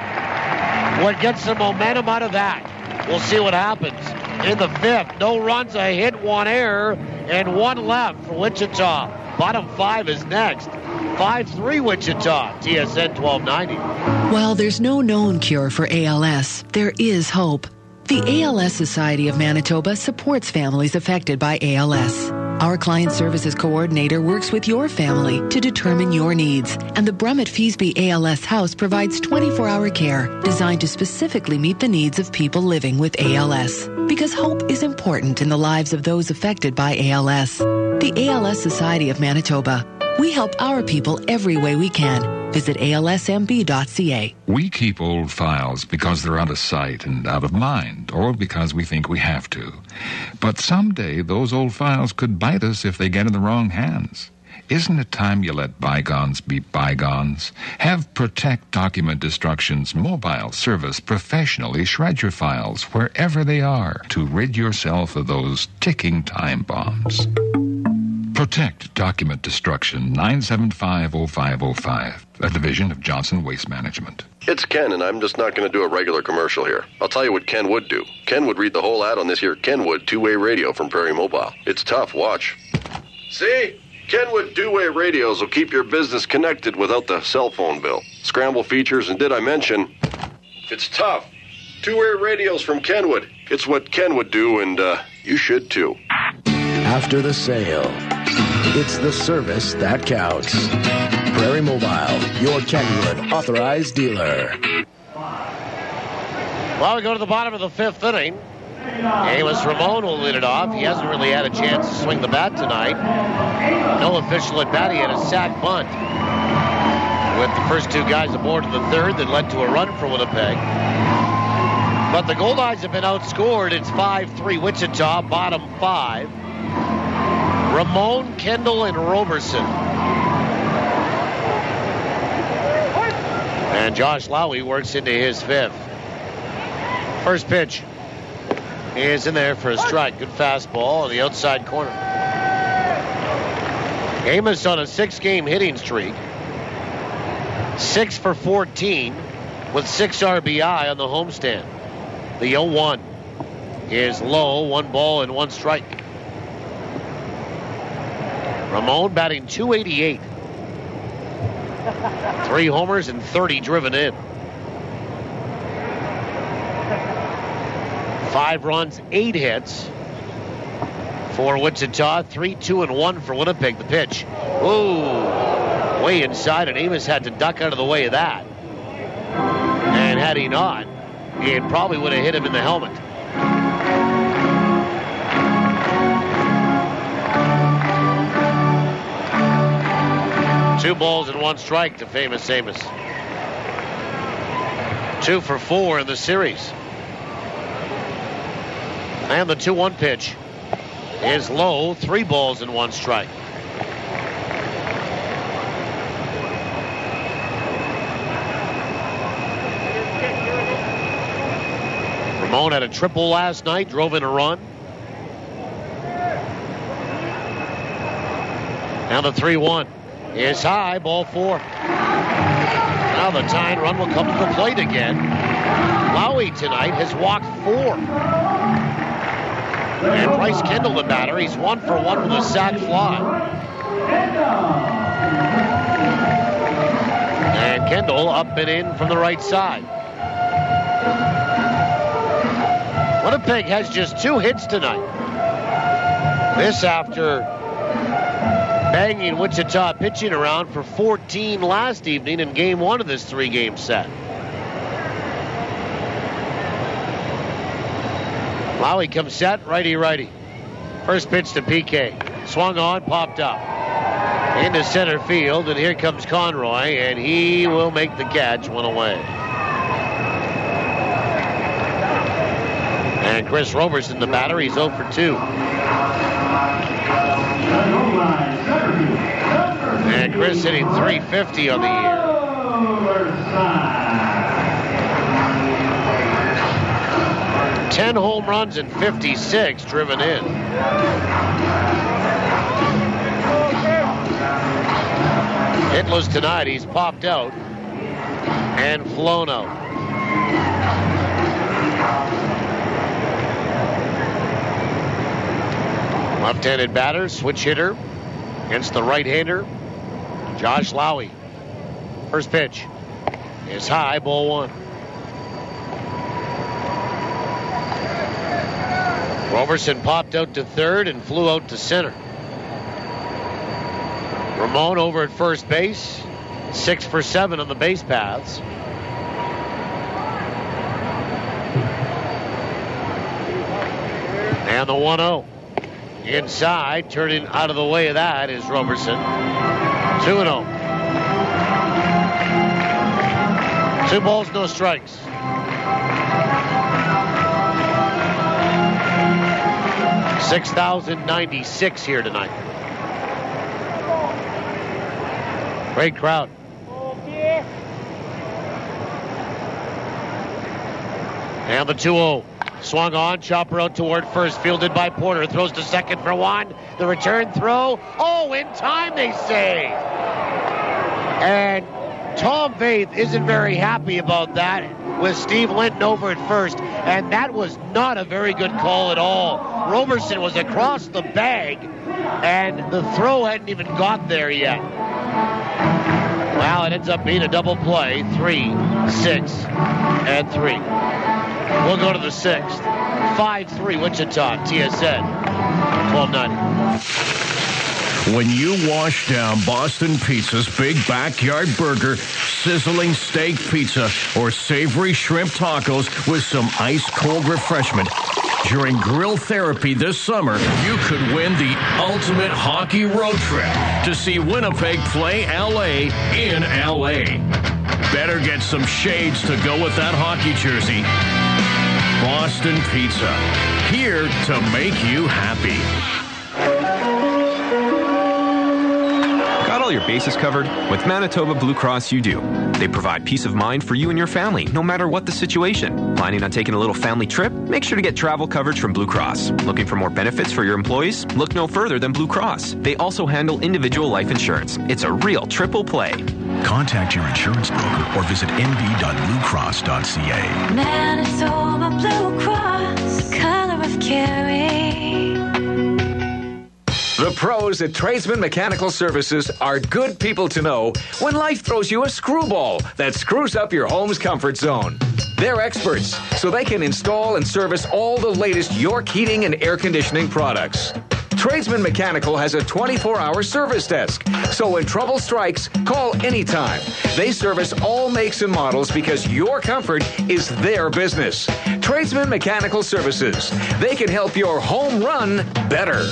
would get some momentum out of that. We'll see what happens. In the 5th, no runs, a hit, 1 error, and 1 left for Wichita. Bottom 5 is next. 5-3 Wichita, TSN 1290. While there's no known cure for ALS, there is hope. The ALS Society of Manitoba supports families affected by ALS. Our Client Services Coordinator works with your family to determine your needs, and the Brummett Feesby ALS House provides 24-hour care designed to specifically meet the needs of people living with ALS. Because hope is important in the lives of those affected by ALS. The ALS Society of Manitoba. We help our people every way we can. Visit alsmb.ca. We keep old files because they're out of sight and out of mind, or because we think we have to. But someday those old files could bite us if they get in the wrong hands. Isn't it time you let bygones be bygones? Have Protect Document Destruction's mobile service professionally shred your files wherever they are to rid yourself of those ticking time bombs. Protect Document Destruction, 975-0505, a division of Johnson Waste Management. It's Ken, and I'm just not going to do a regular commercial here. I'll tell you what Ken would do. Ken would read the whole ad on this here Kenwood two-way radio from Prairie Mobile. It's tough, watch. See? Kenwood two-way radios will keep your business connected without the cell phone bill. Scramble features, and did I mention, it's tough. Two-way radios from Kenwood. It's what Ken would do, and you should too. After the sale, it's the service that counts. Prairie Mobile, your Kenwood authorized dealer. Well, we go to the bottom of the 5th inning. Amos Ramon will lead it off. He hasn't really had a chance to swing the bat tonight. No official at bat. He had a sac bunt with the first 2 guys aboard in the 3rd that led to a run for Winnipeg. But the Goldeyes have been outscored. It's 5-3 Wichita, bottom 5. Ramon, Kendall, and Roberson. And Josh Lowey works into his 5th. First pitch is in there for a strike. Good fastball on the outside corner. Amos on a 6-game hitting streak. 6 for 14 with 6 RBI on the homestand. The 0-1 is low. 1 ball and 1 strike. Ramon batting .288. 3 homers and 30 driven in. 5 runs, 8 hits for Wichita. 3-2-1 for Winnipeg. The pitch. Ooh, way inside, and Amos had to duck out of the way of that. And had he not, it probably would have hit him in the helmet. Two balls and 1 strike to famous Amos. 2 for 4 in the series. And the 2-1 pitch is low. 3 balls and 1 strike. Ramon had a triple last night, drove in a run. Now the 3-1 is high, ball 4. Now the tying run will come to the plate again. Lowey tonight has walked 4. And Bryce Kendall, the batter, he's 1 for 1 with a sac fly. And Kendall up and in from the right side. Winnipeg has just 2 hits tonight. This after banging Wichita pitching around for 14 last evening in game 1 of this 3-game set. Lowey comes set, righty-righty. First pitch to PK. Swung on, popped up. Into center field, and here comes Conroy, and he will make the catch, 1 away. And Chris Roberson, the batter, he's 0 for 2. And Chris hitting .350 on the year. 10 home runs and 56 driven in. Hitless tonight. He's popped out and flown out. Left-handed batter, switch hitter against the right-hander, Josh Lowey. First pitch is high, ball 1. Roberson popped out to third and flew out to center. Ramon over at first base, 6 for 7 on the base paths. And the 1-0. Inside, turning out of the way of that is Roberson. 2-0. 2 balls, no strikes. $6,096 here tonight. Great crowd. And the 2-0. Swung on, chopper out toward first, fielded by Porter. Throws to second for 1. The return throw. Oh, in time, they say. And Tom Vaith isn't very happy about that with Steve Linton over at first. And that was not a very good call at all. Roberson was across the bag, and the throw hadn't even got there yet. Well, it ends up being a double play. 3, 6, and 3. We'll go to the 6th. 5-3 Wichita, TSN, 1290. When you wash down Boston Pizza's big backyard burger, sizzling steak pizza, or savory shrimp tacos with some ice-cold refreshment during grill therapy this summer, you could win the ultimate hockey road trip to see Winnipeg play LA in LA. Better get some shades to go with that hockey jersey. Boston Pizza, here to make you happy. Got all your bases covered? With Manitoba Blue Cross, you do. They provide peace of mind for you and your family, no matter what the situation. Planning on taking a little family trip? Make sure to get travel coverage from Blue Cross. Looking for more benefits for your employees? Look no further than Blue Cross. They also handle individual life insurance. It's a real triple play. Contact your insurance broker or visit nb.bluecross.ca. Manitoba Blue Cross, color of caring. The pros at Tradesman Mechanical Services are good people to know when life throws you a screwball that screws up your home's comfort zone. They're experts, so they can install and service all the latest York heating and air conditioning products. Tradesman Mechanical has a 24-hour service desk, so when trouble strikes, call anytime. They service all makes and models because your comfort is their business. Tradesman Mechanical Services. They can help your home run better.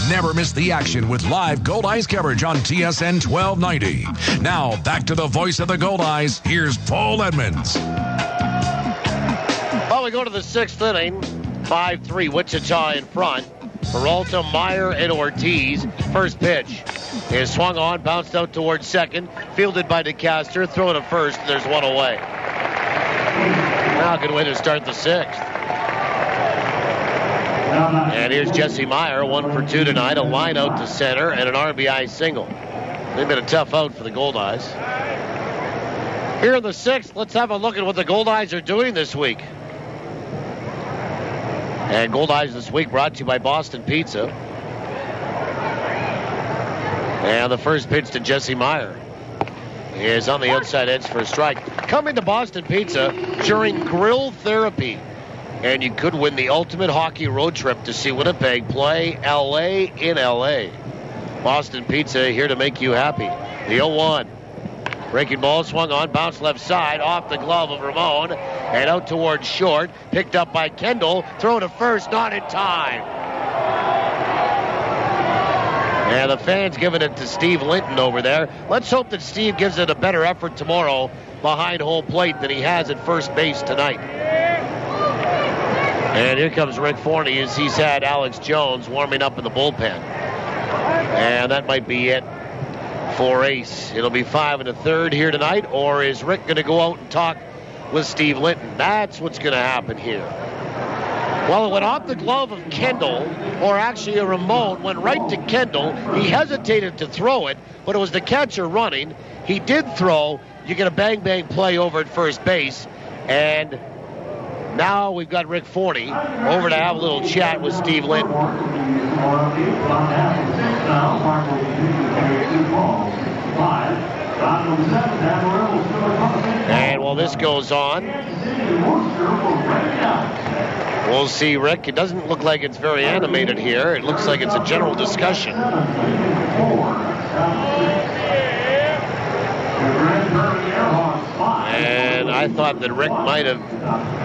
Never miss the action with live Goldeyes coverage on TSN 1290. Now, back to the voice of the Goldeyes. Here's Paul Edmonds. Well, we go to the 6th inning. 5-3 Wichita in front. Peralta, Meyer, and Ortiz. First pitch is swung on, bounced out towards second, fielded by DeCaster, throw to first, and there's one away. Now a good way to start the sixth. And here's Jesse Meyer, 1 for 2 tonight, a line out to center, and an RBI single. They've been a tough out for the Goldeyes. Here in the sixth, let's have a look at what the Goldeyes are doing this week. And Goldeyes this week brought to you by Boston Pizza. And the first pitch to Jesse Meyer is on the outside edge for a strike. Coming to Boston Pizza during grill therapy. And you could win the ultimate hockey road trip to see Winnipeg play LA in LA. Boston Pizza here to make you happy. The 0-1. Breaking ball swung on, bounced left side, off the glove of Ramon, and out towards short. Picked up by Kendall, throw to first, not in time. And the fans giving it to Steve Linton over there. Let's hope that Steve gives it a better effort tomorrow behind home plate than he has at first base tonight. And here comes Rick Forney as he's had Alex Jones warming up in the bullpen. And that might be it for Ace. It'll be 5 1/3 here tonight, or is Rick going to go out and talk with Steve Linton? That's what's going to happen here. Well, it went off the glove of Kendall, or actually a Ramon went right to Kendall. He hesitated to throw it, but it was the catcher running. He did throw. You get a bang-bang play over at first base, and now we've got Rick Forney over to have a little chat with Steve Linton. And while this goes on, we'll see Rick. It doesn't look like it's very animated here. It looks like it's a general discussion. And I thought that Rick might have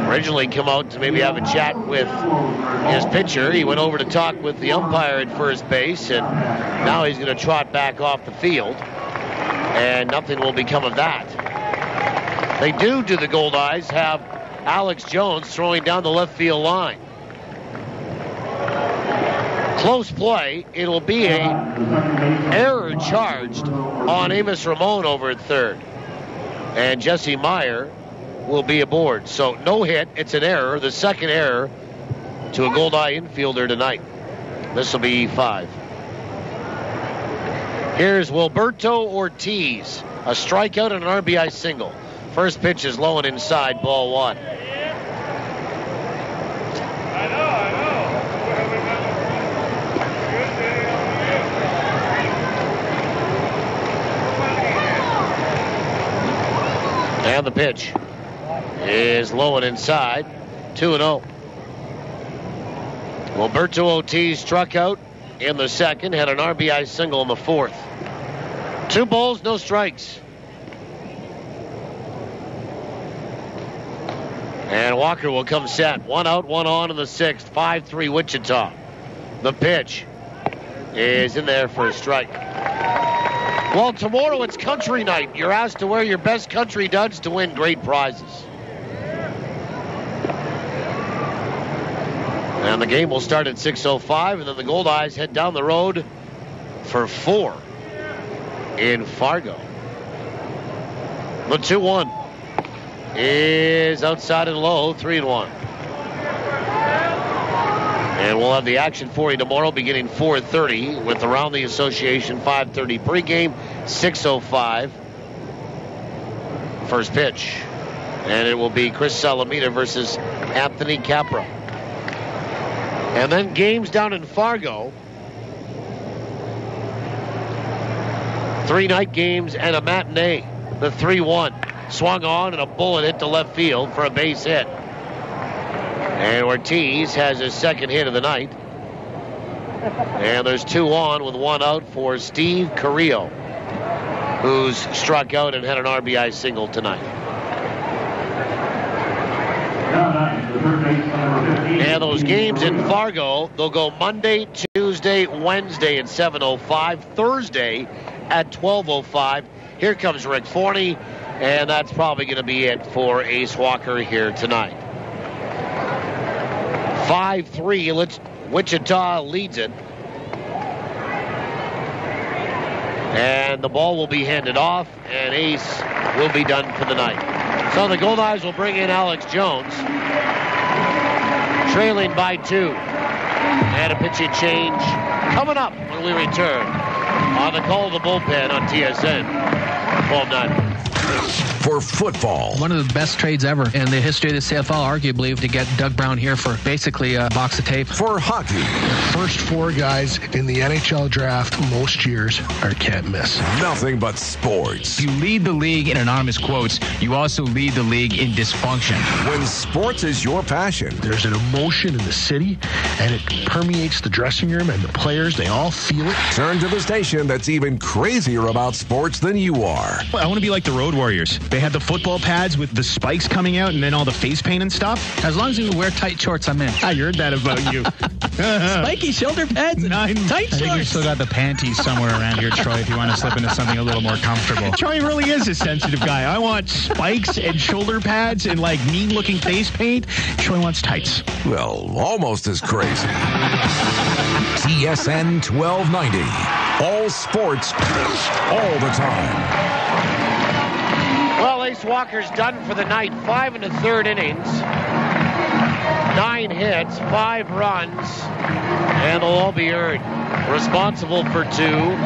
originally come out to maybe have a chat with his pitcher. He went over to talk with the umpire at first base, and now he's going to trot back off the field, and nothing will become of that. They do the Goldeyes have Alex Jones throwing down the left field line. Close play. It'll be a error charged on Amos Ramon over at third. And Jesse Meyer will be aboard. So no hit. It's an error. The second error to a Goldeye infielder tonight. This will be 5. Here's Wilberto Ortiz. A strikeout and an RBI single. First pitch is low and inside, ball 1. And the pitch is low and inside, 2-0. Wilberto Ortiz struck out in the second, had an RBI single in the fourth. 2 balls, no strikes. And Walker will come set. 1 out, 1 on in the sixth. 5-3 Wichita. The pitch is in there for a strike. Well, tomorrow it's country night. You're asked to wear your best country duds to win great prizes. And the game will start at 6:05, and then the Goldeyes head down the road for 4 in Fargo. The 2-1 is outside and low, 3-1. And we'll have the action for you tomorrow beginning 4:30 with Around the Association 5:30 pregame, 6:05 first pitch. And it will be Chris Salamina versus Anthony Capra. And then games down in Fargo. 3 night games and a matinee. The 3-1 swung on and a bullet hit to left field for a base hit. And Ortiz has his second hit of the night. And there's 2 on with 1 out for Steve Carrillo, who's struck out and had an RBI single tonight. And those games in Fargo, they'll go Monday, Tuesday, Wednesday at 7:05, Thursday at 12:05. Here comes Rick Forney, and that's probably going to be it for Ace Walker here tonight. 5-3. Wichita leads it. And the ball will be handed off, and Ace will be done for the night. So the Goldeyes will bring in Alex Jones, trailing by 2. And a pitching change coming up when we return on the call of the bullpen on TSN 1290. For football. One of the best trades ever in the history of the CFL, arguably, to get Doug Brown here for basically a box of tape. For hockey. First 4 guys in the NHL draft most years are can't miss. Nothing but sports. You lead the league in anonymous quotes. You also lead the league in dysfunction. When sports is your passion. There's an emotion in the city, and it permeates the dressing room, and the players, they all feel it. Turn to the station that's even crazier about sports than you are. Well, I want to be like the Road Warriors. They had the football pads with the spikes coming out and then all the face paint and stuff. As long as you wear tight shorts, I'm in. I heard that about you. Spiky shoulder pads and tight shorts. I think you've still got the panties somewhere around here, Troy, if you want to slip into something a little more comfortable. Troy really is a sensitive guy. I want spikes and shoulder pads and like mean-looking face paint. Troy wants tights. Well, almost as crazy. TSN 1290. All sports, all the time. Well, Ace Walker's done for the night. 5 1/3 innings. 9 hits, 5 runs, and they'll all be earned. Responsible for 2,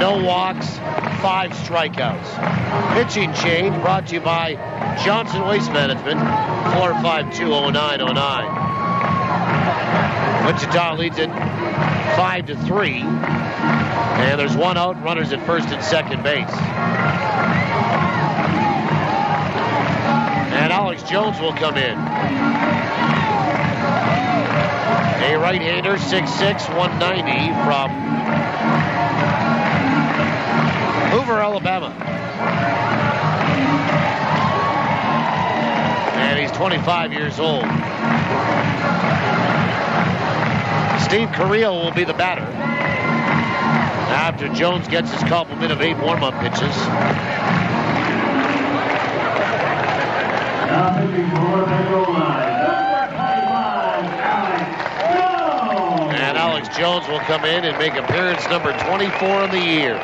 no walks, 5 strikeouts. Pitching change brought to you by Johnson Waste Management, 452-0909. Wichita leads it 5-3, and there's 1 out, runners at first and second base. And Alex Jones will come in. A right-hander, 6'6", 190 from Hoover, Alabama. And he's 25 years old. Steve Carrillo will be the batter after Jones gets his complement of 8 warm-up pitches. And Alex Jones will come in and make appearance number 24 of the year.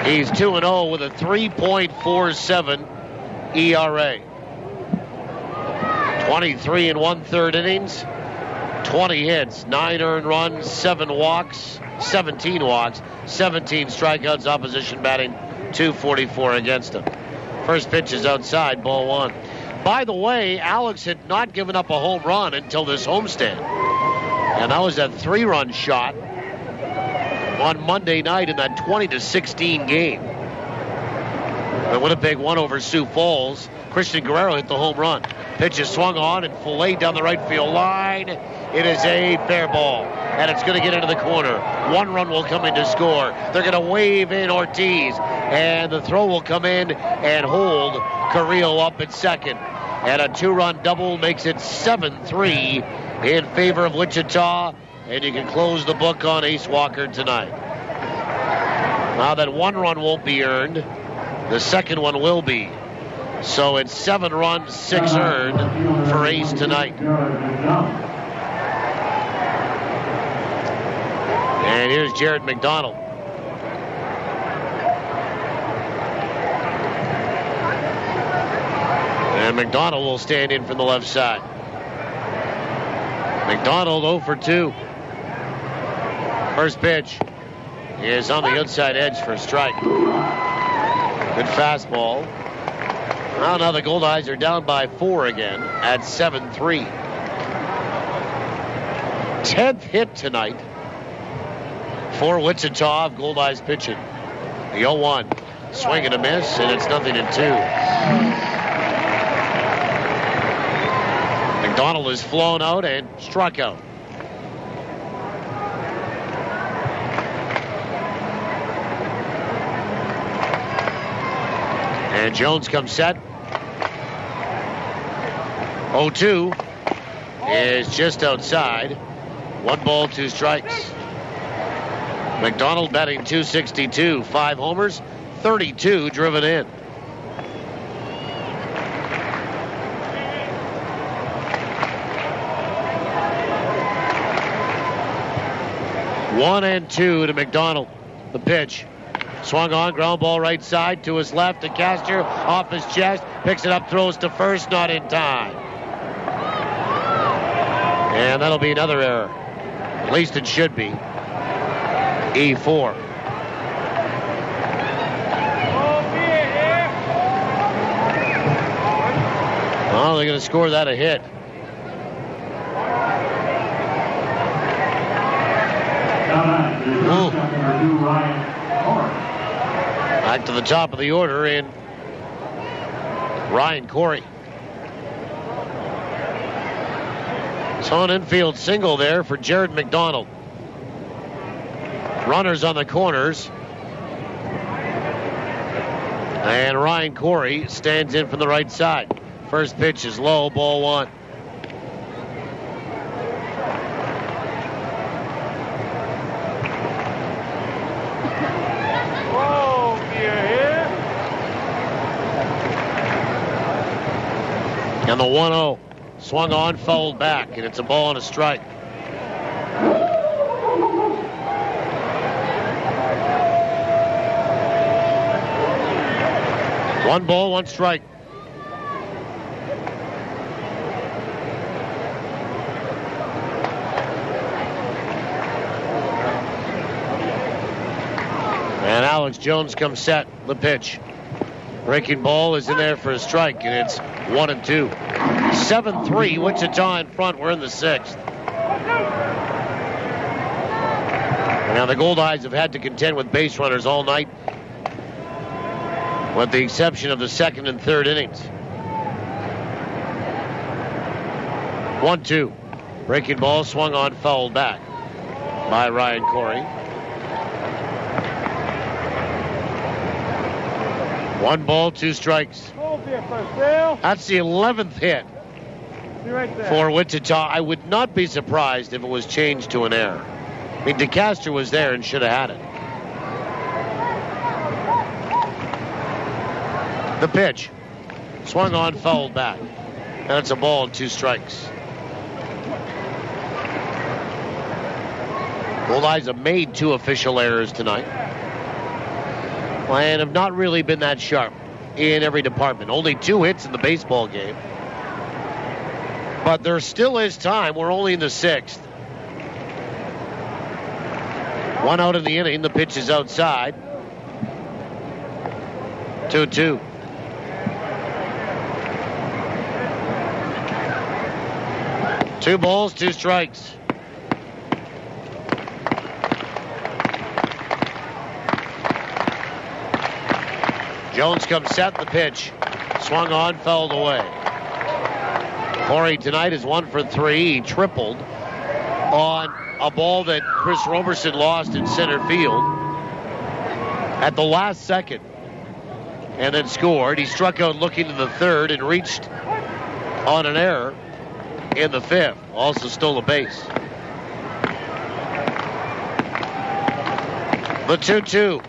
He's 2-0 with a 3.47 ERA. 23 1/3 innings, 20 hits, 9 earned runs, 17 walks, 17 strikeouts, opposition batting .244 against him. First pitch is outside, ball 1. By the way, Alex had not given up a home run until this homestand. And that was that 3-run shot on Monday night in that 20-16 game. The Winnipeg won over Sioux Falls. Christian Guerrero hit the home run. Pitch is swung on and filleted down the right field line. It is a fair ball, and it's going to get into the corner. 1 run will come in to score. They're going to wave in Ortiz, and the throw will come in and hold Carrillo up at second. And a 2-run double makes it 7-3 in favor of Wichita, and you can close the book on Ace Walker tonight. Now that 1 run won't be earned, the second one will be. So it's 7 runs, 6 earned for Ace tonight. And here's Jared McDonald. And McDonald will stand in from the left side. McDonald 0 for 2. First pitch is on the outside edge for a strike. Good fastball. Well, now the Goldeyes are down by 4 again at 7-3. 10th hit tonight for Wichita of Goldeyes pitching. The 0-1. Swing and a miss, and it's 0-2. McDonald is flown out and struck out. And Jones comes set. 0-2 is just outside. 1 ball, 2 strikes. McDonald batting .262, 5 homers, 32 driven in. 1-2 to McDonald. The pitch. Swung on, ground ball right side to his left. To Castor, off his chest, picks it up, throws to first, not in time. And that'll be another error. At least it should be. E4. Oh, they're going to score that a hit. Ooh. Back to the top of the order in Ryan Corey. It's on infield single there for Jared McDonald. Runners on the corners. And Ryan Corey stands in from the right side. First pitch is low, ball one. And the 1-0 swung on, fouled back, and it's a ball and a strike. One ball, one strike. And Alex Jones comes set. The pitch. Breaking ball is in there for a strike, and it's 1-2. 7-3, Wichita in front. We're in the sixth. Now the Goldeyes have had to contend with base runners all night, with the exception of the second and third innings. 1-2. Breaking ball swung on, fouled back by Ryan Corey. One ball, two strikes. That's the 11th hit for Wichita. I would not be surprised if it was changed to an error. I mean, DeCastro was there and should have had it. The pitch. Swung on, fouled back. And it's a ball and two strikes. Goldeyes have made two official errors tonight, and have not really been that sharp in every department. Only two hits in the baseball game. But there still is time. We're only in the sixth. One out in the inning. The pitch is outside. 2-2. Two balls, two strikes. Jones comes set. The pitch. Swung on, fouled away. Corey tonight is 1 for 3. He tripled on a ball that Chris Roberson lost in center field at the last second and then scored. He struck out looking to the third and reached on an error in the fifth. Also stole a base. The 2-2.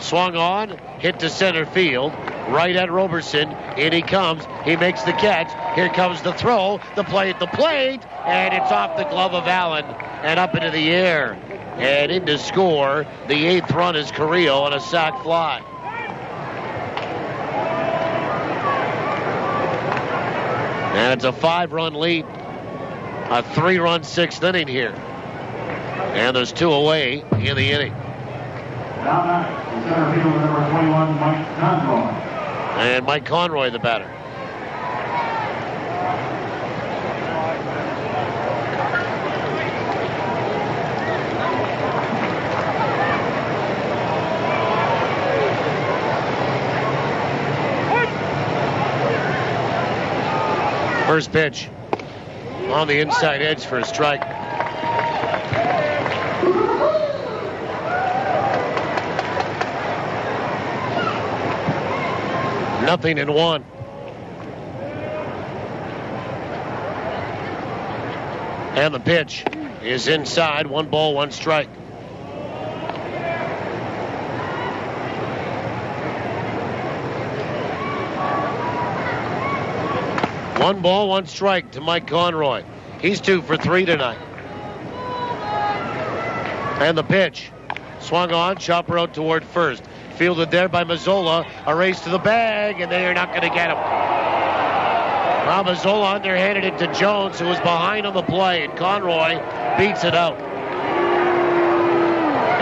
Swung on, hit to center field, right at Roberson. In he comes. He makes the catch. Here comes the throw. The play at the plate, and it's off the glove of Allen and up into the air. And in to score. The 8th run is Carrillo on a sac fly. And it's a 5-run lead. A 3-run 6th inning here. And there's 2 away in the inning. Down nine, center fielder number 21, Mike Conroy. And Mike Conroy, the batter. First pitch on the inside edge for a strike. Nothing in one. And the pitch is inside. 1 ball, 1 strike. One ball, 1 strike to Mike Conroy. He's 2 for 3 tonight. And the pitch. Swung on, chopper out toward first. Fielded there by Mazzola. A race to the bag, and they're not going to get him. Well, Mazzola underhanded it to Jones, who was behind on the play, and Conroy beats it out.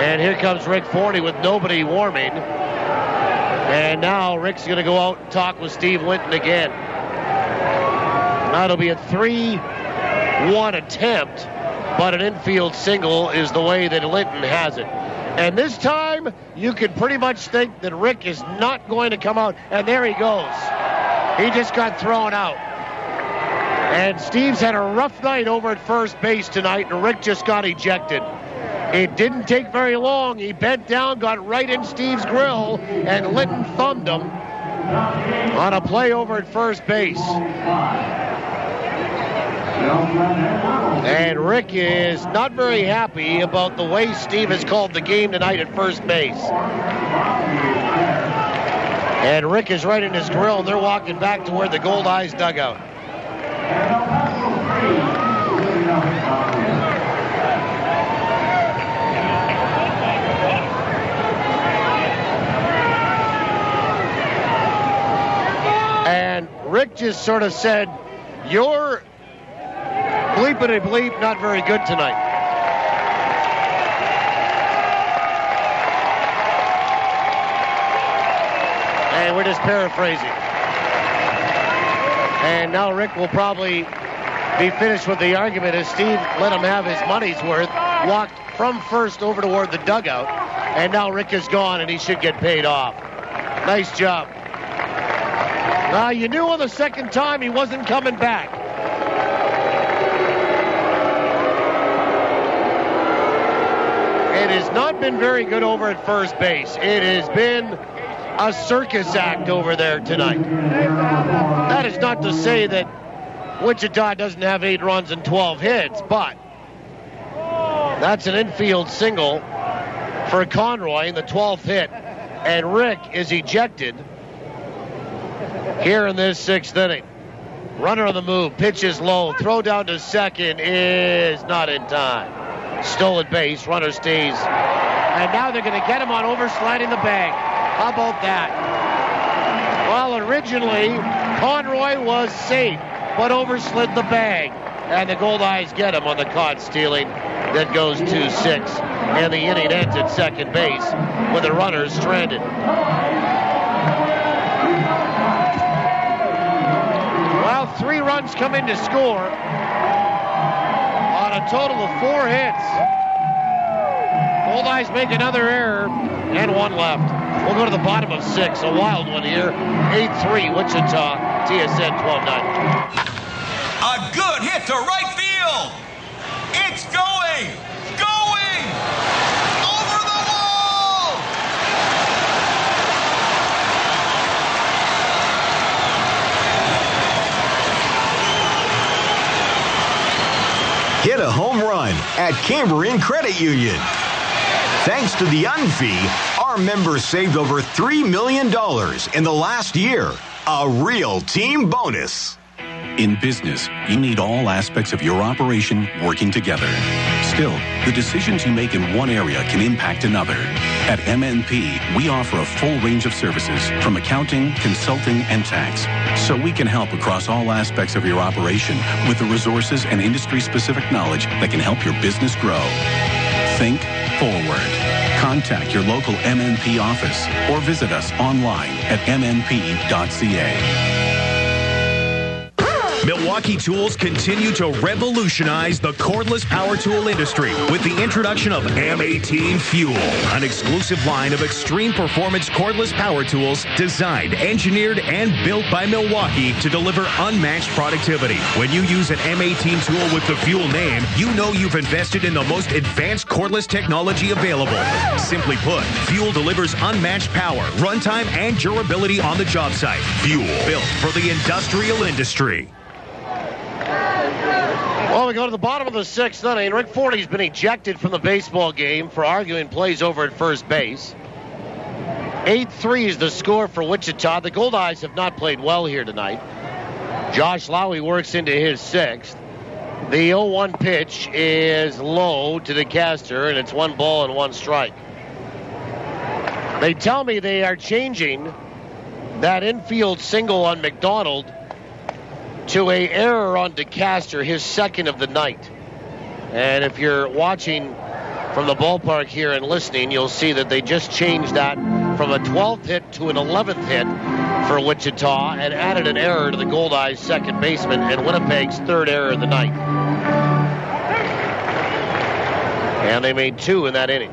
And here comes Rick Forney with nobody warming. And now Rick's going to go out and talk with Steve Linton again. Now it'll be a 3-1 attempt, but an infield single is the way that Linton has it. And this time, you can pretty much think that Rick is not going to come out. And there he goes. He just got thrown out. And Steve's had a rough night over at first base tonight, and Rick just got ejected. It didn't take very long. He bent down, got right in Steve's grill, and Linton thumbed him on a play over at first base. And Rick is not very happy about the way Steve has called the game tonight at first base. And Rick is right in his grill, and they're walking back to where the Goldeyes dugout. And Rick just sort of said, "You're bleepity-bleep not very good tonight." And we're just paraphrasing. And now Rick will probably be finished with the argument as Steve let him have his money's worth, walked from first over toward the dugout, and now Rick is gone and he should get paid off. Nice job. Now, you knew on the second time he wasn't coming back. It has not been very good over at first base. It has been a circus act over there tonight. That is not to say that Wichita doesn't have 8 runs and 12 hits, but that's an infield single for Conroy in the 12th hit. And Rick is ejected here in this 6th inning. Runner on the move, pitches low, throw down to second is not in time. Stolen base, runner stays. And now they're going to get him on oversliding the bag. How about that? Well, originally, Conroy was safe, but overslid the bag. And the Goldeyes get him on the caught stealing that goes 2-6. And the inning ends at second base with the runner stranded. Well, 3 runs come in to score on a total of 4 hits. Goldeyes make another error and 1 left. We'll go to the bottom of 6. A wild one here. 8-3 Wichita. TSN 12-9. A good hit to right field. It's going. Over the wall. Hit a home run at Cambrian Credit Union. Thanks to the UNFI, our members saved over $3 million in the last year. A real team bonus. In business, you need all aspects of your operation working together. Still, the decisions you make in one area can impact another. At MNP, we offer a full range of services from accounting, consulting, and tax, so we can help across all aspects of your operation with the resources and industry-specific knowledge that can help your business grow. Think forward. Contact your local MNP office or visit us online at mnp.ca. Milwaukee Tools continue to revolutionize the cordless power tool industry with the introduction of M18 Fuel, an exclusive line of extreme performance cordless power tools designed, engineered, and built by Milwaukee to deliver unmatched productivity. When you use an M18 tool with the Fuel name, you know you've invested in the most advanced cordless technology available. Simply put, Fuel delivers unmatched power, runtime, and durability on the job site. Fuel, built for the industrial industry. Well, we go to the bottom of the 6th inning. Rick Forney's been ejected from the baseball game for arguing plays over at first base. 8-3 is the score for Wichita. The Goldeyes have not played well here tonight. Josh Lowey works into his 6th. The 0-1 pitch is low to DeCaster, and it's 1 ball and 1 strike. They tell me they are changing that infield single on McDonald to a error on DeCaster, his second of the night. And if you're watching from the ballpark here and listening, you'll see that they just changed that from a 12th hit to an 11th hit for Wichita and added an error to the Goldeyes second baseman and Winnipeg's third error of the night. And they made 2 in that inning.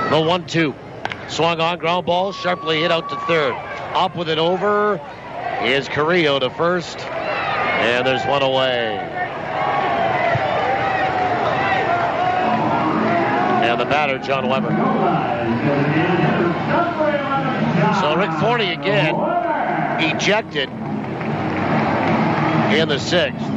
The 1-2. Swung on, ground ball, sharply hit out to third. Up with it over is Carrillo to first. And there's one away. And the batter, John Weber. So Rick Forney again, ejected in the 6th.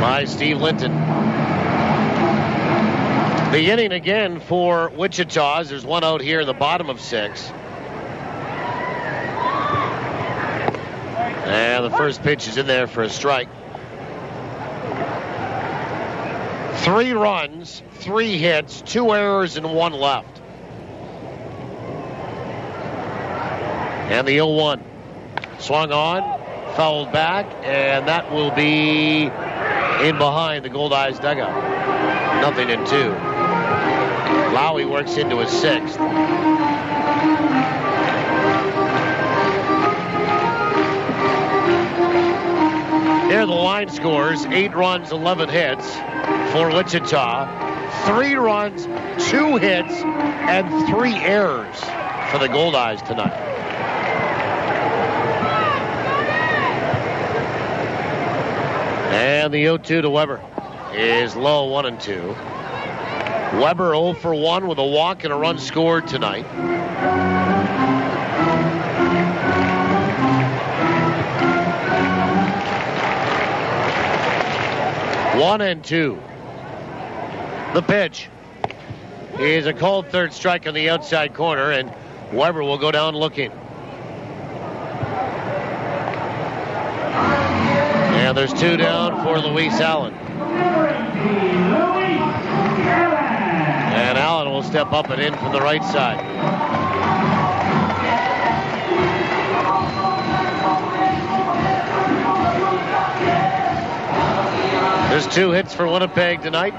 By Steve Linton. The inning again for Wichita. There's 1 out here in the bottom of 6. And the first pitch is in there for a strike. 3 runs, 3 hits, 2 errors, and 1 left. And the 0-1. Swung on, fouled back, and that will be in behind the Goldeyes dugout. 0-2. Lowey works into his 6th. There the line scores, 8 runs, 11 hits for Wichita. 3 runs, 2 hits, and 3 errors for the Goldeyes tonight. And the 0-2 to Weber is low, 1-2. Weber 0 for 1 with a walk and a run scored tonight. One and 2. The pitch is a cold third strike on the outside corner, and Weber will go down looking. And there's 2 down for Luis Allen. And Allen will step up and in from the right side. There's 2 hits for Winnipeg tonight.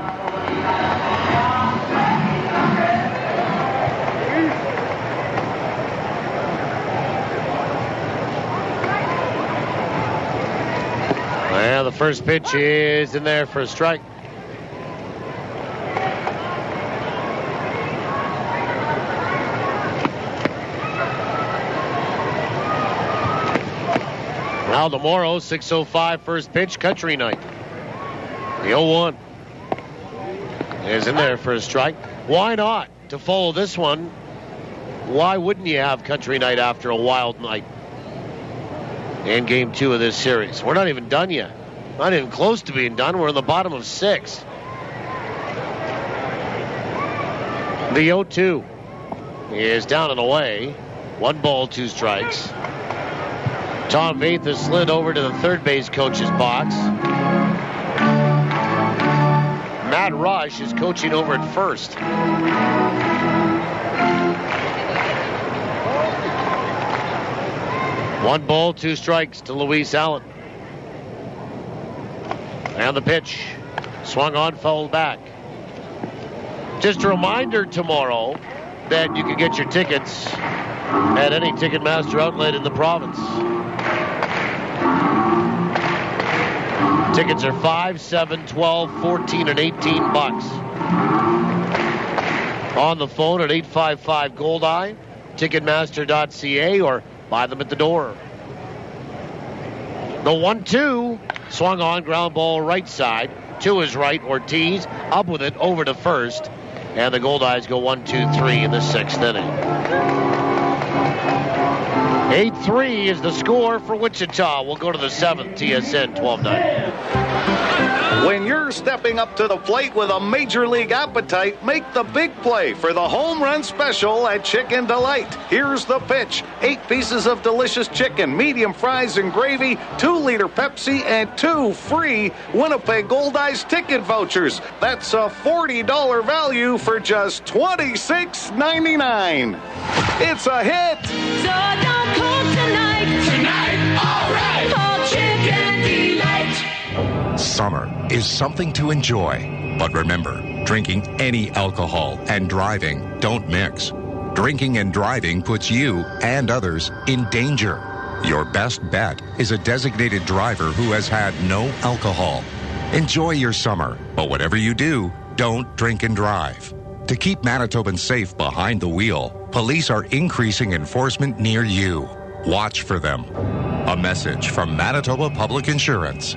And the first pitch is in there for a strike. Now tomorrow, 6:05 first pitch, country night. The 0-1 is in there for a strike. Why not? To follow this one, why wouldn't you have country night after a wild night in game 2 of this series? We're not even done yet. Not even close to being done. We're in the bottom of 6. The 0-2 is down and away. 1 ball, 2 strikes. Tom Vaith has slid over to the third base coach's box. Matt Rush is coaching over at first. One ball, 2 strikes to Luis Allen. And the pitch. Swung on, fouled back. Just a reminder tomorrow that you can get your tickets at any Ticketmaster outlet in the province. Tickets are $5, $7, $12, $14, and $18. On the phone at 855 Goldeye, Ticketmaster.ca, or buy them at the door. The 1-2 swung on, ground ball right side to his right. Ortiz up with it over to first, and the Goldeyes go 1-2-3 in the 6th inning. 8-3 is the score for Wichita. We'll go to the 7th, TSN 12-9. When you're stepping up to the plate with a major league appetite, make the big play for the home run special at Chicken Delight. Here's the pitch. 8 pieces of delicious chicken, medium fries and gravy, 2-liter Pepsi, and 2 free Winnipeg Goldeyes ticket vouchers. That's a $40 value for just $26.99. It's a hit. So don't call tonight. Tonight, all right. Call Chicken Delight. Summer is something to enjoy. But remember, drinking any alcohol and driving don't mix. Drinking and driving puts you and others in danger. Your best bet is a designated driver who has had no alcohol. Enjoy your summer, but whatever you do, don't drink and drive. To keep Manitobans safe behind the wheel, police are increasing enforcement near you. Watch for them. A message from Manitoba Public Insurance.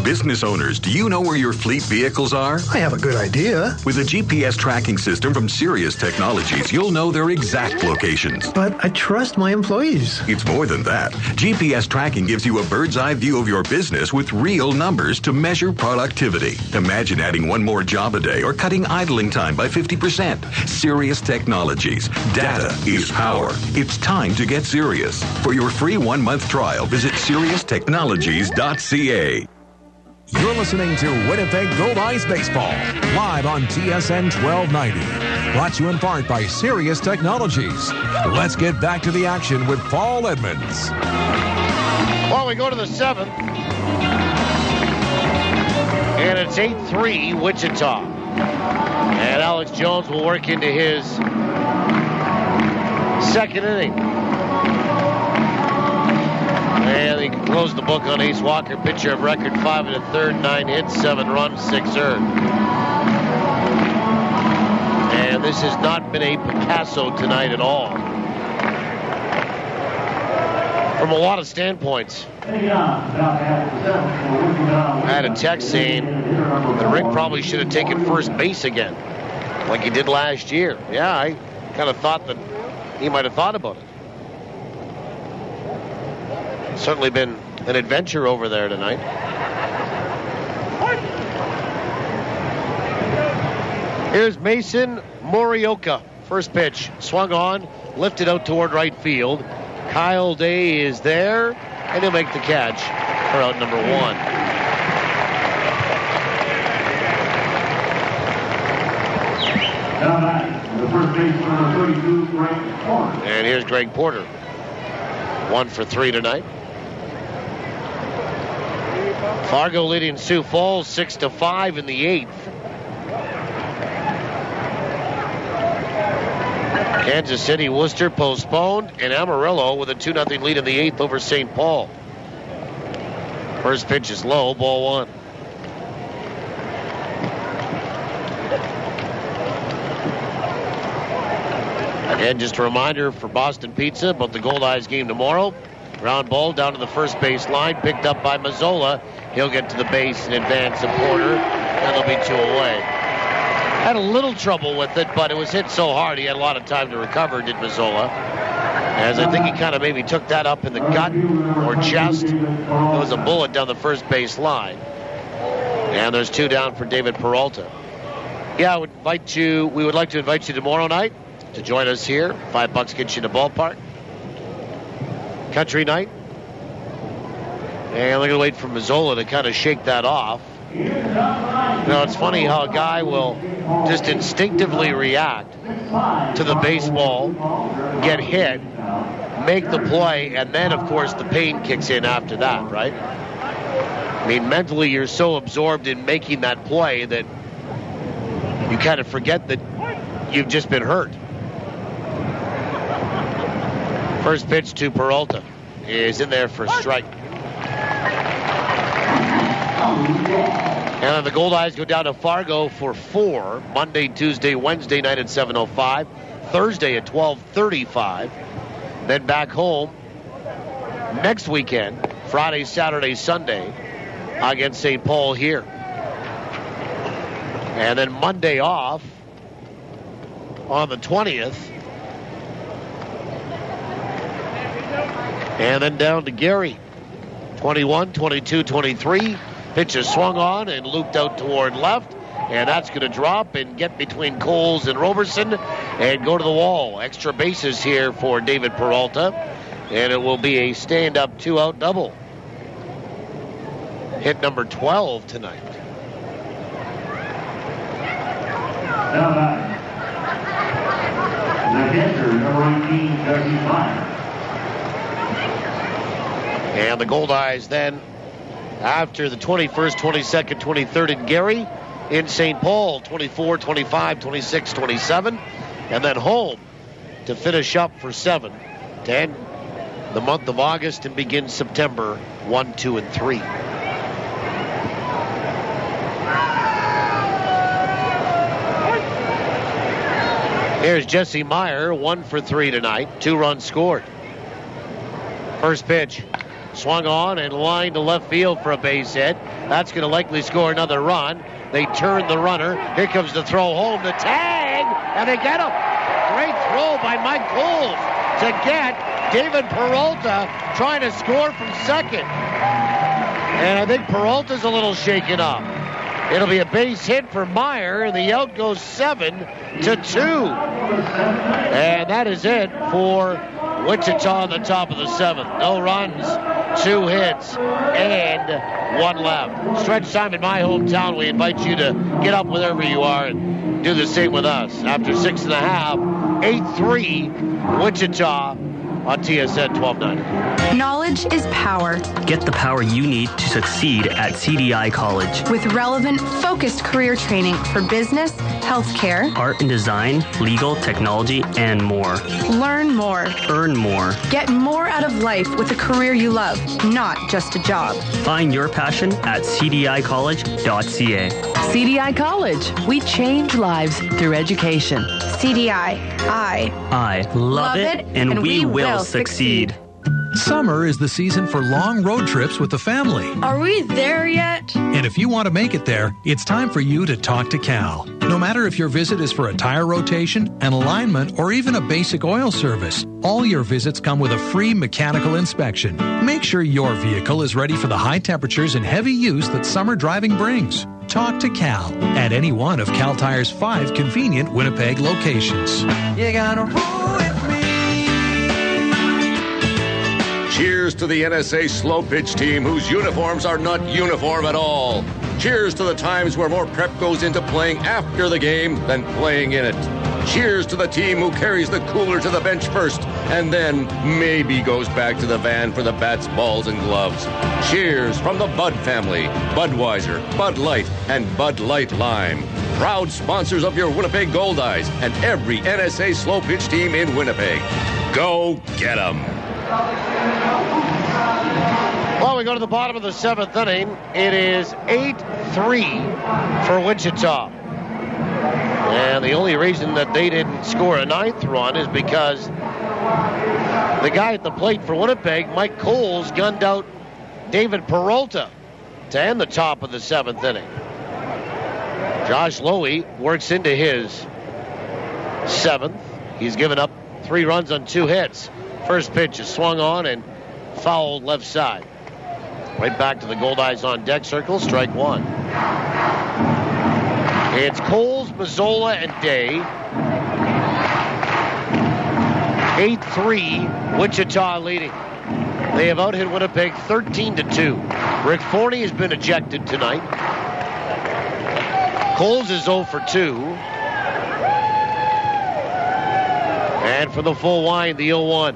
Business owners, do you know where your fleet vehicles are? I have a good idea. With a GPS tracking system from Sirius Technologies, you'll know their exact locations. But I trust my employees. It's more than that. GPS tracking gives you a bird's eye view of your business with real numbers to measure productivity. Imagine adding 1 more job a day or cutting idling time by 50%. Sirius Technologies. Data is power. It's time to get serious. For your free 1-month trial, visit SiriusTechnologies.ca. You're listening to Winnipeg Goldeyes Baseball, live on TSN 1290. Brought to you in part by Sirius Technologies. Let's get back to the action with Paul Edmonds. Well, we go to the 7th. And it's 8-3 Wichita. And Alex Jones will work into his 2nd inning. And he can close the book on Ace Walker, pitcher of record, 5 1/3, 9 hits, 7 runs, 6 earned. And this has not been a Picasso tonight at all. From a lot of standpoints. I had a text saying that Rick probably should have taken first base again, like he did last year. Yeah, I kind of thought that he might have thought about it. Certainly been an adventure over there tonight. Here's Mason Morioka. First pitch. Swung on. Lifted out toward right field. Kyle Day is there. And he'll make the catch for out number 1. Now back, the first baseman, number 32, Greg Porter. And here's Greg Porter. 1 for 3 tonight. Fargo leading Sioux Falls 6-5 in the 8th. Kansas City, Worcester postponed, and Amarillo with a 2-0 lead in the 8th over St. Paul. First pitch is low, ball 1. Again, just a reminder for Boston Pizza about the Goldeyes game tomorrow. Ground ball down to the first base line, picked up by Mazzola. He'll get to the base in advance of Porter, and there'll be 2 away. Had a little trouble with it, but it was hit so hard he had a lot of time to recover, did Mazzola. As I think he kind of maybe took that up in the gut or chest. There was a bullet down the first base line. And there's 2 down for David Peralta. Yeah, we would like to invite you tomorrow night to join us here. $5 gets you in the ballpark. Country night. And we're going to wait for Mazzola to kind of shake that off. It's funny how a guy will just instinctively react to the baseball, get hit, make the play, and then, of course, the pain kicks in after that, right? I mean, mentally, you're so absorbed in making that play that you kind of forget that you've just been hurt. First pitch to Peralta is in there for a strike. And the Goldeyes go down to Fargo for 4. Monday, Tuesday, Wednesday night at 7:05. Thursday at 12:35. Then back home next weekend, Friday, Saturday, Sunday, against St. Paul here. And then Monday off on the 20th. And then down to Gary. 21, 22, 23, Pitch is swung on and looped out toward left. And that's going to drop and get between Coles and Roberson and go to the wall. Extra bases here for David Peralta. And it will be a stand-up 2-out double. Hit number 12 tonight. Now that. The catcher, number 18, Jesse Meyer. And the Goldeyes then, after the 21st, 22nd, 23rd in Gary, in St. Paul, 24, 25, 26, 27, and then home to finish up for 7 to end the month of August and begin September 1, 2, and 3. Here's Jesse Meyer, 1 for 3 tonight, 2 runs scored. First pitch, swung on and lined to left field for a base hit. That's going to likely score another run. They turn the runner. Here comes the throw home, the tag, and they get him. Great throw by Mike Coles to get David Peralta trying to score from second. And I think Peralta's a little shaken up. It'll be a base hit for Meyer, and the out goes 7-2. And that is it for Wichita on the top of the 7th. No runs, 2 hits, and 1 left. Stretch time in my hometown. We invite you to get up wherever you are and do the same with us. After 6.5, 8-3, Wichita on TSN 1290. Knowledge is power. Get the power you need to succeed at CDI College. With relevant, focused career training for business, healthcare, art and design, legal, technology, and more. Learn more. Earn more. Get more out of life with a career you love, not just a job. Find your passion at cdicollege.ca. CDI College. We change lives through education. CDI. I love it, and we will succeed. Summer is the season for long road trips with the family. Are we there yet? And if you want to make it there, it's time for you to talk to Cal. No matter if your visit is for a tire rotation, an alignment, or even a basic oil service, all your visits come with a free mechanical inspection. Make sure your vehicle is ready for the high temperatures and heavy use that summer driving brings. Talk to Cal at any one of Cal Tire's 5 convenient Winnipeg locations. You gotta roll with me. Cheers to the NSA slow pitch team whose uniforms are not uniform at all. Cheers to the times where more prep goes into playing after the game than playing in it. Cheers to the team who carries the cooler to the bench first and then maybe goes back to the van for the bats, balls, and gloves. Cheers from the Bud family, Budweiser, Bud Light, and Bud Light Lime. Proud sponsors of your Winnipeg Goldeyes and every NSA slow pitch team in Winnipeg. Go get 'em. Well, we go to the bottom of the 7th inning. It is 8-3 for Wichita. And the only reason that they didn't score a 9th run is because the guy at the plate for Winnipeg, Mike Coles, gunned out David Peralta to end the top of the 7th inning. Josh Lowey works into his 7th. He's given up 3 runs on 2 hits. First pitch is swung on and fouled left side. Right back to the Goldeyes on deck circle, strike 1. It's Coles, Mazzola, and Day. 8-3, Wichita leading. They have out-hit Winnipeg 13-2. Rick Forney has been ejected tonight. Coles is 0 for 2. And for the full wind, the 0-1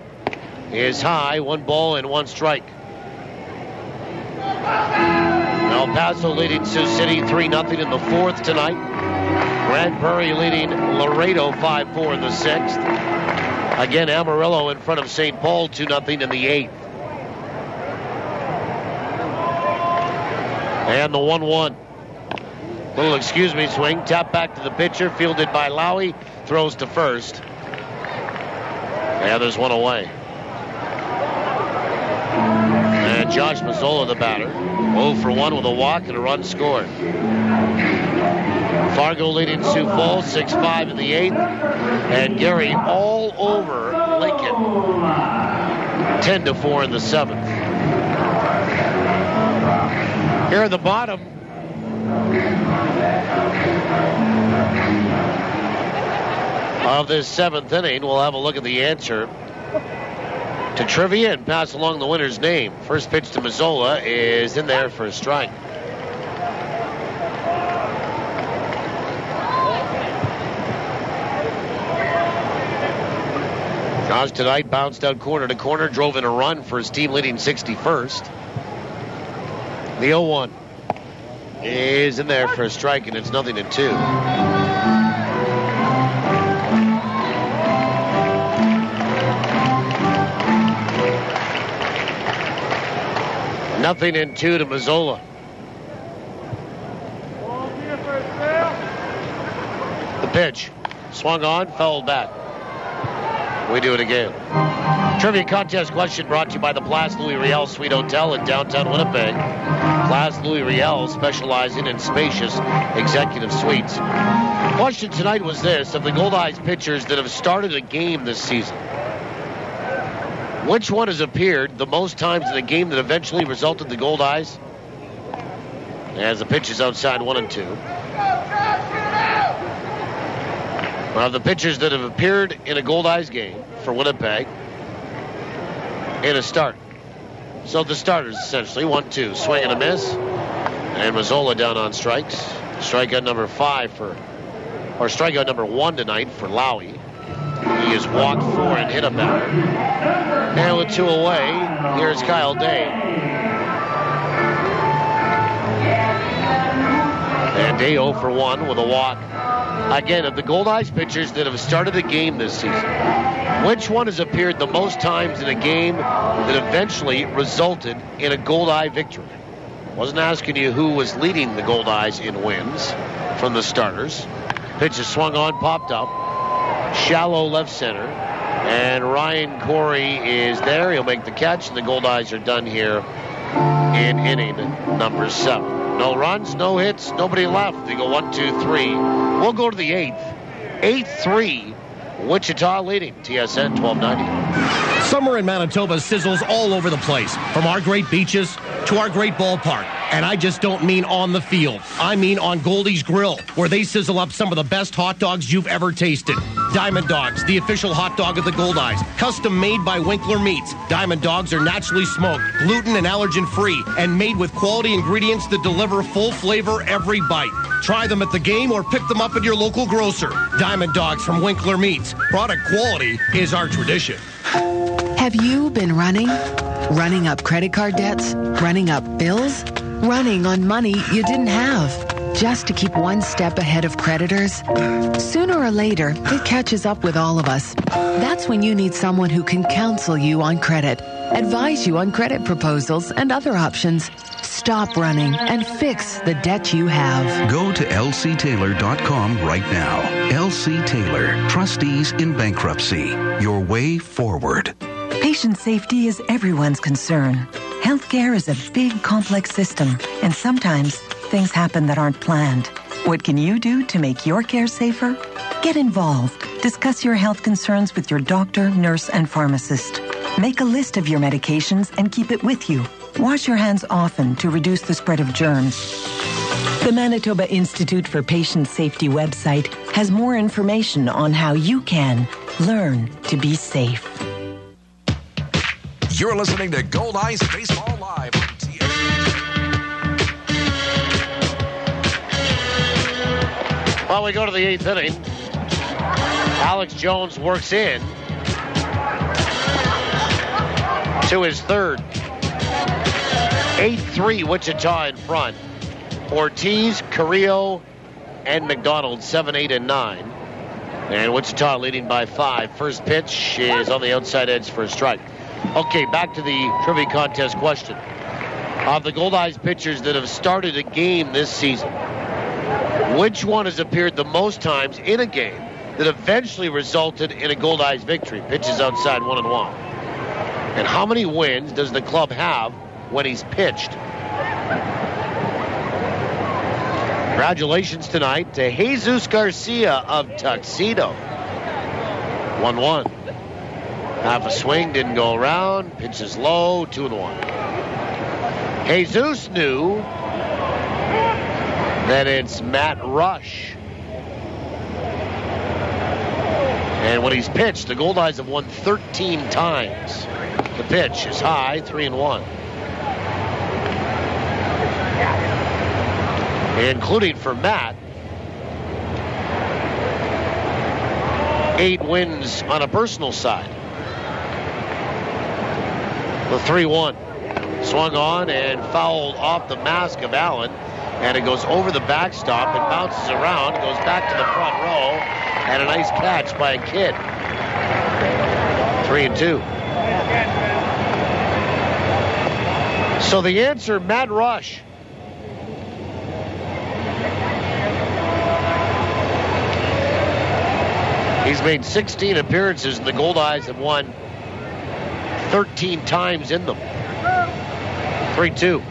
is high, 1 ball and 1 strike. El Paso leading Sioux City 3-0 in the 4th tonight. Grand Prairie leading Laredo 5-4 in the 6th. Again, Amarillo in front of St. Paul 2-0 in the 8th. And the 1-1. Little excuse me swing. Tap back to the pitcher. Fielded by Lowey. Throws to first. And there's 1 away. And Josh Mazzola, the batter. 0 for 1 with a walk and a run scored. Fargo leading Sioux Falls 6-5 in the 8th. And Gary all over Lincoln 10-4 in the 7th. Here at the bottom of this 7th inning, we'll have a look at the answer to trivia and pass along the winner's name. First pitch to Mazzola is in there for a strike. Josh tonight bounced out corner to corner, drove in a run for his team leading 61st. The 0-1 is in there for a strike, and it's 0-2. Nothing in 2 to Mazzola. The pitch. Swung on, fouled back. We do it again. Trivia contest question brought to you by the Place Louis Riel Suite Hotel in downtown Winnipeg. Place Louis Riel, specializing in spacious executive suites. Question tonight was this: of the Goldeyes pitchers that have started a game this season, which one has appeared the most times in a game that eventually resulted in the Goldeyes? As the pitch is outside 1-2. Of the pitchers that have appeared in a Goldeyes game for Winnipeg in a start. So the starters essentially 1-2, swing and a miss, and Mazzola down on strikes. Strikeout number 1 tonight for Lowey. He has walked 4 and hit a batter. And with 2 away, here's Kyle Day. And Day 0 for 1 with a walk. Again, of the Goldeyes pitchers that have started a game this season, which one has appeared the most times in a game that eventually resulted in a Goldeye victory? Wasn't asking you who was leading the Goldeyes in wins from the starters. Pitch is swung on, popped up. Shallow left center. And Ryan Corey is there. He'll make the catch, and the Goldeyes are done here in inning number 7. No runs, no hits, nobody left. They go 1, 2, 3. We'll go to the 8th. 8-3. Wichita leading. TSN 1290. Summer in Manitoba sizzles all over the place, from our great beaches to our great ballpark. And I just don't mean on the field. I mean on Goldeyes Grill, where they sizzle up some of the best hot dogs you've ever tasted. Diamond Dogs, the official hot dog of the Goldeyes, custom made by Winkler Meats. Diamond Dogs are naturally smoked, gluten and allergen free, and made with quality ingredients that deliver full flavor every bite. Try them at the game or pick them up at your local grocer. Diamond Dogs from Winkler Meats. Product quality is our tradition. Have you been running? Running up credit card debts? Running up bills? Running on money you didn't have? Just to keep one step ahead of creditors? Sooner or later, it catches up with all of us. That's when you need someone who can counsel you on credit, advise you on credit proposals and other options. Stop running and fix the debt you have. Go to lctaylor.com right now. LC Taylor, trustees in bankruptcy. Your way forward. Patient safety is everyone's concern. Healthcare is a big, complex system, and sometimes things happen that aren't planned. What can you do to make your care safer? Get involved. Discuss your health concerns with your doctor, nurse, and pharmacist. Make a list of your medications and keep it with you. Wash your hands often to reduce the spread of germs. The Manitoba Institute for Patient Safety website has more information on how you can learn to be safe. You're listening to Goldeyes Baseball Live on TSN. Well, we go to the 8th inning. Alex Jones works in to his 3rd. 8-3 Wichita in front. Ortiz, Carrillo, and McDonald 7, 8, and 9. And Wichita leading by 5. First pitch is on the outside edge for a strike. Okay, back to the trivia contest question. Of the Goldeyes pitchers that have started a game this season, which one has appeared the most times in a game that eventually resulted in a Goldeyes victory? Pitches outside 1-1. And how many wins does the club have when he's pitched? Congratulations tonight to Jesus Garcia of Tuxedo. 1-1. Half a swing, didn't go around. Pitches low, 2-1. Jesus knew Then it's Matt Rush. And when he's pitched, the Goldeyes have won 13 times. The pitch is high, 3-1. Including for Matt, 8 wins on a personal side. The 3-1. Swung on and fouled off the mask of Allen. And it goes over the backstop. It bounces around, goes back to the front row. And a nice catch by a kid. 3-2. So the answer, Matt Rush. He's made 16 appearances, and the Goldeyes have won 13 times in them. 3-2.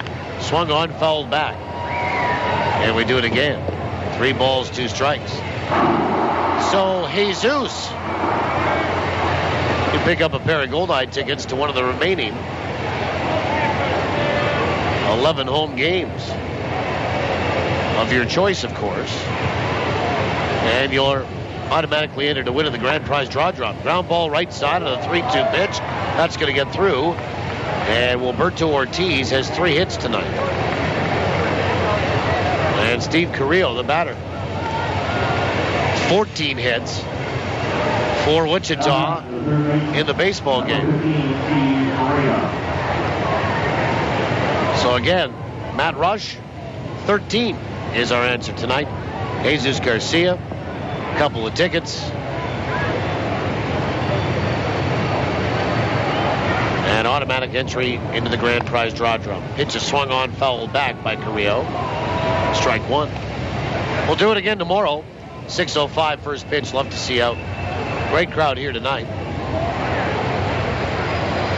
Swung on, fouled back. And we do it again. 3 balls, 2 strikes. So Jesus can pick up a pair of Goldeye tickets to one of the remaining 11 home games of your choice, of course. And you're automatically entered to win in the grand prize draw drop. Ground ball right side on a 3-2 pitch. That's going to get through. And Wilberto Ortiz has 3 hits tonight. And Steve Carrillo, the batter. 14 hits for Wichita in the baseball game. So again, Matt Rush, 13 is our answer tonight. Jesus Garcia, a couple of tickets. And automatic entry into the grand prize draw drop. Pitch is swung on, fouled back by Carrillo. Strike 1. We'll do it again tomorrow. 6:05 first pitch. Love to see you out. Great crowd here tonight.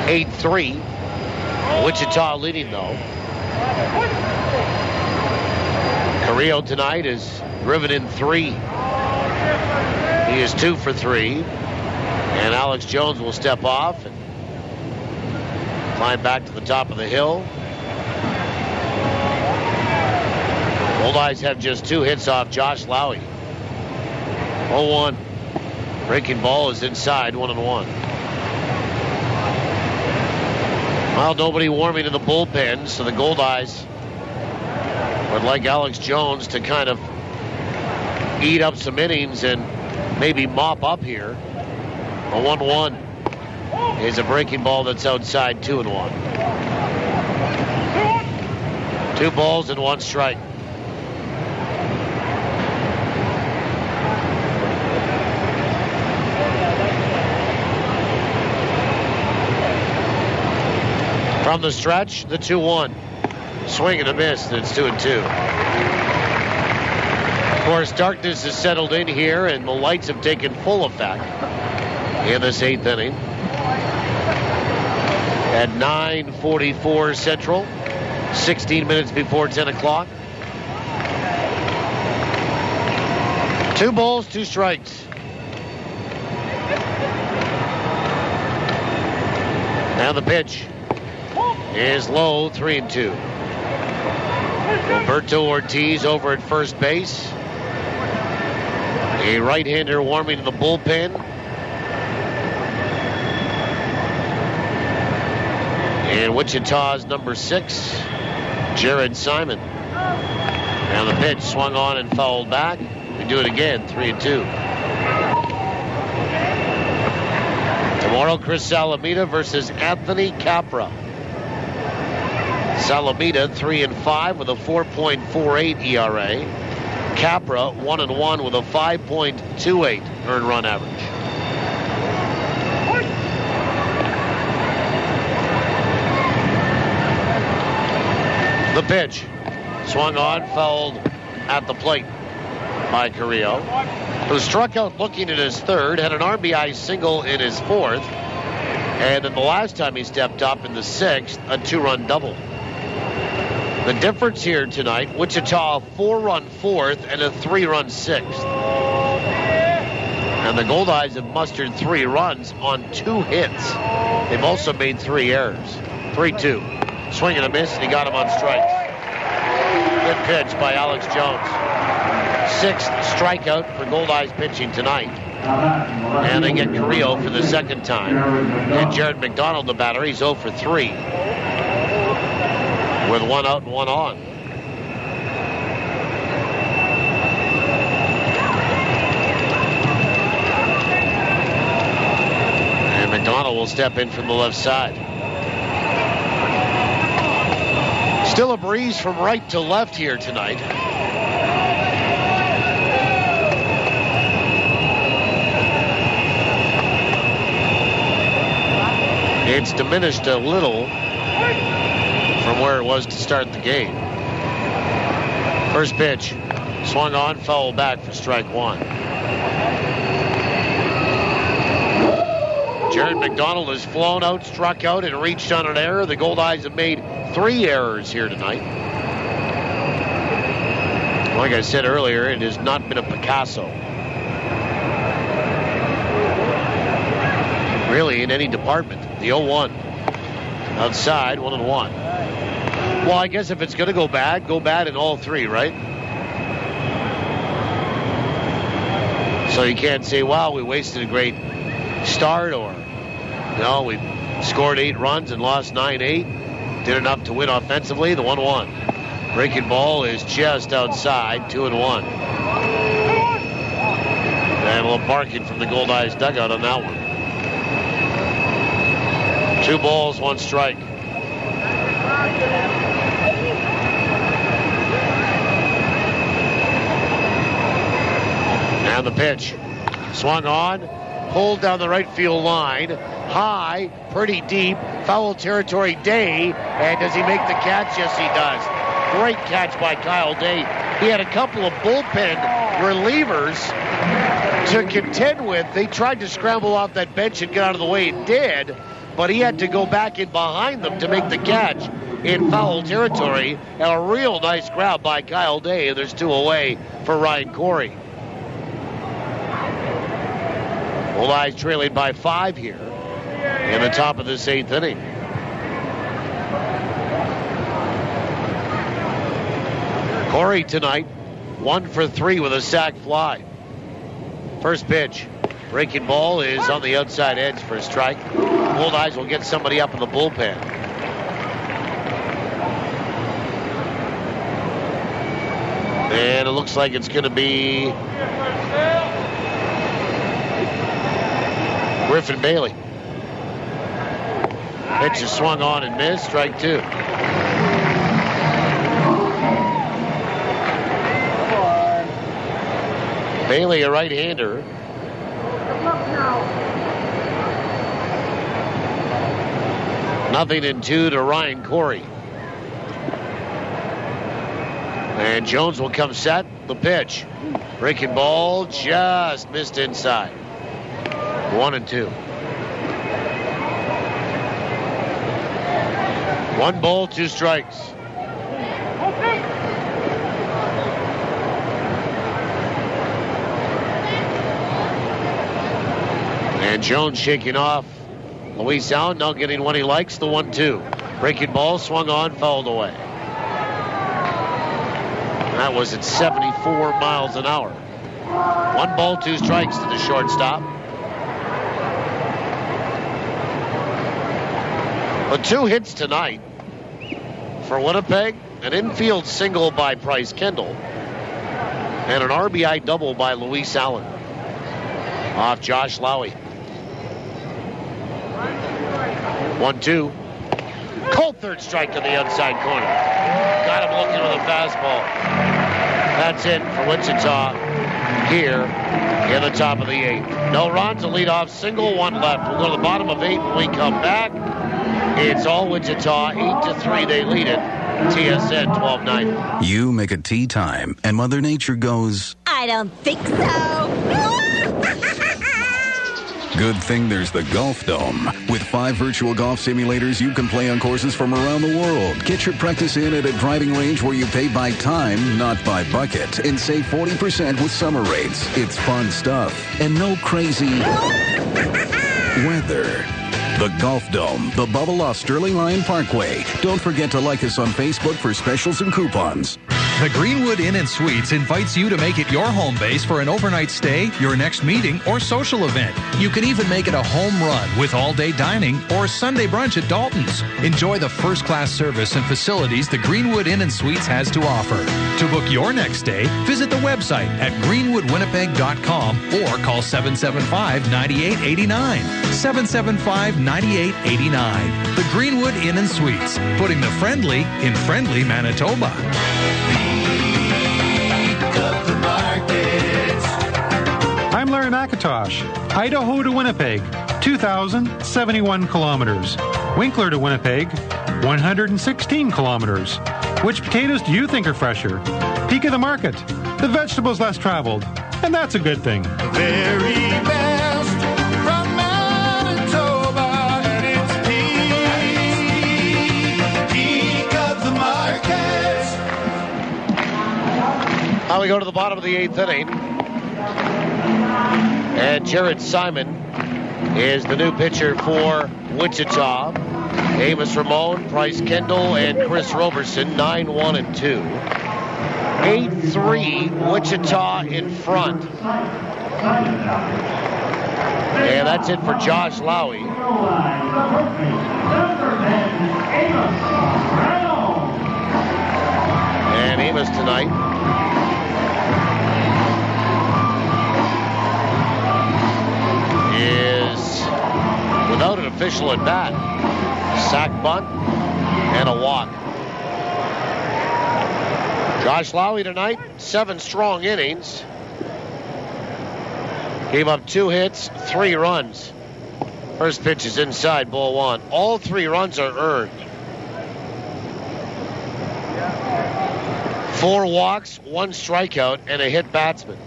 8-3. Wichita leading though. Carrillo tonight is driven in 3. He is 2 for 3. And Alex Jones will step off and climb back to the top of the hill. Goldeyes have just 2 hits off Josh Lowey. 0-1. Breaking ball is inside, 1-1. Well, nobody warming in the bullpen, so the Goldeyes would like Alex Jones to kind of eat up some innings and maybe mop up here. A 1-1 is a breaking ball that's outside, 2-1. 2 balls and 1 strike. From the stretch, the 2-1. Swing and a miss, and it's 2-2. Of course, darkness has settled in here, and the lights have taken full effect in this 8th inning. At 9:44 Central, 16 minutes before 10 o'clock. 2 balls, 2 strikes. Now the pitch is low, 3-2. Wilberto Ortiz over at first base. A right-hander warming in the bullpen. And Wichita's number 6, Jared Simon. Now the pitch swung on and fouled back. We do it again, 3-2. Tomorrow, Chris Salamita versus Anthony Capra. Salamita 3-5 with a 4.48 ERA. Capra 1-1 with a 5.28 earned run average. The pitch swung on, fouled at the plate by Carrillo, who struck out looking at his 3rd, had an RBI single in his 4th, and then the last time he stepped up in the 6th, a 2-run double. The difference here tonight, Wichita a 4-run 4th and a 3-run 6th. And the Goldeyes have mustered 3 runs on 2 hits. They've also made 3 errors. 3-2. Swing and a miss, and he got him on strikes. Good pitch by Alex Jones. 6th strikeout for Goldeyes pitching tonight. And they get Carrillo for the second time. And Jared McDonald, the batter, he's 0 for 3. With 1 out and 1 on. And McDonald will step in from the left side. Still a breeze from right to left here tonight. It's diminished a little from where it was to start the game. First pitch, swung on, foul back for strike 1. Jared McDonald has flown out, struck out, and reached on an error. The Goldeyes have made 3 errors here tonight. Like I said earlier, it has not been a Picasso. Really, in any department. The 0-1. Outside, 1-1. Well, I guess if it's going to go bad in all 3, right? So you can't say, wow, we wasted a great start, or, no, we scored 8 runs and lost 9-8. Did enough to win offensively, the 1-1. Breaking ball is just outside, 2-1. And a little barking from the Goldeyes dugout on that one. 2 balls, 1 strike. And the pitch. Swung on, pulled down the right field line. High, pretty deep, foul territory Day. And does he make the catch? Yes, he does. Great catch by Kyle Day. He had a couple of bullpen relievers to contend with. They tried to scramble off that bench and get out of the way. It did. But he had to go back in behind them to make the catch in foul territory. And a real nice grab by Kyle Day. And there's 2 away for Ryan Corey. Goldeyes trailing by 5 here in the top of this 8th inning. Corey tonight, 1 for 3 with a sac fly. First pitch. Breaking ball is on the outside edge for a strike. Goldeyes will get somebody up in the bullpen. And it looks like it's going to be Griffin Bailey. Pitch is swung on and missed. Strike 2. Bailey, a right-hander. Nothing in 2 to Ryan Corey. And Jones will come set. The pitch. Breaking ball just missed inside. 1-2. 1 ball, 2 strikes. And Jones shaking off Luis Allen, now getting what he likes, the 1-2. Breaking ball, swung on, fouled away. That was at 74 miles an hour. 1 ball, 2 strikes to the shortstop. But 2 hits tonight for Winnipeg. An infield single by Price Kendall. And an RBI double by Luis Allen. Off Josh Lowey. 1-2. Cold third strike to the outside corner. Got him looking with a fastball. That's it for Wichita here in the top of the 8th. No runs, a leadoff single, 1 left. We'll go to the bottom of 8 when we come back. It's all Wichita, 8-3. They lead it. TSN 1290. You make a tea time, and Mother Nature goes, I don't think so. Good thing there's the Golf Dome. With 5 virtual golf simulators, you can play on courses from around the world. Get your practice in at a driving range where you pay by time, not by bucket, and save 40% with summer rates. It's fun stuff, and no crazy weather. The Golf Dome, the bubble off Sterling Lyon Parkway. Don't forget to like us on Facebook for specials and coupons. The Greenwood Inn and Suites invites you to make it your home base for an overnight stay, your next meeting, or social event. You can even make it a home run with all-day dining or Sunday brunch at Dalton's. Enjoy the first-class service and facilities the Greenwood Inn and Suites has to offer. To book your next stay, visit the website at greenwoodwinnipeg.com or call 775-9889. 775-9889. The Greenwood Inn and Suites, putting the friendly in friendly Manitoba. I'm Larry McIntosh. Idaho to Winnipeg, 2,071 kilometers. Winkler to Winnipeg, 116 kilometers. Which potatoes do you think are fresher? Peak of the market, the vegetables less traveled, and that's a good thing. Very best from Manitoba, and it's peak of the market. Now we go to the bottom of the 8th inning. And Jared Simon is the new pitcher for Wichita. Amos Ramon, Bryce Kendall, and Chris Roberson, 9-1 and 2. 8-3, Wichita in front. And that's it for Josh Lowey. And Amos tonight is without an official at bat. Sack bunt and a walk. Josh Lowey tonight, 7 strong innings. Gave up 2 hits, 3 runs. First pitch is inside, ball 1. All 3 runs are earned. 4 walks, 1 strikeout, and a hit batsman.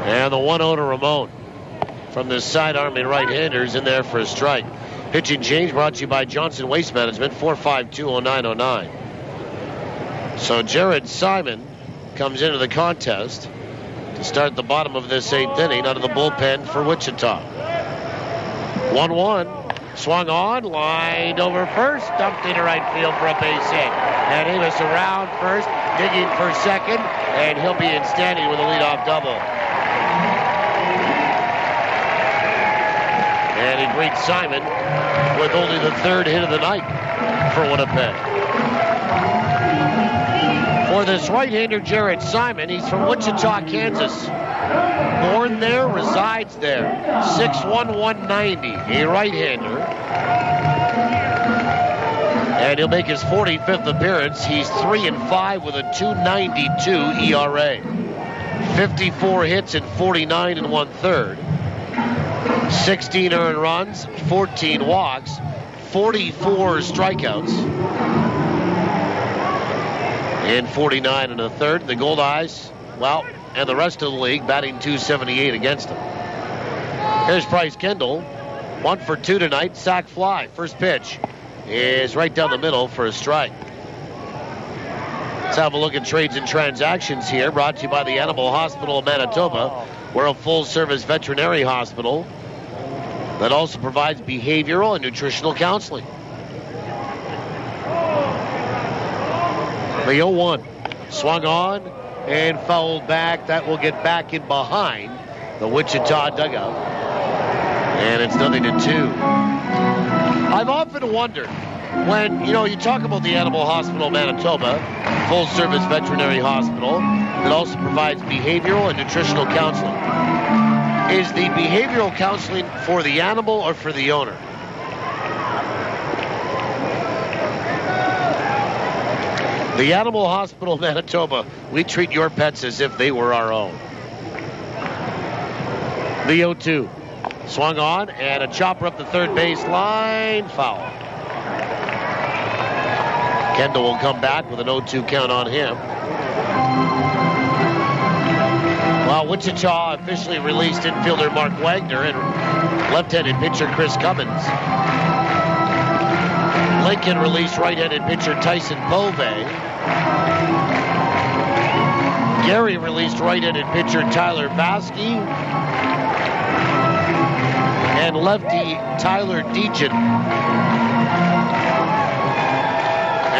And the 1-0 to Ramon. From the sidearming right-handers in there for a strike. Pitching change brought to you by Johnson Waste Management, 452-0909. So Jared Simon comes into the contest to start the bottom of this 8th inning out of the bullpen for Wichita. 1-1. Swung on, lined over first, dumped into right field for a base hit. And Amos around first, digging for second, and he'll be in standing with a leadoff double. And he greets Simon with only the 3rd hit of the night for Winnipeg. For this right-hander, Jared Simon, he's from Wichita, Kansas. Born there, resides there. 6'1", 190, a right-hander. And he'll make his 45th appearance. He's 3-5 with a 2.92 ERA. 54 hits in 49 1/3. 16 earned runs, 14 walks, 44 strikeouts. In 49 1/3, the Goldeyes, well, and the rest of the league batting .278 against him. Here's Bryce Kendall, 1 for 2 tonight, sac fly. First pitch is right down the middle for a strike. Let's have a look at trades and transactions here, brought to you by the Animal Hospital of Manitoba. We're a full-service veterinary hospital that also provides behavioral and nutritional counseling. The 0-1. Swung on and fouled back. That will get back in behind the Wichita dugout. And it's 0-2. I've often wondered when, you talk about the Animal Hospital Manitoba, full-service veterinary hospital that also provides behavioral and nutritional counseling. Is the behavioral counseling for the animal or for the owner? The Animal Hospital Manitoba, we treat your pets as if they were our own. The 0-2. Swung on, and a chopper up the third base line. Foul. Kendall will come back with an 0-2 count on him. Well, Wichita officially released infielder Mark Wagner and left-handed pitcher Chris Cummins. Lincoln released right-handed pitcher Tyson Bove. Gary released right-handed pitcher Tyler Baskey. And lefty Tyler Deachin.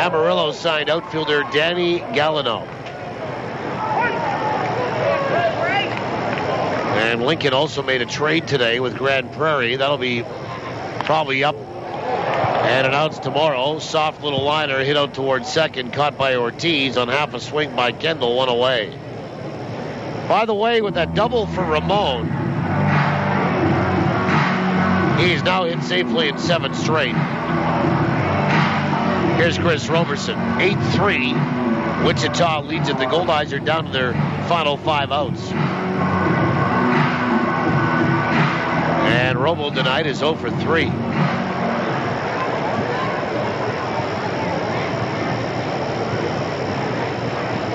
Amarillo signed outfielder Danny Galliano. And Lincoln also made a trade today with Grand Prairie. That'll be probably up and announced tomorrow. Soft little liner hit out towards second, caught by Ortiz on half a swing by Kendall, one away. By the way, with that double for Ramon, he's now hit safely in 7 straight. Here's Chris Roberson, 8-3. Wichita leads it. The Goldeyes are down to their final 5 outs. And Robo tonight is 0 for 3.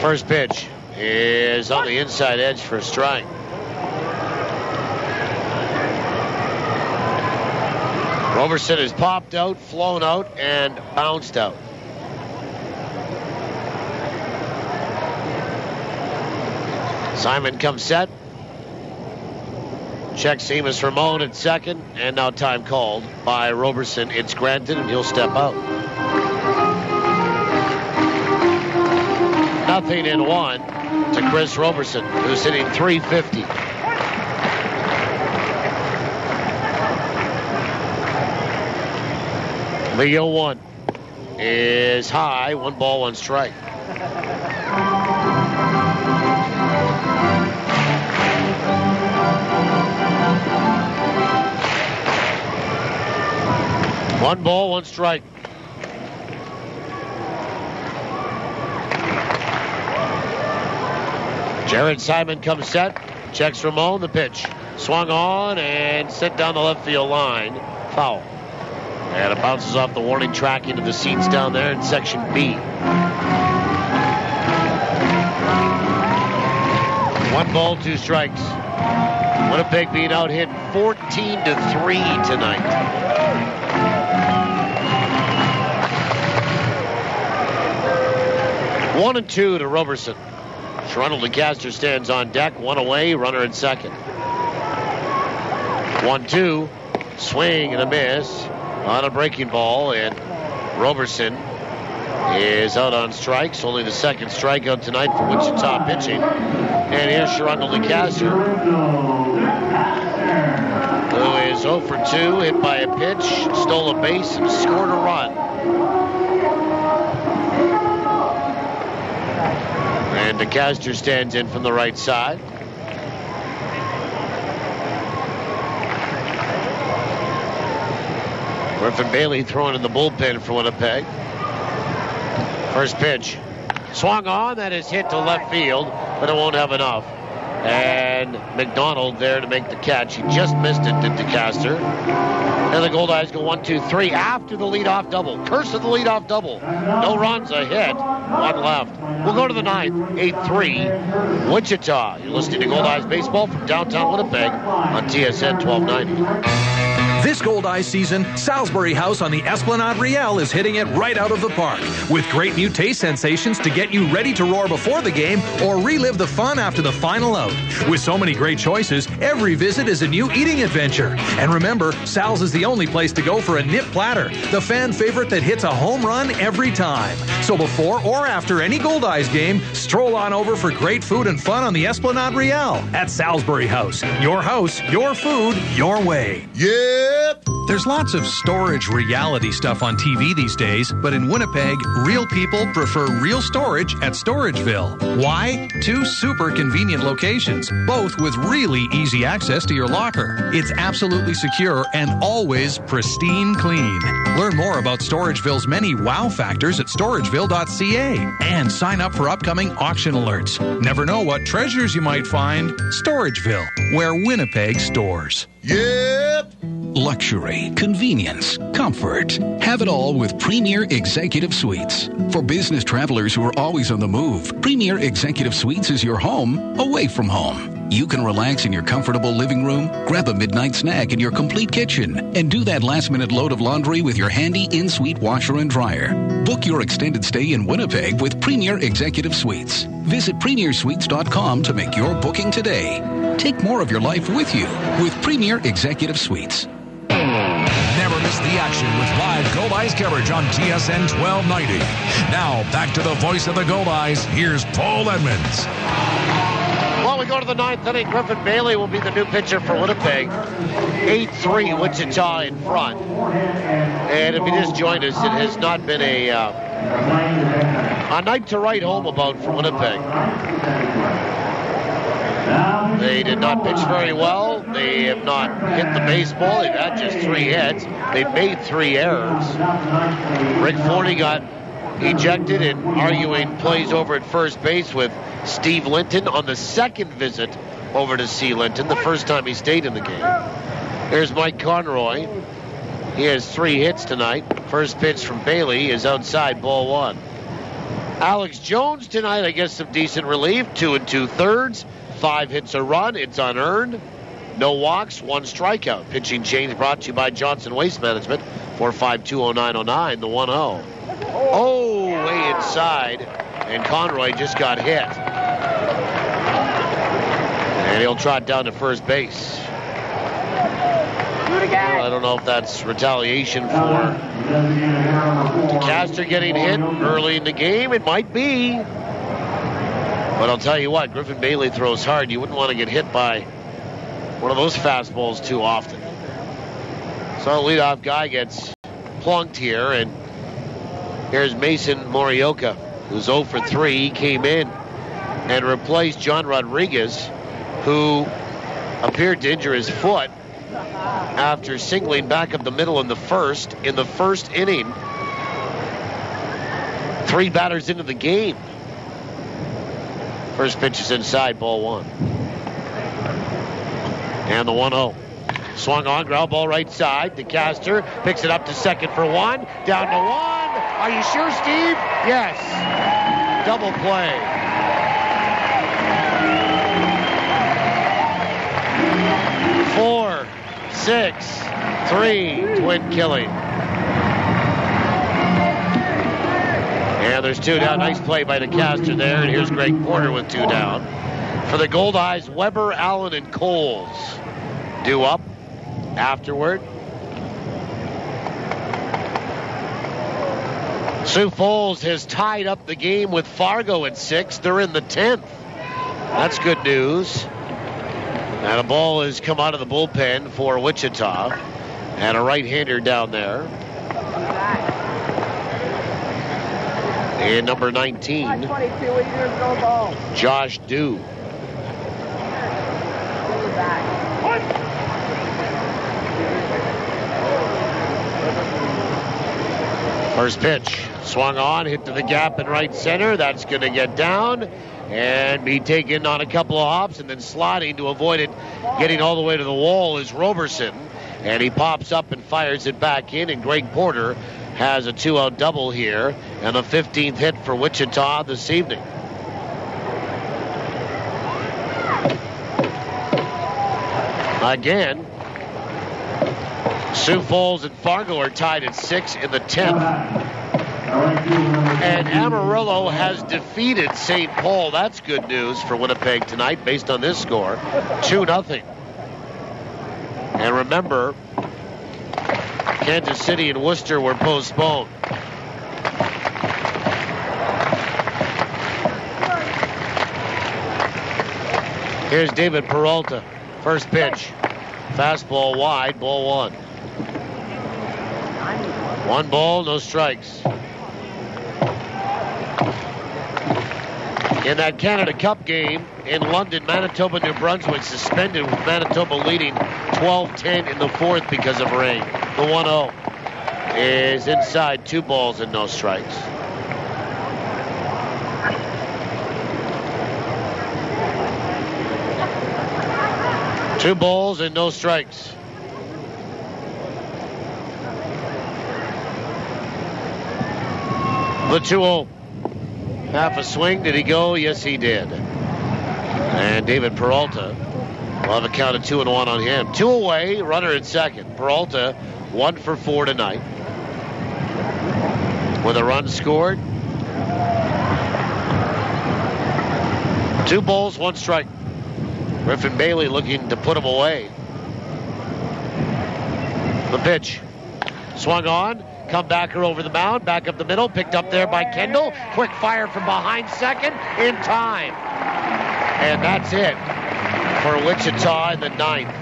First pitch is on the inside edge for a strike. Roberson has popped out, flown out, and bounced out. Simon comes set. Checks Amos Ramon at second, and now time called by Roberson. It's granted, and he'll step out. 0-1 to Chris Roberson, who's hitting .350. The 0-1 is high. 1 ball, 1 strike. One ball, 1 strike. Jared Simon comes set, checks Ramon, the pitch. Swung on and sent down the left field line. Foul. And it bounces off the warning track into the seats down there in Section B. 1 ball, 2 strikes. Winnipeg being out hit 14-3 tonight. One and 2 to Roberson. Ronald DeCaster stands on deck, 1 away, runner at second. 1-2, swing and a miss on a breaking ball, and Roberson is out on strikes. Only the second strikeout tonight for Wichita pitching. And here's Ronald DeCaster, who is 0 for 2, hit by a pitch, stole a base, and scored a run. And DeCaster stands in from the right side. Griffin Bailey throwing in the bullpen for Winnipeg. First pitch. Swung on. That is hit to left field, but it won't have enough. And McDonald there to make the catch. He just missed it to DeCaster. And the Goldeyes go 1-2-3 after the leadoff double. Curse of the leadoff double. No runs, a hit. 1 left. We'll go to the 9th. 8-3. Wichita. You're listening to Goldeyes Baseball from downtown Winnipeg on TSN 1290. This Goldeyes season, Salisbury House on the Esplanade Riel is hitting it right out of the park with great new taste sensations to get you ready to roar before the game or relive the fun after the final out. With so many great choices, every visit is a new eating adventure. And remember, Sal's is the only place to go for a nip platter, the fan favorite that hits a home run every time. So before or after any Goldeyes game, stroll on over for great food and fun on the Esplanade Riel at Salisbury House. Your house, your food, your way. Yep! There's lots of storage reality stuff on TV these days, but in Winnipeg, real people prefer real storage at Storageville. Why? 2 super convenient locations, both with really easy access to your locker. It's absolutely secure and always pristine clean. Learn more about Storageville's many wow factors at storageville.ca and sign up for upcoming auction alerts. Never know what treasures you might find. Storageville, where Winnipeg stores. Yep! Luxury, convenience, comfort. Have it all with Premier Executive Suites. For business travelers who are always on the move, Premier Executive Suites is your home away from home. You can relax in your comfortable living room, grab a midnight snack in your complete kitchen, and do that last-minute load of laundry with your handy in-suite washer and dryer. Book your extended stay in Winnipeg with Premier Executive Suites. Visit premiersuites.com to make your booking today. Take more of your life with you with Premier Executive Suites. Never miss miss the action with live Goldeyes coverage on TSN 1290. Now, back to the voice of the Goldeyes. Here's Paul Edmonds. Well, we go to the ninth inning. Griffin Bailey will be the new pitcher for Winnipeg. 8-3 Wichita in front. And if you just joined us, it has not been a night to write home about for Winnipeg. They did not pitch very well. They have not hit the baseball. They've had just 3 hits. They've made 3 errors. Rick Forney got ejected and arguing plays over at first base with Steve Linton on the second visit over to see Linton, the first time he stayed in the game. Here's Mike Conroy. He has 3 hits tonight. First pitch from Bailey is outside, ball 1. Alex Jones tonight, I guess some decent relief. 2 2/3. 5 hits a run. It's unearned. No walks, 1 strikeout. Pitching change brought to you by Johnson Waste Management. 4520909, the 1-0. Oh, way inside. And Conroy just got hit. And he'll trot down to first base. Well, I don't know if that's retaliation for DeCaster getting hit early in the game. It might be. But I'll tell you what, Griffin Bailey throws hard. You wouldn't want to get hit by one of those fastballs too often. So the leadoff guy gets plunked here, and here's Mason Morioka, who's 0 for 3. He came in and replaced John Rodriguez, who appeared to injure his foot after singling back up the middle in the first inning. 3 batters into the game. First pitch is inside, ball 1. And the 1-0. Swung on, ground ball right side. DeCaster picks it up to second for 1. Down to 1. Are you sure, Steve? Yes. Double play. Four, 6, 3, twin killing. And there's 2 down. Nice play by DeCaster there. And here's Greg Porter with 2 down. For the Goldeyes, Weber, Allen, and Coles due up afterward. Sioux Falls has tied up the game with Fargo at 6. They're in the 10th. That's good news. And a ball has come out of the bullpen for Wichita. And a right-hander down there. And number 19, Josh Dew. First pitch, swung on, hit to the gap in right center. That's going to get down and be taken on a couple of hops and then sliding to avoid it. Getting all the way to the wall is Roberson. And he pops up and fires it back in, and Greg Porter has a 2-out double here and the 15th hit for Wichita this evening. Again, Sioux Falls and Fargo are tied at 6 in the 10th. And Amarillo has defeated St. Paul. That's good news for Winnipeg tonight based on this score. 2-0. And remember, Kansas City and Worcester were postponed. Here's David Peralta. First pitch. Fastball wide, ball 1. 1 ball, no strikes. In that Canada Cup game in London, Manitoba, New Brunswick suspended with Manitoba leading 12-10 in the 4th because of rain. The 1-0 is inside, 2 balls and no strikes. Two balls and no strikes. The 2-0. Half a swing. Did he go? Yes, he did. And David Peralta will have a count of 2-1 on him. 2 away, runner at second. Peralta 1 for 4 tonight. With a run scored. 2 balls, 1 strike. Griffin Bailey looking to put him away. The pitch. Swung on. Comebacker over the mound. Back up the middle. Picked up there by Kendall. Quick fire from behind second. In time. And that's it for Wichita in the 9th.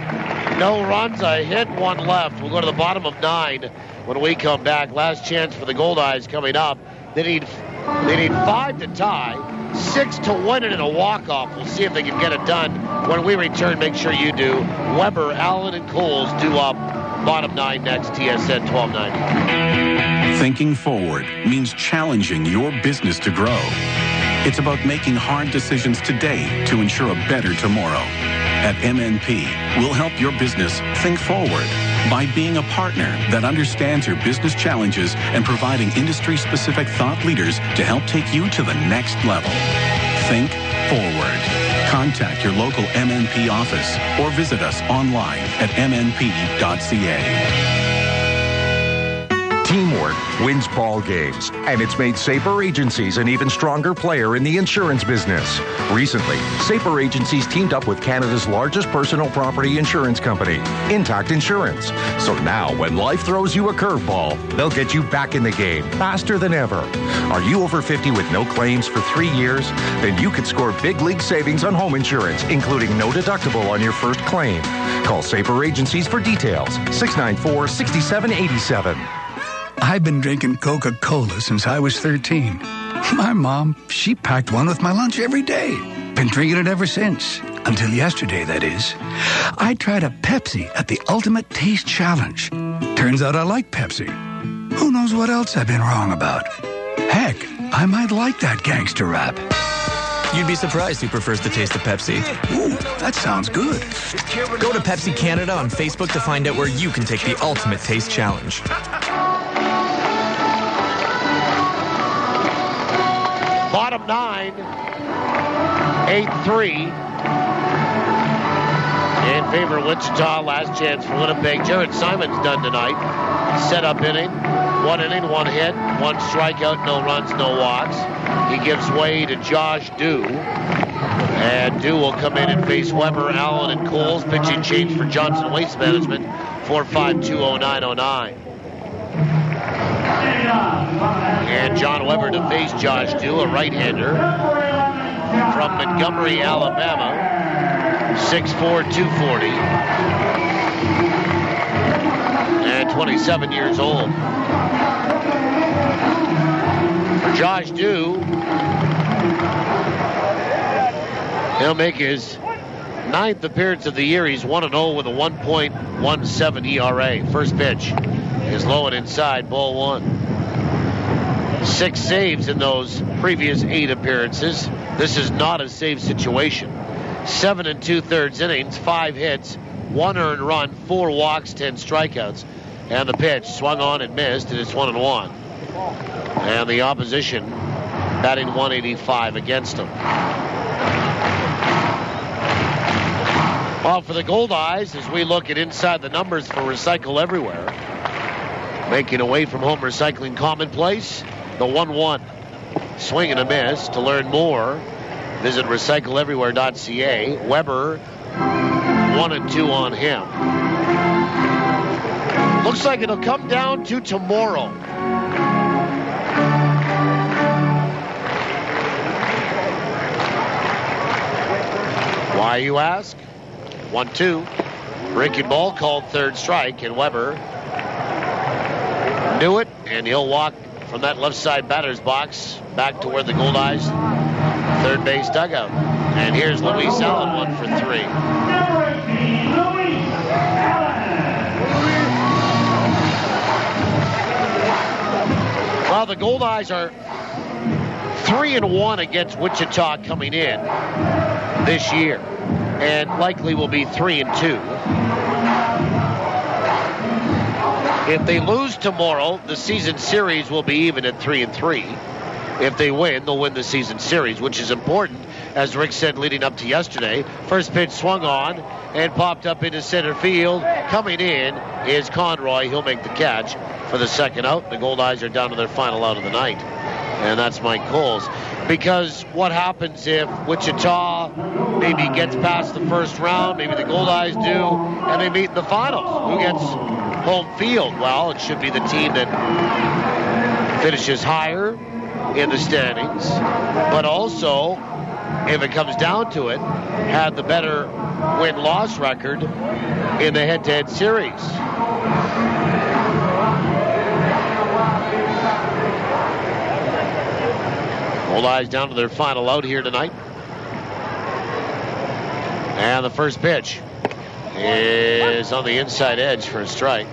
No runs, a hit, 1 left. We'll go to the bottom of 9 when we come back. Last chance for the Goldeyes coming up. They need 5 to tie, 6 to win it in a walk-off. We'll see if they can get it done when we return. Make sure you do. Weber, Allen, and Coles due up. Bottom 9 next, TSN 1290. Thinking forward means challenging your business to grow. It's about making hard decisions today to ensure a better tomorrow. At MNP, we'll help your business think forward by being a partner that understands your business challenges and providing industry-specific thought leaders to help take you to the next level. Think forward. Contact your local MNP office or visit us online at mnp.ca. Teamwork wins ball games, and it's made Sabre Agencies an even stronger player in the insurance business. Recently, Sabre Agencies teamed up with Canada's largest personal property insurance company, Intact Insurance. So now, when life throws you a curveball, they'll get you back in the game faster than ever. Are you over 50 with no claims for 3 years? Then you could score big league savings on home insurance, including no deductible on your first claim. Call Sabre Agencies for details. 694-6787. I've been drinking Coca-Cola since I was 13. My mom, she packed one with my lunch every day. Been drinking it ever since. Until yesterday, that is. I tried a Pepsi at the Ultimate Taste Challenge. Turns out I like Pepsi. Who knows what else I've been wrong about? Heck, I might like that gangster rap. You'd be surprised who prefers the taste of Pepsi. Ooh, that sounds good. Go to Pepsi Canada on Facebook to find out where you can take the Ultimate Taste Challenge. Bottom 9, 8-3 in favor of Wichita. Last chance for Winnipeg. Jared Simon's done tonight. Set up inning. 1 inning, 1 hit, 1 strikeout, no runs, no walks. He gives way to Josh Dew. And Dew will come in and face Weber, Allen, and Coles. Pitching change for Johnson Waste Management. 4.520909. And John Weber to face Josh Dew, a right-hander from Montgomery, Alabama. 6'4", 240. And 27 years old. For Josh Dew, he'll make his 9th appearance of the year. He's 1-0 with a 1.17 ERA. First pitch is low and inside, ball 1. 6 saves in those previous 8 appearances. This is not a save situation. 7 2/3 innings, 5 hits, 1 earned run, 4 walks, 10 strikeouts. And the pitch swung on and missed, and it's 1-1. And the opposition batting 185 against him. Well, for the Goldeyes, as we look at inside the numbers for Recycle Everywhere, making away from home recycling commonplace, the 1-1. Swing and a miss. To learn more, visit recycleeverywhere.ca. Weber, 1-2 on him. Looks like it'll come down to tomorrow. Why, you ask? 1-2. Breaking ball called third strike, and Weber knew it, and he'll walk from that left side batter's box back to where the Goldeyes third base dugout. And here's Luis Allen, 1 for 3. Well, the Goldeyes are 3-1 against Wichita coming in this year, and likely will be 3-2. If they lose tomorrow, the season series will be even at 3-3. If they win, they'll win the season series, which is important, as Rick said leading up to yesterday. First pitch swung on and popped up into center field. Coming in is Conroy. He'll make the catch for the second out. The Goldeyes are down to their final out of the night. And that's Mike Coles. Because what happens if Wichita maybe gets past the first round, maybe the Goldeyes do, and they meet in the finals? Who gets home field? Well, it should be the team that finishes higher in the standings, but also, if it comes down to it, had the better win-loss record in the head-to-head series. Goldeyes down to their final out here tonight. And the first pitch is on the inside edge for a strike.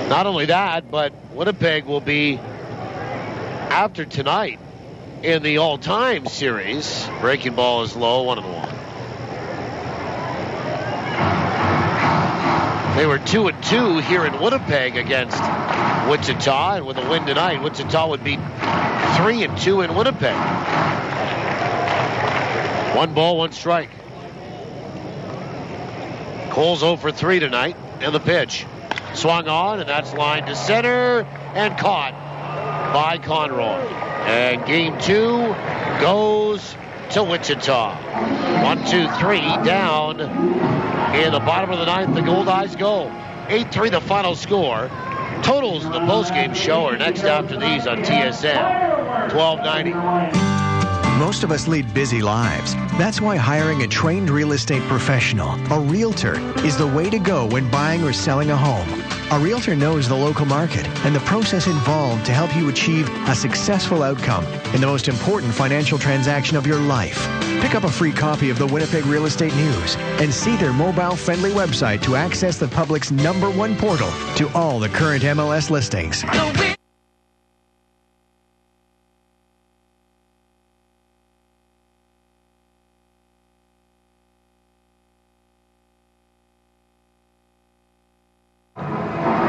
Not only that, but Winnipeg will be, after tonight, in the all-time series. Breaking ball is low, 1-1. They were 2-2 here in Winnipeg against Wichita, and with a win tonight, Wichita would be 3-2 in Winnipeg. 1 ball, 1 strike. Cole's 0 for 3 tonight, and the pitch. Swung on, and that's lined to center, and caught by Conroy. And game 2 goes to Wichita. 1-2-3 down in the bottom of the 9th. The Goldeyes go 8-3 the final score. Totals in the postgame show are next after these on TSN 1290. Most of us lead busy lives. That's why hiring a trained real estate professional, a realtor, is the way to go when buying or selling a home. A realtor knows the local market and the process involved to help you achieve a successful outcome in the most important financial transaction of your life. Pick up a free copy of the Winnipeg Real Estate News and see their mobile-friendly website to access the public's #1 portal to all the current MLS listings.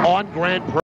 On Grand Prix.